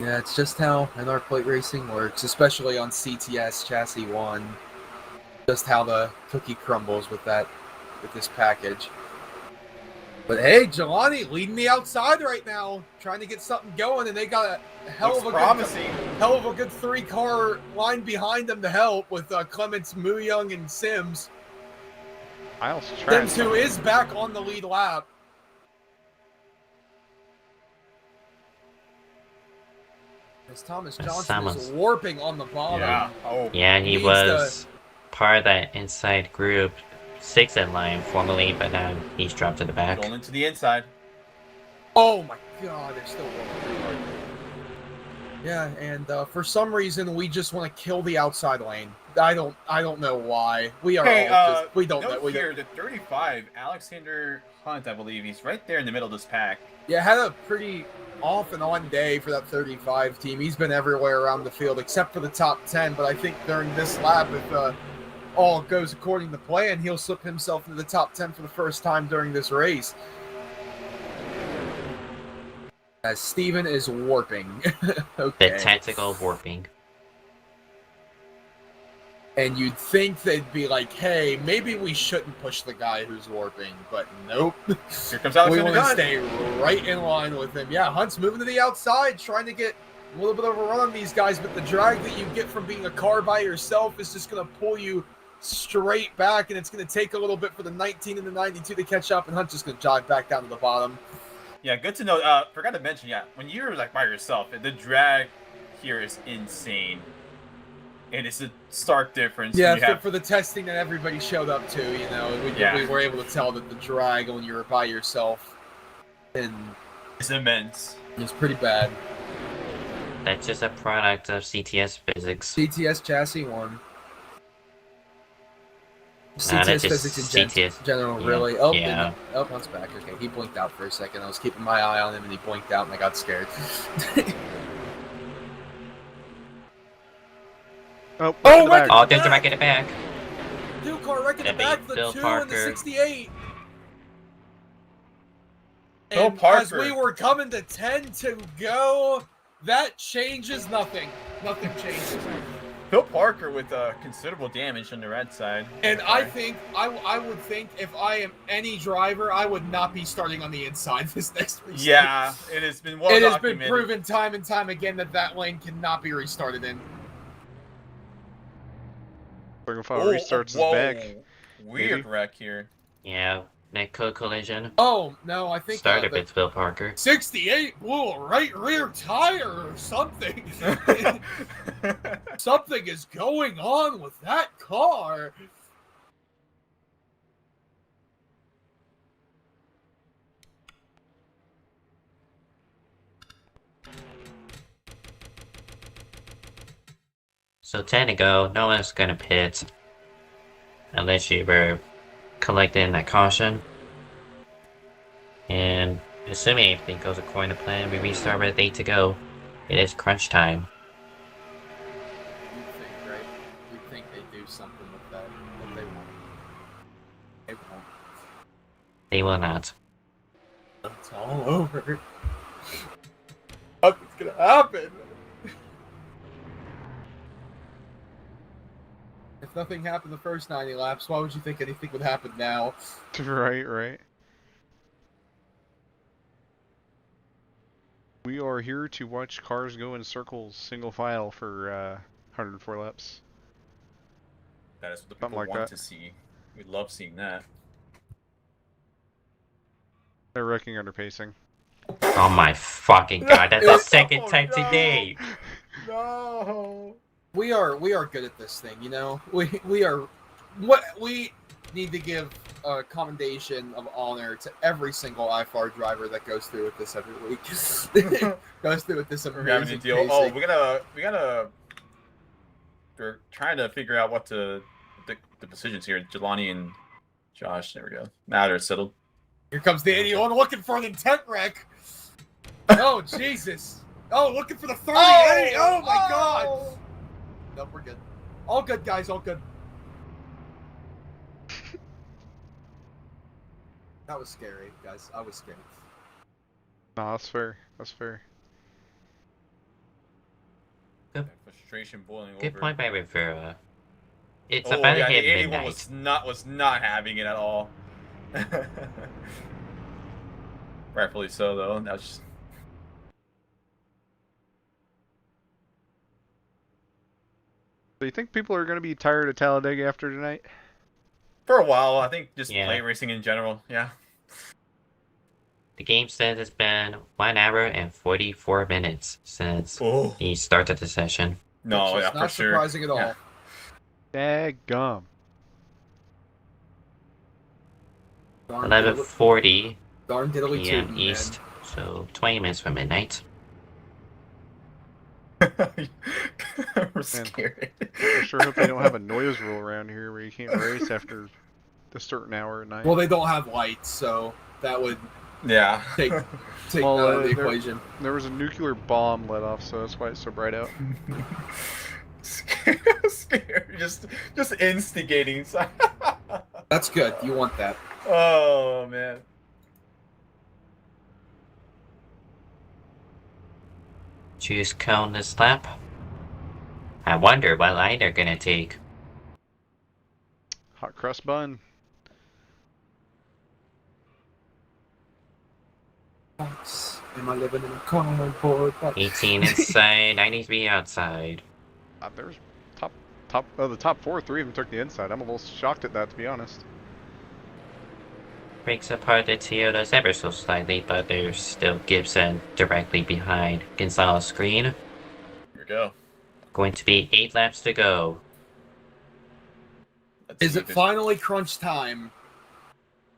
Yeah, it's just how NR plate racing works, especially on CTS Chassis 1. Just how the cookie crumbles with this package. But hey, Jelani leading the outside right now, trying to get something going, and they got a hell of a good 3-car line behind them to help with Clements, Muyung, and Sims. Sims, who is back on the lead lap. As Thomas Johnson is warping on the bottom.
Yeah. Oh.
Yeah, he was part of that inside group. 6 in line formerly, but now he's dropped to the back.
Going into the inside.
Oh my God, they're still working pretty hard. Yeah, and for some reason we just want to kill the outside lane. I don't know why. We are we don't know. We
here, the 35, Alexander Hunt, I believe he's right there in the middle of this pack.
Yeah, had a pretty off and on day for that 35 team. He's been everywhere around the field except for the top 10. But I think during this lap, if all goes according to plan, he'll slip himself into the top 10 for the first time during this race. As Steven is warping. Okay.
The tactical warping.
And you'd think they'd be like, hey, maybe we shouldn't push the guy who's warping, but nope.
Here comes
We want
Alexander
to
Hunt.
stay right in line with him. Yeah, Hunt's moving to the outside, trying to get a little bit of a run on these guys, but the drag that you get from being a car by yourself is just going to pull you straight back, and it's going to take a little bit for the 19 and the 92 to catch up, and Hunt's just going to jive back down to the bottom.
Yeah, good to know. Forgot to mention, when you're like by yourself, the drag here is insane. And it's a stark difference.
Yeah, for the testing that everybody showed up to, we were able to tell that the drag when you were by yourself, and
it's immense.
It was pretty bad.
That's just a product of CTS physics.
CTS chassis 1.
Nah,
CTS
that's just
physics in
CTS.
general,
Yeah,
really. Oh,
yeah.
oh, one's back. Okay, he blinked out for a second. I was keeping my eye on him, and he blinked out, and I got scared.
Oh,
Oh,
back to the
Oh,
back.
there's the racket back.
Two car wreck in the
That'd
back,
be
the
Bill
2 and the
Parker.
68.
Bill
And as
Parker.
we were coming to 10 to go, that changes nothing. Nothing changes.
Phil Parker with considerable damage on the red side.
And I think, I would think if I am any driver, I would not be starting on the inside this next restart.
Yeah, it has been well
It has been
documented.
proven time and time again that lane cannot be restarted in.
Single file restarts his back.
Weird
maybe.
wreck here.
Yeah, neck collision.
Oh, no, I think
Started
the
with Bill Parker.
68 blew a right rear tire or something. Something is going on with that car.
So 10 to go, no one's gonna pit. Unless you were collecting that caution. And assuming everything goes according to plan, we restart with 8 to go. It is crunch time.
You think, right? You think they do something with that, but they won't. They won't.
They will not.
It's all over. Nothing's gonna happen. If nothing happened the first 90 laps, why would you think anything would happen now?
Right. We are here to watch cars go in circles, single file for 104 laps.
That is what the
Something
people
like
want
that.
to see. We love seeing that.
They're wrecking under pacing.
Oh my fucking god, that's the second time
no.
today!
No.
We are good at this thing, you know. We are what we need to give a commendation of honor to every single IFAR driver that goes through with this every week. Goes through with this
We're having
amazing
a deal.
pacing.
Oh, we're trying to figure out what the decisions here. Jelani and Josh. There we go. Now they're settled.
Here comes Danny on looking for an intent wreck. Oh Jesus! Oh, looking for the 38! Oh, my God! Nope, we're good. All good, guys. All good. That was scary, guys. I was scared.
Nah, that's fair. That's fair.
Frustration boiling
Good
over.
point by Rivera. It's
Oh
about
yeah,
to
the
hit
81
midnight.
was not having it at all. Rightfully so, though. That's just...
So you think people are going to be tired of Talladega after tonight?
For a while, I think just
Yeah.
play racing in general. Yeah.
The game says it's been 1 hour and 44 minutes since
Oh
he started the session.
no,
Which is
yeah, for
not
sure.
surprising at all.
Yeah.
Daggum.
Darn
11:40
Darn diddly
p.m.
tootin',
East, so 20 minutes from midnight.
We're scared.
I sure hope they don't have a noise rule around here where you can't race after a certain hour at night.
Well, they don't have lights, so that would
Yeah.
take
Well,
that out of the
there-
equation.
There was a nuclear bomb let off, so that's why it's so bright out.
Scared. Just instigating.
That's good. You want that.
Oh man.
Choose cone this lap. I wonder what line they're gonna take.
Hot crust bun.
Am I living in a cardboard box?
18 inside, 93 outside.
There's the top four, 3 of them took the inside. I'm a little shocked at that, to be honest.
Breaks apart the Toyotas ever so slightly, but there's still Gibson directly behind Gonzalez-Greene.
Here we go.
Going to be 8 laps to go.
Let's
Is
see
it
if
finally crunch time?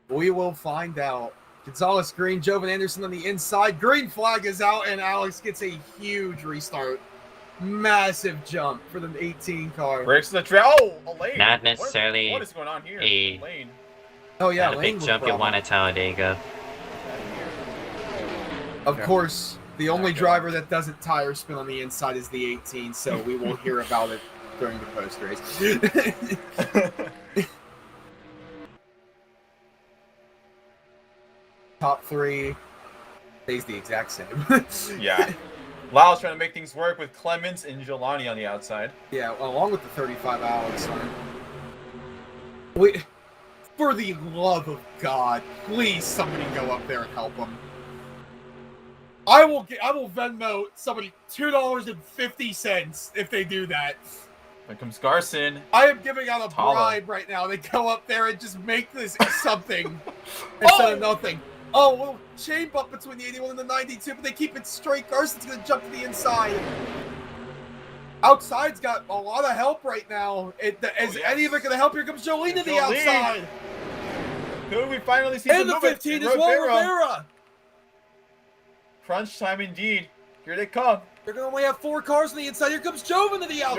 We will find out. Gonzalez-Greene, Jovan Anderson on the inside. Green flag is out, and Alex gets a huge restart. Massive jump for the 18 car.
Breaks the trail. Oh, a lane.
Not necessarily
What is going on here?
a-
Lane.
Oh yeah,
Not a
lane
big
was
jump you
problem.
want at Talladega.
Of
Yeah.
course, the only
Okay.
driver that doesn't tire spin on the inside is the 18, so we will hear about it during the post race. Top 3 stays the exact same.
Yeah. Lyle's trying to make things work with Clements and Jelani on the outside.
Yeah, along with the 35 Alex. We, for the love of God, please somebody go up there and help him. I will Venmo somebody $2.50 if they do that.
Here comes Garson.
I am giving out a
Talha.
bribe right now. They go up there and just make this something instead of nothing. Oh, well, chain bump between the 81 and the 92, but they keep it straight. Garson's going to jump to the inside. Outside's got a lot of help right now. Is
yes.
any of it going to help? Here comes Jolene to the
Jolene.
outside.
Who we finally see
And
some
the
movement?
15 is well, Rivera.
Crunch time indeed. Here they come.
They're going to only have 4 cars on the inside. Here comes Jovan to the outside.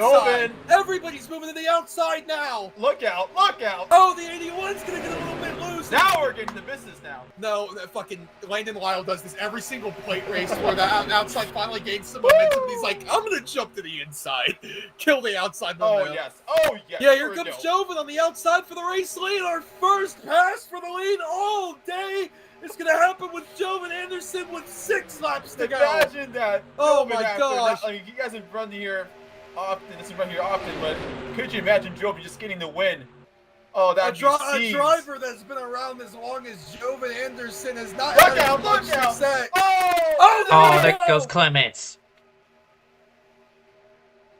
Jovan.
Everybody's moving to the outside now.
Look out! Look out!
Oh, the 81's going to get a little bit loose.
Now we're getting to business now.
No, that fucking Landon Lyle does this every single plate race where the outside finally gains some momentum. And he's like, I'm going to jump to the inside. Kill the outside
Oh
momentum.
yes! Oh yes!
Yeah, here
we
comes
go.
Jovan on the outside for the race lead. Our first pass for the lead all day. It's going to happen with Jovan Anderson with 6 laps to go.
Imagine that.
Oh
Jovan
my
after
gosh.
that, like, you guys have run here often. This is run here often, but could you imagine Jovan just getting the win? Oh,
A
that'd be seeds.
driver that's been around as long as Jovan Anderson has not
Look
had
out!
much
Look out!
success.
Oh!
Oh, there goes Clements.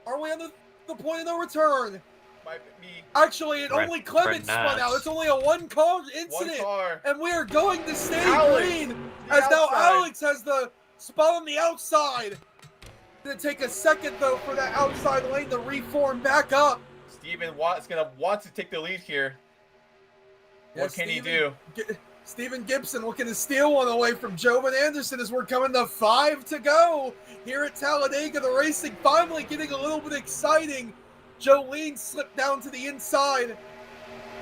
Are we on the point of no return?
Might be
Actually,
Right,
only Clements
right
spun
now.
out. It's only a one-car
one
incident.
car.
And we are going to stay
Alex,
green
the
as now
outside.
Alex has the spot on the outside. Gonna take a second though for that outside lane to reform back up.
Steven Watt's gonna want to take the lead here.
Yeah,
What can he do?
Steven Gibson looking to steal one away from Jovan Anderson as we're coming to 5 to go here at Talladega. The racing finally getting a little bit exciting. Jolene slipped down to the inside.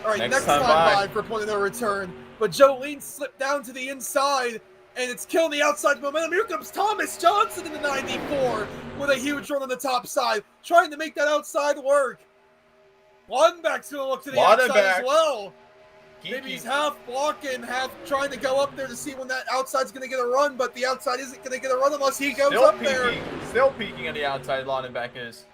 All right, next time by for point of no return. But Jolene slipped down to the inside, and it's killing the outside momentum. Here comes Thomas Johnson in the 94 with a huge run on the top side, trying to make that outside work. Laudenbach's going to look to the outside as well. Maybe he's half blocking, half trying to go up there to see when that outside's going to get a run, but the outside isn't going to get a run unless he goes
Still
up
peeking.
there.
Still peeking on the outside. Laudenbach is.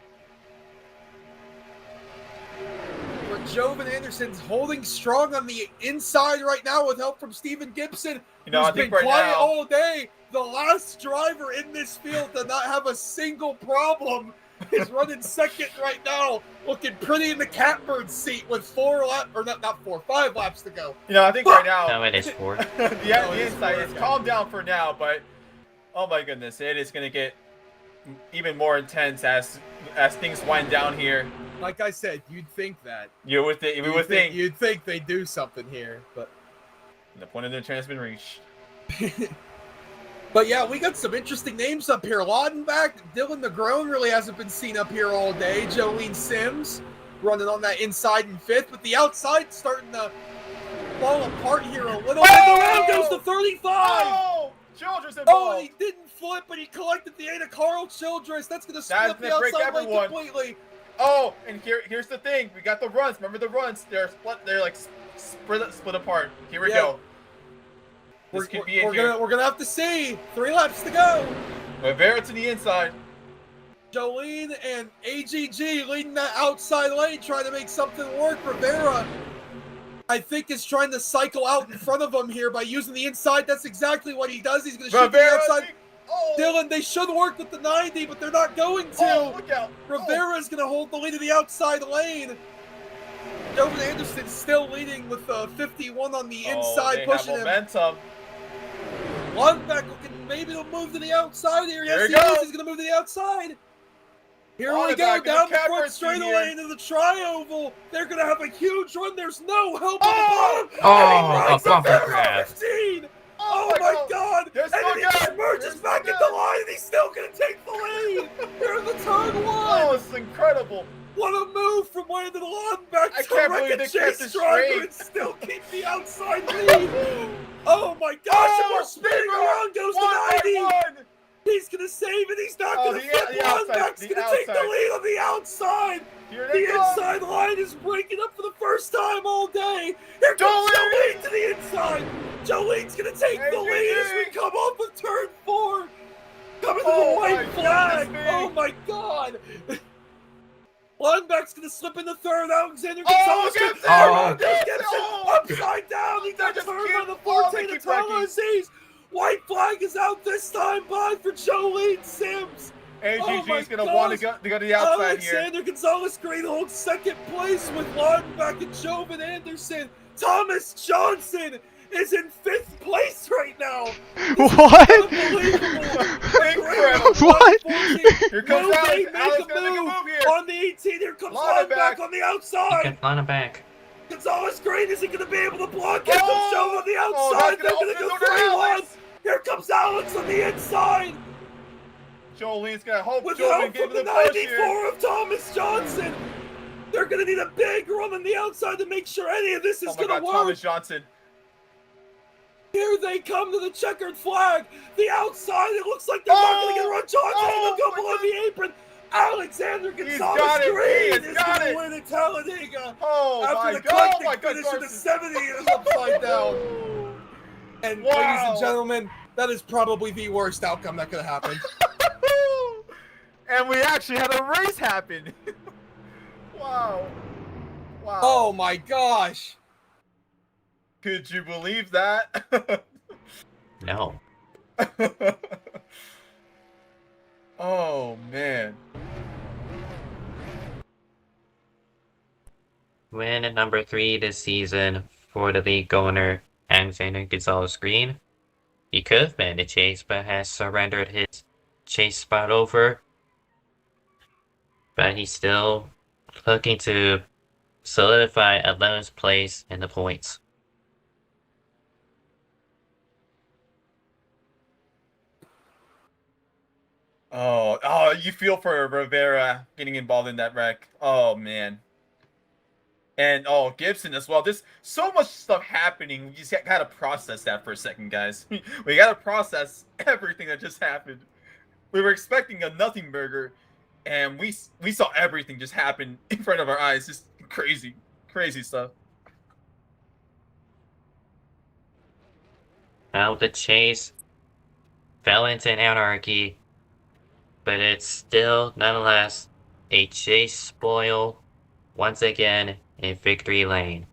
But Jovan Anderson's holding strong on the inside right now with help from Steven Gibson,
You know,
who's
I think
been
right
quiet
now.
all day. The last driver in this field to not have a single problem is running second right now, looking pretty in the catbird seat with 5 laps to go.
You know, I think right now.
No, it is 4.
The inside is calm down for now, but oh my goodness, it is gonna get even more intense as things wind down here.
Like I said, you'd think that.
You would think
You'd think they do something here, but.
the point of the return has been reached.
But yeah, we got some interesting names up here. Laudenbach, Dylan Negron really hasn't been seen up here all day. Jolene Sims running on that inside in 5th, but the outside starting to fall apart here a little bit. Around goes to 35.
Oh, Childress
Oh,
involved.
he didn't flip, but he collected the 8 of Carl Childress. That's going to split
That's
up the
gonna break
outside lane
everyone.
completely.
Oh, and here's the thing. We got the runs. Remember the runs? They're split. They're like split apart. Here we go. This could be it here.
We're gonna have to see. 3 laps to go.
Rivera to the inside.
Jolene and AGG leading that outside lane, trying to make something work. Rivera, I think, is trying to cycle out in front of him here by using the inside. That's exactly what he does. He's going to shoot the outside.
Oh,
Dylan, they should work with the 90, but they're not going to.
oh, look out.
Rivera's going to hold the lead of the outside lane. Jovan Anderson still leading with 51 on the inside,
they
pushing
have
him.
momentum.
Lundbeck looking maybe to move to the outside here. Yes,
Here
he
we
is.
go.
He's going to move to the outside. Here we
Lundbeck
go,
in the
down the
catbird
front
seat
straightaway
here.
into the tri-oval. They're going to have a huge run. There's no help
Oh!
on the bottom.
Oh,
And he
a
breaks up
bumper
there for
grab.
15. Oh my God!
Yes,
And then he
go again.
merges
Yes,
back
go
at the
again.
line, and he's still gonna take the lead. Here in the turn
Oh,
one.
it's incredible.
What a move from Landon Lundback
I
to
can't
wreck
believe
a
they kept
chase
it
driver
straight.
and still keep the outside lead. Oh my gosh, and we're spinning around, goes to 90. He's gonna save it. He's not gonna flip. Lundback's gonna take the lead on the outside. The inside line is breaking up for the first time all day. Here comes Jolene to the inside. Jolene's gonna take the lead as we come off of turn 4. Coming to the white flag. Oh my God. Lundback's gonna slip in the third. Alexander Gonzalez gets upside down. He got turned by the 14 of TalhaDevYT. White flag is out this time by for Jolene Sims.
AGG's gonna want to go to the outside here.
Alexander Gonzalez-Greene holds second place with Lundback and Joven Anderson. Thomas Johnson is in 5th place right now.
What?
Incredible.
What?
Here comes Alex. Alex gonna make a move here.
On the 18, here comes Lundback on the outside.
You can fly him back.
Gonzalez-Greene isn't going to be able to block it. Oh! Show on the outside. They're going to go 3-1. Here comes Alex on the inside.
Jolene's going to hope
with
Jolene
help
gave
from the
the push
94
here.
of Thomas Johnson. They're going to need a big run on the outside to make sure any of this is going to work.
Thomas Johnson.
Here they come to the checkered flag. The outside, it looks like they're not going to get a run. Johnson will go below the apron. Alexander Gonzalez-Greene is going to win at Talladega. After the collecting finish of the 70 is upside down. And ladies and gentlemen, that is probably the worst outcome that could have happened.
And we actually had a race happen. Wow. Wow.
Oh my gosh.
Could you believe that?
No.
Oh, man.
Win at number 3 this season for the league owner, Alexander Gonzalez-Greene. He could have been the chase, but has surrendered his chase spot over. But he's still looking to solidify 11th place in the points.
Oh, you feel for Rivera getting involved in that wreck. Oh, man. And, Gibson as well. There's so much stuff happening. We just got to process that for a second, guys. We got to process everything that just happened. We were expecting a nothing burger, and we saw everything just happen in front of our eyes. Just crazy, crazy stuff.
Now the chase fell into anarchy, but it's still, nonetheless, a chase spoil once again in victory lane.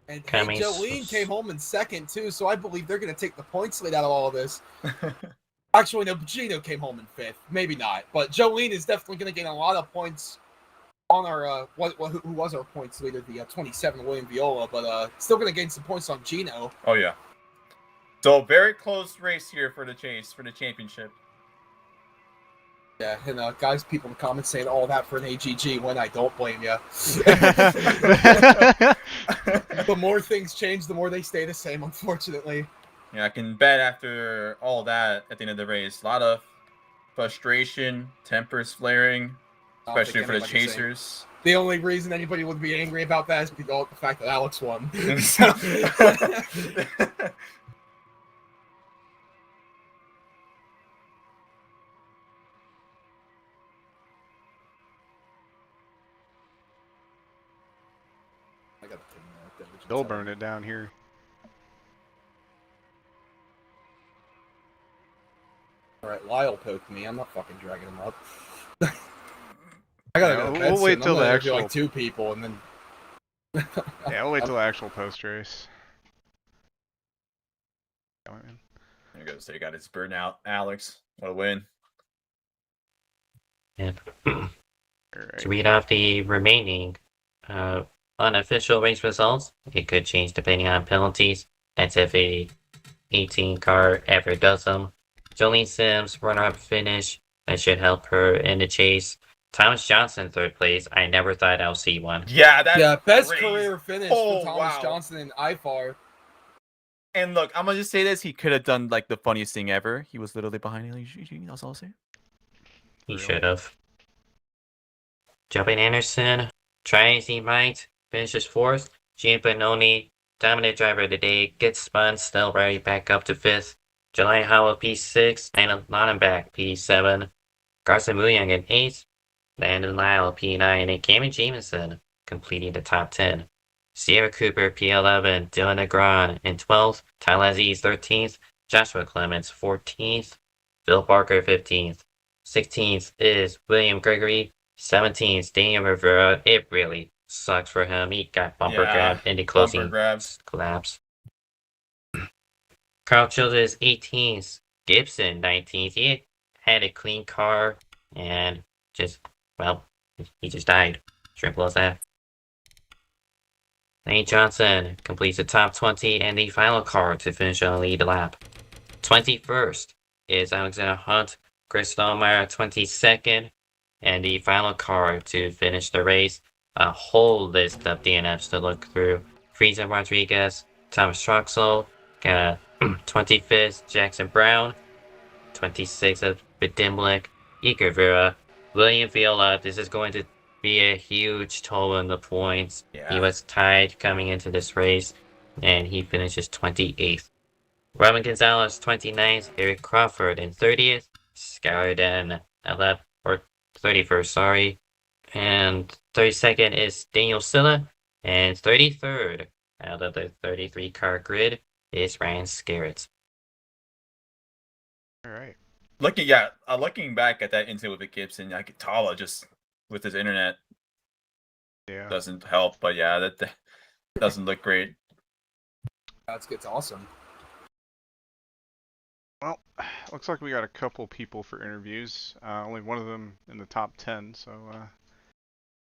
And Jolene came home in second, too, so I believe they're going to take the points lead out of all of this. Actually, no, Gino came home in 5th. Maybe not. But Jolene is definitely going to gain a lot of points on our, who was our points leader, the 27, William Viola, but still going to gain some points on Gino.
Oh, yeah. So, very close race here for the chase, for the championship.
Yeah, and guys, people in the comments saying all that for an AGG when I don't blame you. The more things change, the more they stay the same, unfortunately.
Yeah, I can bet after all that at the end of the race, a lot of frustration, tempers flaring, especially for the chasers.
The only reason anybody would be angry about that is because of the fact that Alex won.
They'll burn it down here.
Alright, Lyle poked me. I'm not fucking dragging him up. I gotta go to bed
we'll wait till the actual
like 2 people and then
yeah, we'll wait till the actual post race.
There you go. So you got his burnout, Alex. What a win.
Yeah.
Right.
To read off the remaining unofficial race results, it could change depending on penalties. That's if a 18 car ever does them. Jolene Sims, runner-up finish. That should help her in the chase. Thomas Johnson, 3rd place. I never thought I'll see one.
Yeah, that's
Yeah, best
crazy.
career finish
Oh,
for Thomas
wow.
Johnson in IFAR.
And look, I'm gonna just say this: he could have done like the funniest thing ever. He was literally behind him. That's all I'll say.
He
Really?
should have. Jumping Anderson, tries he might, finishes 4th. Gene Benoni, dominant driver of the day, gets spun, still right back up to 5th. July Howell P6, Landon Lonenbach P7. Garza Muyang in 8th. Landon Lyle P9, and Cameron Jamison completing the top 10. Sierra Cooper P11, Dylan Negron in 12th. Tyler Aziz 13th. Joshua Clements 14th. Phil Barker 15th. 16th is William Gregory. 17th, Daniel Rivera. It really sucks for him. He got bumper grabbed in the closing collapse. Carl Childress 18th. Gibson 19th. He had a clean car and just, well, he just died. Simple as that. Nate Johnson completes the top 20 and the final car to finish on the lead lap. 21st is Alexander Hunt. Chris Stallmeyer 22nd. And the final car to finish the race. A whole list of DNFs to look through. Frieza Rodriguez, Thomas Troxel, 25th, Jackson Brown, 26th, Bedimlik, Iker Vera, William Viola. This is going to be a huge toll on the points.
Yeah.
He was tied coming into this race, and he finishes 28th. Robin Gonzalez, 29th, Eric Crawford in 30th, Skylar Den, 11th, or 31st, sorry. And 32nd is Daniel Silla. And 33rd out of the 33 car grid is Ryan Scarrett.
All right.
Looking back at that incident with Gibson, I could Tala just with his internet doesn't help. But yeah, that doesn't look great.
It's awesome.
Well, looks like we got a couple people for interviews. Only one of them in the top 10, so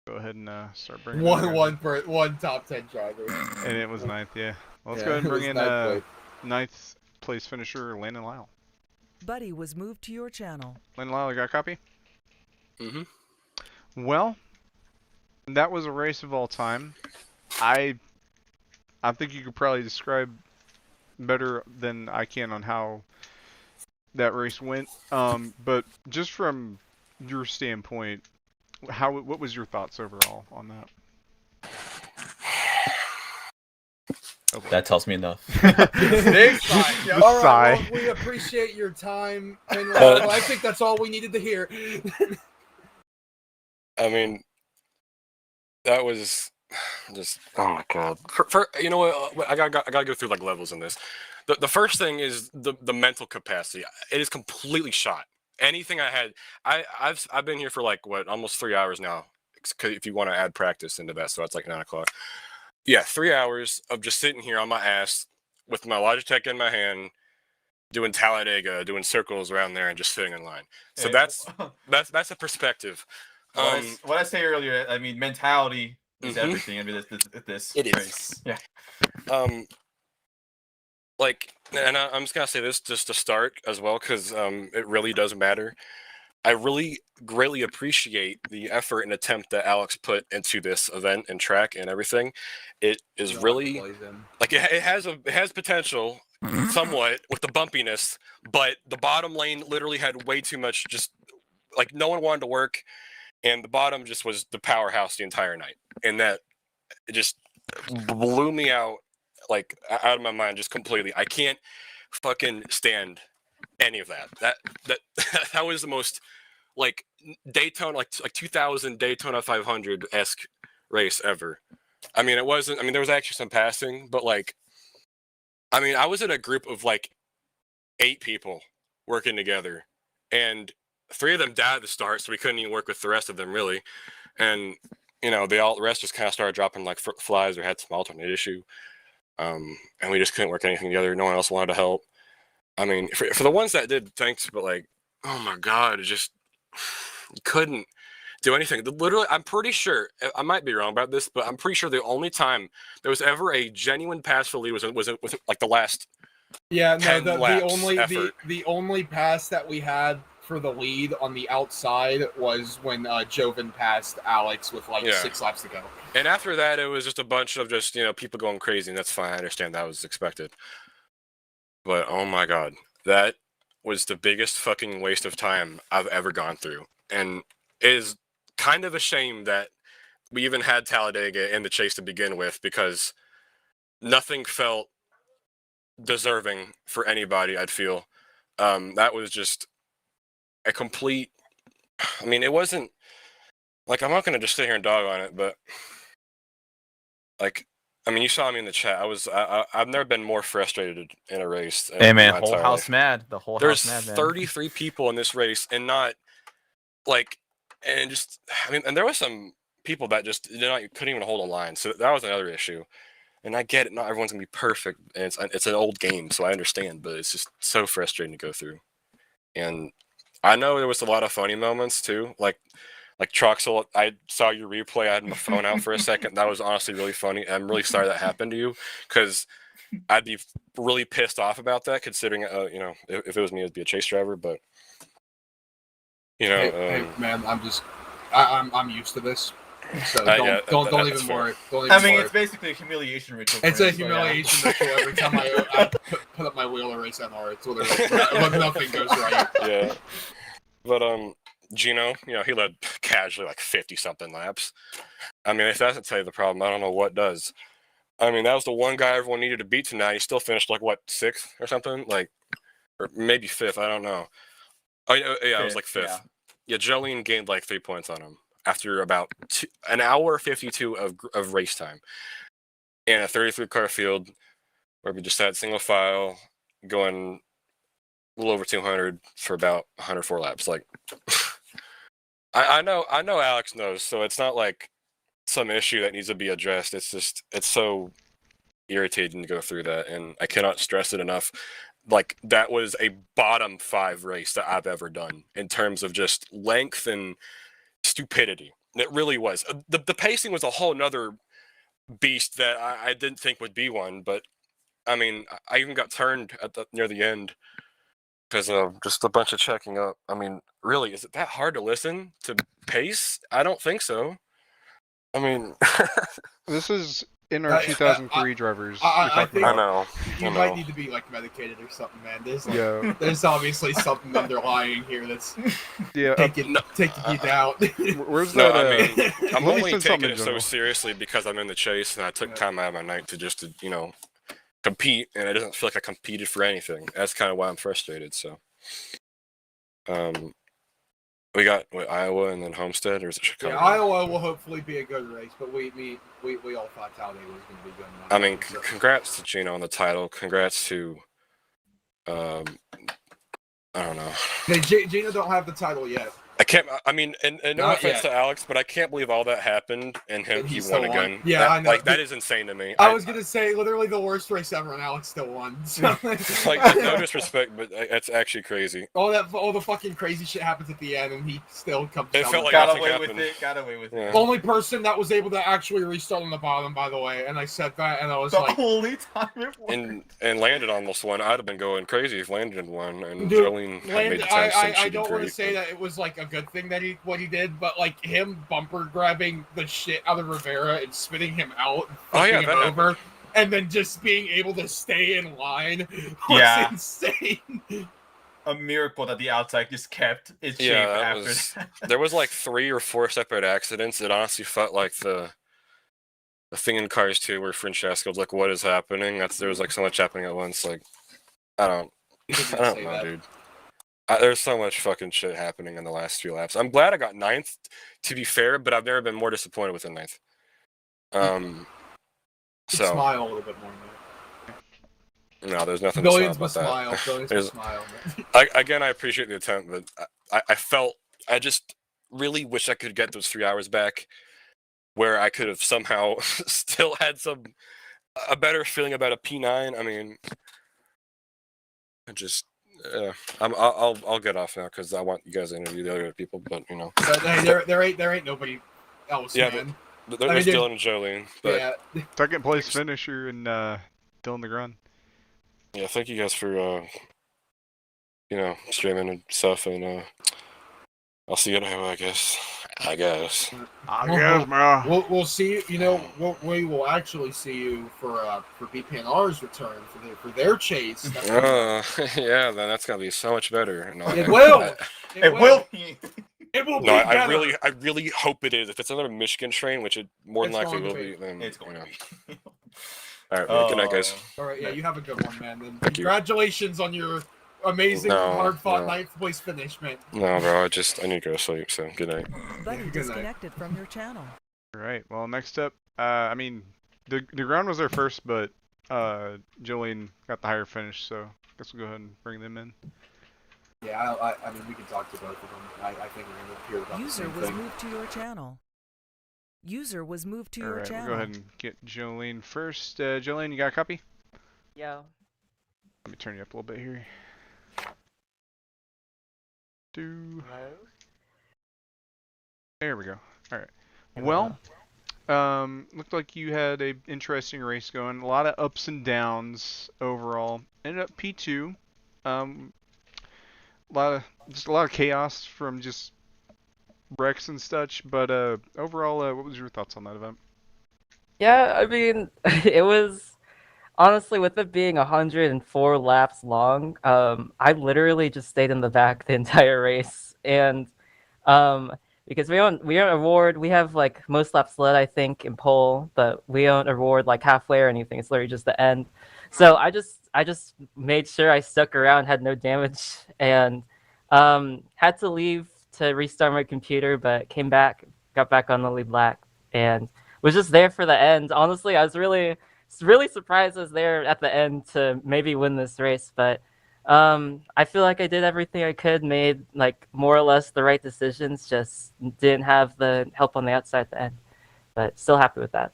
go ahead and start bringing
one top 10 driver.
And it was 9th, yeah. Well, let's go ahead and bring in 9th place finisher Landon Lyle.
Buddy was moved to your channel.
Landon Lyle, you got a copy?
Mm-hmm.
Well, that was a race of all time. I think you could probably describe better than I can on how that race went. But just from your standpoint, what was your thoughts overall on that?
That tells me enough.
Big sigh. All right, well, we appreciate your time. And I think that's all we needed to hear.
I mean, that was just, oh my god. For you know what, I gotta go through like levels in this. The first thing is the mental capacity. It is completely shot. Anything I had, I've been here for like almost 3 hours now. If you want to add practice into that, so that's like 9 o'clock. Yeah, 3 hours of just sitting here on my ass with my Logitech in my hand, doing Talladega, doing circles around there, and just sitting in line. So that's a perspective.
What I say earlier, I mean, mentality is everything. I mean, this
it
race.
Is. Yeah. Like, and I'm just gonna say this just to start as well, because it really does matter. I really greatly appreciate the effort and attempt that Alex put into this event and track and everything. It is really like it has potential somewhat with the bumpiness, but the bottom lane literally had way too much. Just like no one wanted to work, and the bottom just was the powerhouse the entire night, and that it just blew me out of my mind just completely. I can't fucking stand any of that. That was the most like Daytona, like 2000 Daytona 500-esque race ever. I mean, it wasn't. I mean, there was actually some passing, but I was in a group of 8 people working together, and 3 of them died at the start, so we couldn't even work with the rest of them really. And the rest just kind of started dropping like flies or had some alternate issue, and we just couldn't work anything together. No one else wanted to help. I mean, for the ones that did, thanks, but oh my god, it just couldn't do anything. Literally, I'm pretty sure, I might be wrong about this, but I'm pretty sure the only time there was ever a genuine pass for lead was like the last
the only pass that we had for the lead on the outside was when Joven passed Alex with like 6 laps to go.
And after that, it was just a bunch of just, people going crazy, and that's fine. I understand that was expected. But, oh my god, that was the biggest fucking waste of time I've ever gone through. And it is kind of a shame that we even had Talladega in the chase to begin with, because nothing felt deserving for anybody, I'd feel. That was just a complete... I mean, it wasn't... Like, I'm not going to just sit here and dog on it, but... Like, I mean, you saw me in the chat. I've never been more frustrated in a race.
Hey man, whole house mad. The whole house mad, man.
There's 33 people in this race, and not like, and just, I mean, and there was some people that just couldn't even hold a line. So that was another issue. And I get it. Not everyone's gonna be perfect, and it's an old game, so I understand. But it's just so frustrating to go through. And I know there was a lot of funny moments too, like Troxel, I saw your replay. I had my phone out for a second. That was honestly really funny. I'm really sorry that happened to you, because I'd be really pissed off about that, considering, if it was me, it'd be a chase driver. But
hey, man, I'm used to this. So don't even worry.
It's basically a humiliation ritual.
It's a humiliation ritual every time I put up my wheel and race NR. It's literally nothing goes right.
Yeah, but Gino, he led casually like 50-something laps. I mean, if that doesn't tell you the problem, I don't know what does. I mean, that was the one guy everyone needed to beat tonight. He still finished like, what, 6th or something? Like, or maybe 5th, I don't know. Oh, yeah, it was like 5th. Yeah, Jolene gained like 3 points on him after about an hour 52 of race time. And a 33-car field where we just had single file going a little over 200 for about 104 laps. Like... I know Alex knows, so it's not like some issue that needs to be addressed. It's just, it's so irritating to go through that, and I cannot stress it enough. Like, that was a bottom 5 race that I've ever done in terms of just length and stupidity. It really was. The pacing was a whole nother beast that I didn't think would be one, but I mean, I even got turned near the end because of just a bunch of checking up. I mean, really, is it that hard to listen to pace? I don't think so. I mean...
This is NR2003 drivers.
I think
I know.
You might need to be like medicated or something, man. There's obviously something underlying here that's taking you down.
Where's
no,
that?
I mean, I'm only taking it so seriously because I'm in the chase, and I took time out of my night to compete, and it doesn't feel like I competed for anything. That's kind of why I'm frustrated. So, we got Iowa and then Homestead, or is it Chicago?
Yeah, Iowa will hopefully be a good race, but we all thought Talladega was going to be good enough.
I mean, congrats to Gino on the title. Congrats to, I don't know.
Gino don't have the title yet.
I can't. I mean, and no
Not
offense
yet.
to Alex, but I can't believe all that happened and he
still
won again.
Yeah, I know.
Like, that is insane to me.
I was gonna say literally the worst race ever, and Alex still won. So.
Like, no disrespect, but it's actually crazy.
All the fucking crazy shit happens at the end, and he still comes.
It felt like
got away with it.
Yeah.
Only person that was able to actually restart on the bottom, by the way, and I said that, and I was
The
like,
only time it worked.
And Landon almost won. I'd have been going crazy if Landon won, and
Dude,
Jolene had made the time.
I don't want to say that it was like a good thing that what he did, but like him bumper grabbing the shit out of Rivera and spitting him out, and fucking him over, and then just being able to stay in line was insane.
A miracle that the outside just kept its shape after that.
There was like 3 or 4 separate accidents. It honestly felt like the thing in Cars 2 where Francesco was like, "What is happening?" There was like so much happening at once. Like, I don't know, dude. There's so much fucking shit happening in the last few laps. I'm glad I got 9th, to be fair, but I've never been more disappointed with the 9th. So
smile a little bit more.
No, there's nothing
Billions
to say about that.
Billions will smile.
Again, I appreciate the attempt, but I just really wish I could get those 3 hours back, where I could have somehow still had a better feeling about a P9. I mean, I'll get off now because I want you guys to interview the other people. But
there ain't nobody else.
Yeah,
man.
There's Dylan and Jolene. But
second place finisher and Dylan Legrand.
Yeah, thank you guys for streaming and stuff, and I'll see you now, I guess. I guess.
I guess, bro.
We'll see. We will actually see you for BPNR's return for their chase. That's gonna
Yeah, then that's gonna be so much better. No,
It will.
It will be.
It will
No,
be better.
I really hope it is. If it's another Michigan train, which it more than
It's
likely
going
will
to
be, then
It's going to be.
All right, man. Good night, guys.
All right, yeah, you have a good one, man. And
Thank you.
congratulations on your amazing,
No,
hard-fought
no.
ninth place finish, man.
No, bro. I need to go to sleep. So good night.
Buddy
Good night.
disconnected from your channel.
All right. Well, next up, I mean, the ground was there first, but Jillian got the higher finish, so I guess we'll go ahead and bring them in.
Yeah, I mean, we can talk to both of them. I think we're going to hear about the
User
same
was
thing.
moved to your channel. User was moved to
All
your
right.
channel.
We'll go ahead and get Jolene first. Jolene, you got a copy?
Yo.
Let me turn you up a little bit here.
Hello?
There we go. All right. Well, looked like you had a interesting race going. A lot of ups and downs overall. Ended up P2. A lot of chaos from just wrecks and such. But overall, what was your thoughts on that event?
Yeah, I mean, it was honestly, with it being 104 laps long, I literally just stayed in the back the entire race, and because we don't award, we have like most laps led, I think, in pole, but we don't award like halfway or anything. It's literally just the end. So I just made sure I stuck around, had no damage, and had to leave to restart my computer, but came back, got back on the lead lap, and was just there for the end. Honestly, I was really surprised I was there at the end to maybe win this race, but I feel like I did everything I could, made like more or less the right decisions, just didn't have the help on the outside at the end, but still happy with that.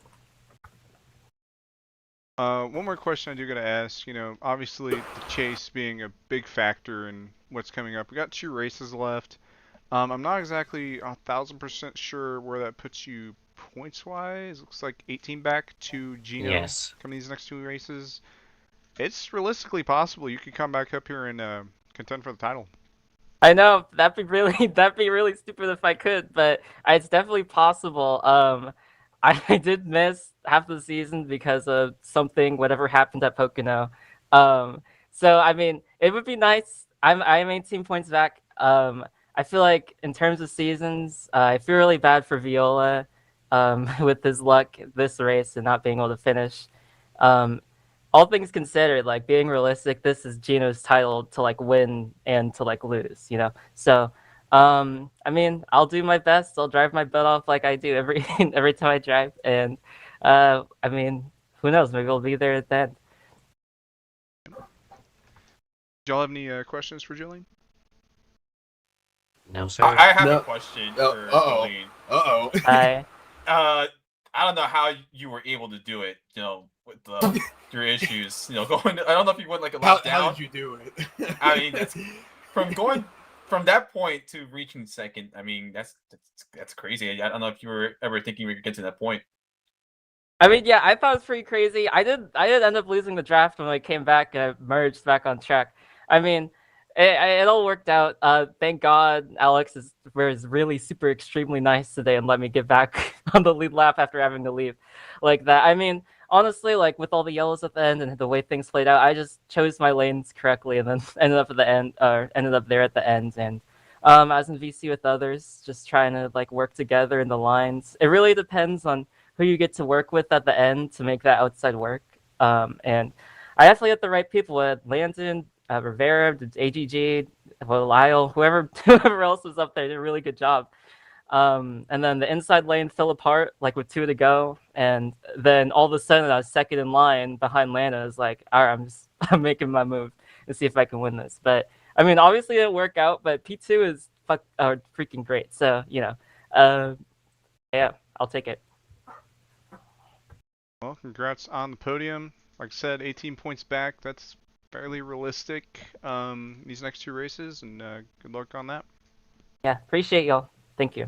One more question I do gotta ask. Obviously the chase being a big factor in what's coming up. We got 2 races left. I'm not exactly 1,000% sure where that puts you points-wise. Looks like 18 back to Gino
Yes.
coming these next 2 races. It's realistically possible you could come back up here and contend for the title.
I know that'd be really stupid if I could, but it's definitely possible. I did miss half the season because of something, whatever happened at Pocono. So I mean, it would be nice. I'm 18 points back. I feel like in terms of seasons, I feel really bad for Viola, with his luck this race and not being able to finish. All things considered, like being realistic, this is Gino's title to like win and to like lose, So, I mean, I'll do my best. I'll drive my butt off like I do every time I drive, and I mean, who knows? Maybe we'll be there at the end.
Do y'all have any questions for Jillian?
No, sir.
I have
No.
a question
Oh,
for
uh-oh.
Jolene.
Uh-oh.
I
I don't know how you were able to do it, with your issues, going. I don't know if you went like a lap
How
down.
did you do it?
I mean, that's from that point to reaching second. I mean, that's crazy. I don't know if you were ever thinking we could get to that point.
I mean, yeah, I thought it was pretty crazy. I did end up losing the draft when I came back and I merged back on track. I mean, it all worked out. Thank God Alex was really super extremely nice today and let me get back on the lead lap after having to leave like that. I mean, honestly, like with all the yellows at the end and the way things played out, I just chose my lanes correctly and then ended up there at the end. And I was in VC with others, just trying to like work together in the lines. It really depends on who you get to work with at the end to make that outside work. And I definitely got the right people with Landon, Rivera, AGG, Lyle, whoever else was up there did a really good job. And then the inside lane fell apart, like with 2 to go. And then all of a sudden I was second in line behind Lana. I was like, all right, I'm making my move and see if I can win this. But I mean, obviously it didn't work out, but P2 is freaking great. So, yeah, I'll take it.
Well, congrats on the podium. Like I said, 18 points back. That's fairly realistic these next 2 races, and good luck on that.
Yeah, appreciate y'all. Thank you.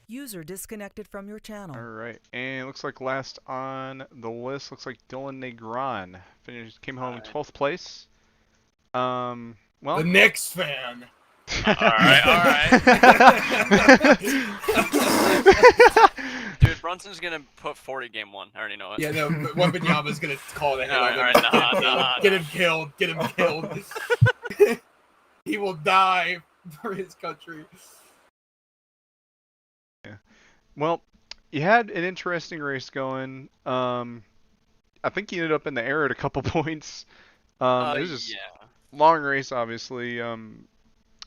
User disconnected from your channel.
All right, and it looks like last on the list looks like Dylan Negron came home in 12th place. well.
The Knicks fan.
All right. Dude, Brunson's gonna put 40 game one. I already know it.
Yeah, no, but Wembanyama's gonna call it.
All right, nah.
Get him killed. Get him killed. He will die for his country.
Yeah. Well, you had an interesting race going. I think you ended up in the air at a couple points. It was just long race, obviously.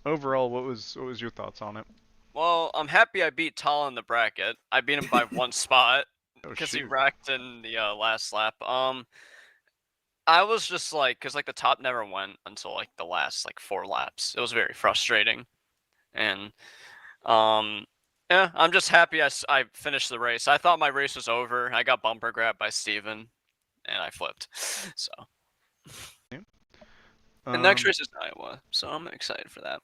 Overall, what was your thoughts on it?
Well, I'm happy I beat Tal in the bracket. I beat him by 1 spot because he wrecked in the last lap. I was just like, because like the top never went until like the last like 4 laps. It was very frustrating, and yeah, I'm just happy I finished the race. I thought my race was over. I got bumper grabbed by Steven, and I flipped. So the next race is Iowa, so I'm excited for that.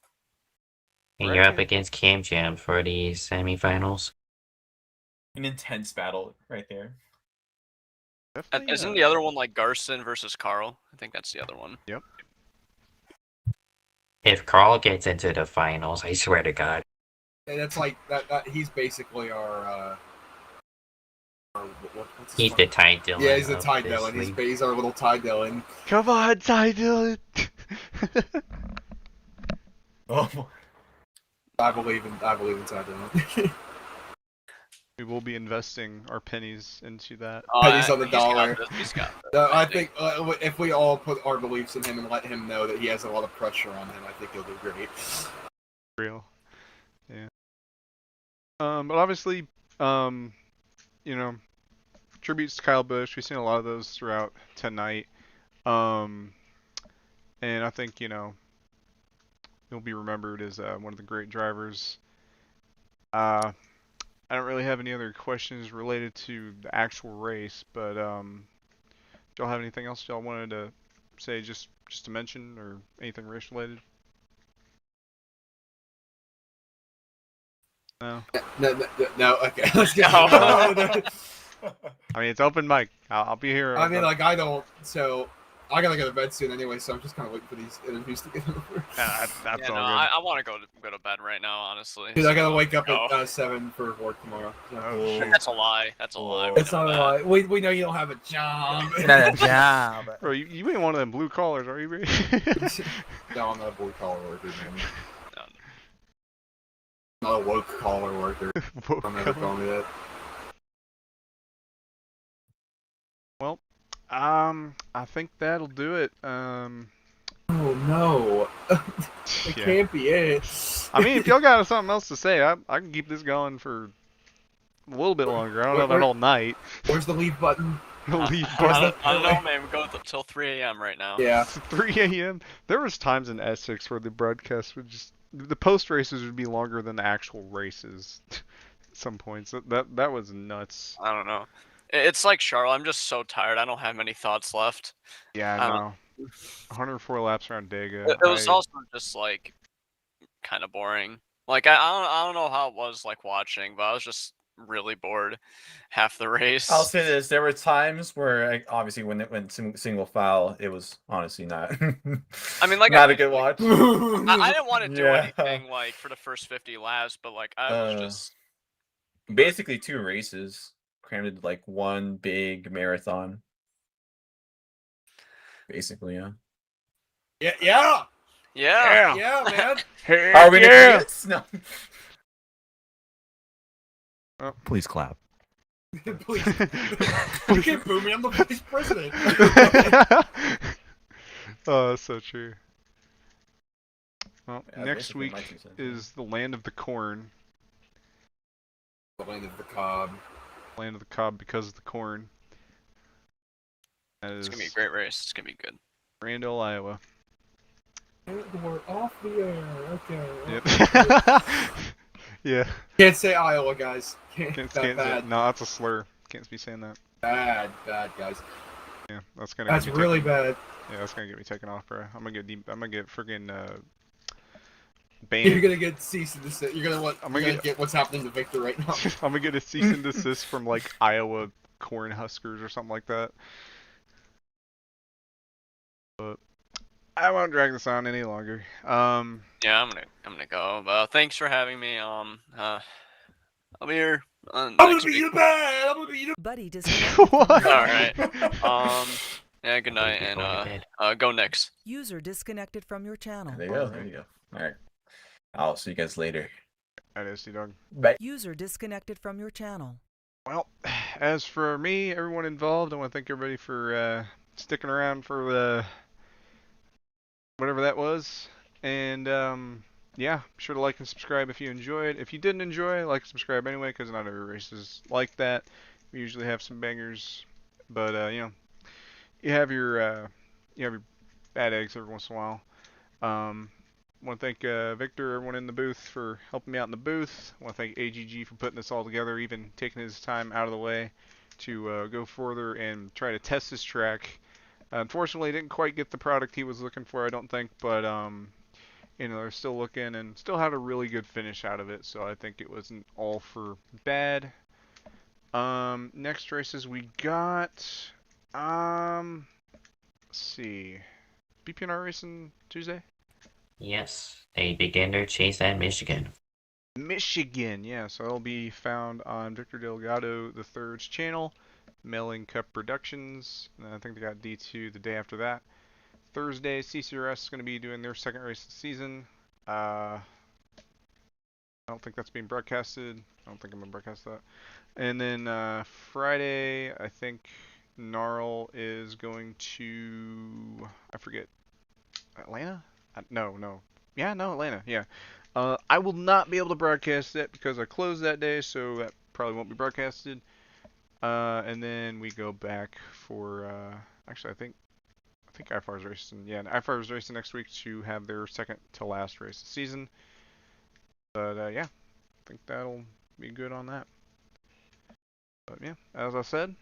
And you're up against Cam Jam for the semifinals.
An intense battle right there.
Isn't the other one like Garson versus Carl? I think that's the other one.
Yep.
If Carl gets into the finals, I swear to God.
And that's like that. He's basically our.
He's the Ty Dillon.
Yeah, he's the Ty Dillon. He's our little Ty Dillon.
Come on, Ty Dillon.
Oh.
I believe in Ty Dillon.
We will be investing our pennies into that.
Pennies on the dollar.
He's got this.
I think if we all put our beliefs in him and let him know that he has a lot of pressure on him, I think he'll do great.
Real. Yeah. But obviously, you know, tributes to Kyle Busch. We've seen a lot of those throughout tonight. And I think, you know, he'll be remembered as one of the great drivers. I don't really have any other questions related to the actual race, but do y'all have anything else y'all wanted to say just to mention, or anything race related? No.
No. Okay. Let's get.
I mean, it's open mic. I'll be here.
I mean, like I don't. So I gotta go to bed soon anyway. So I'm just kind of waiting for these interviews to get over.
That's all good.
I want to go to bed right now, honestly.
Dude, I gotta wake up at 7 for work tomorrow.
Oh, shit.
That's a lie. That's a lie.
It's not a lie. We know you don't have a job.
Not a job.
Bro, you ain't one of them blue collars, are you, Ray?
No, I'm not a blue collar worker, man. Not a woke collar worker. Don't ever call me that.
Well, I think that'll do it.
Oh no, it
Yeah.
can't be it.
I mean, if y'all got something else to say, I can keep this going for a little bit longer. I don't know about all night.
Where's the leave button?
The leave
I
button.
don't know, man. We go till 3 a.m. right now.
Yeah.
It's 3 a.m. There was times in Essex where the broadcast would just, the post races would be longer than the actual races. At some points, that was nuts.
I don't know. It's like Charlotte. I'm just so tired. I don't have many thoughts left.
Yeah, I know. 104 laps around Dega.
It was also just like kind of boring. Like I don't know how it was like watching, but I was just really bored half the race.
I'll say this: there were times where, obviously, when it went single file, it was honestly not.
I mean, like
not a good watch.
I didn't want to do anything like for the first 50 laps, but like I was just
basically 2 races crammed into like one big marathon. Basically, yeah.
Yeah, man.
Hey,
Are we in agreement? No.
Oh.
Please clap.
Please. You can't boo me. I'm the vice president.
Oh, that's so true. Well,
Yeah,
next
basically
week
my 2 cents.
is the Land of the Corn.
The land of the cob.
Land of the Cob because of the corn. That
it's
is
gonna be a great race. It's gonna be good.
Randall, Iowa.
We're off the air. Okay.
Yep. Yeah.
Can't say Iowa, guys.
Can't
That
say
bad.
no, that's a slur. Can't be saying that.
Bad, guys.
Yeah, that's gonna.
That's
get me
really
taken,
bad.
Yeah, that's gonna get me taken off, bro. I'm gonna get friggin'
You're
banned.
gonna get cease and desist. You're gonna get what's happening to Victor right now.
I'm gonna get a cease and desist from like Iowa Corn Huskers or something like that. But I won't drag this on any longer.
Yeah, I'm gonna go. Thanks for having me. I'll be here
I'm
next
gonna be
week.
the man. I'm gonna be the.
Buddy disconnected from
What?
your
All
channel.
right. Yeah. Good night,
Before the bed.
and go Knicks.
User disconnected from your channel.
There you go. There you go. All right. I'll see you guys later.
That is Dog.
Bye.
User disconnected from your channel.
Well, as for me, everyone involved, I want to thank everybody for sticking around for whatever that was. And yeah, be sure to like and subscribe if you enjoyed. If you didn't enjoy, like and subscribe anyway, because not every race is like that. We usually have some bangers, but you know, you have your bad eggs every once in a while. Want to thank Victor, everyone in the booth, for helping me out in the booth. Want to thank AGG for putting this all together, even taking his time out of the way to go further and try to test this track. Unfortunately, didn't quite get the product he was looking for, I don't think, but you know, they're still looking and still had a really good finish out of it, so I think it wasn't all for bad. Next races we got, let's see, BPNR racing Tuesday?
Yes, a beginner chase at Michigan.
Michigan, yeah, so it'll be found on Victor Delgado III's channel, Mailing Cup Productions, and I think they got D2 the day after that. Thursday, CCRS is going to be doing their second race of the season. I don't think that's being broadcasted. I don't think I'm going to broadcast that. And then Friday, I think Gnarl is going to, I forget, Atlanta? No. Yeah, no, Atlanta, yeah. I will not be able to broadcast that because I closed that day, so that probably won't be broadcasted. And then we go back for, actually, I think IFAR's racing. Yeah, IFAR's racing next week to have their second to last race of the season. But yeah, I think that'll be good on that. But yeah, as I said,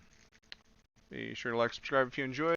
be sure to like, subscribe if you enjoyed.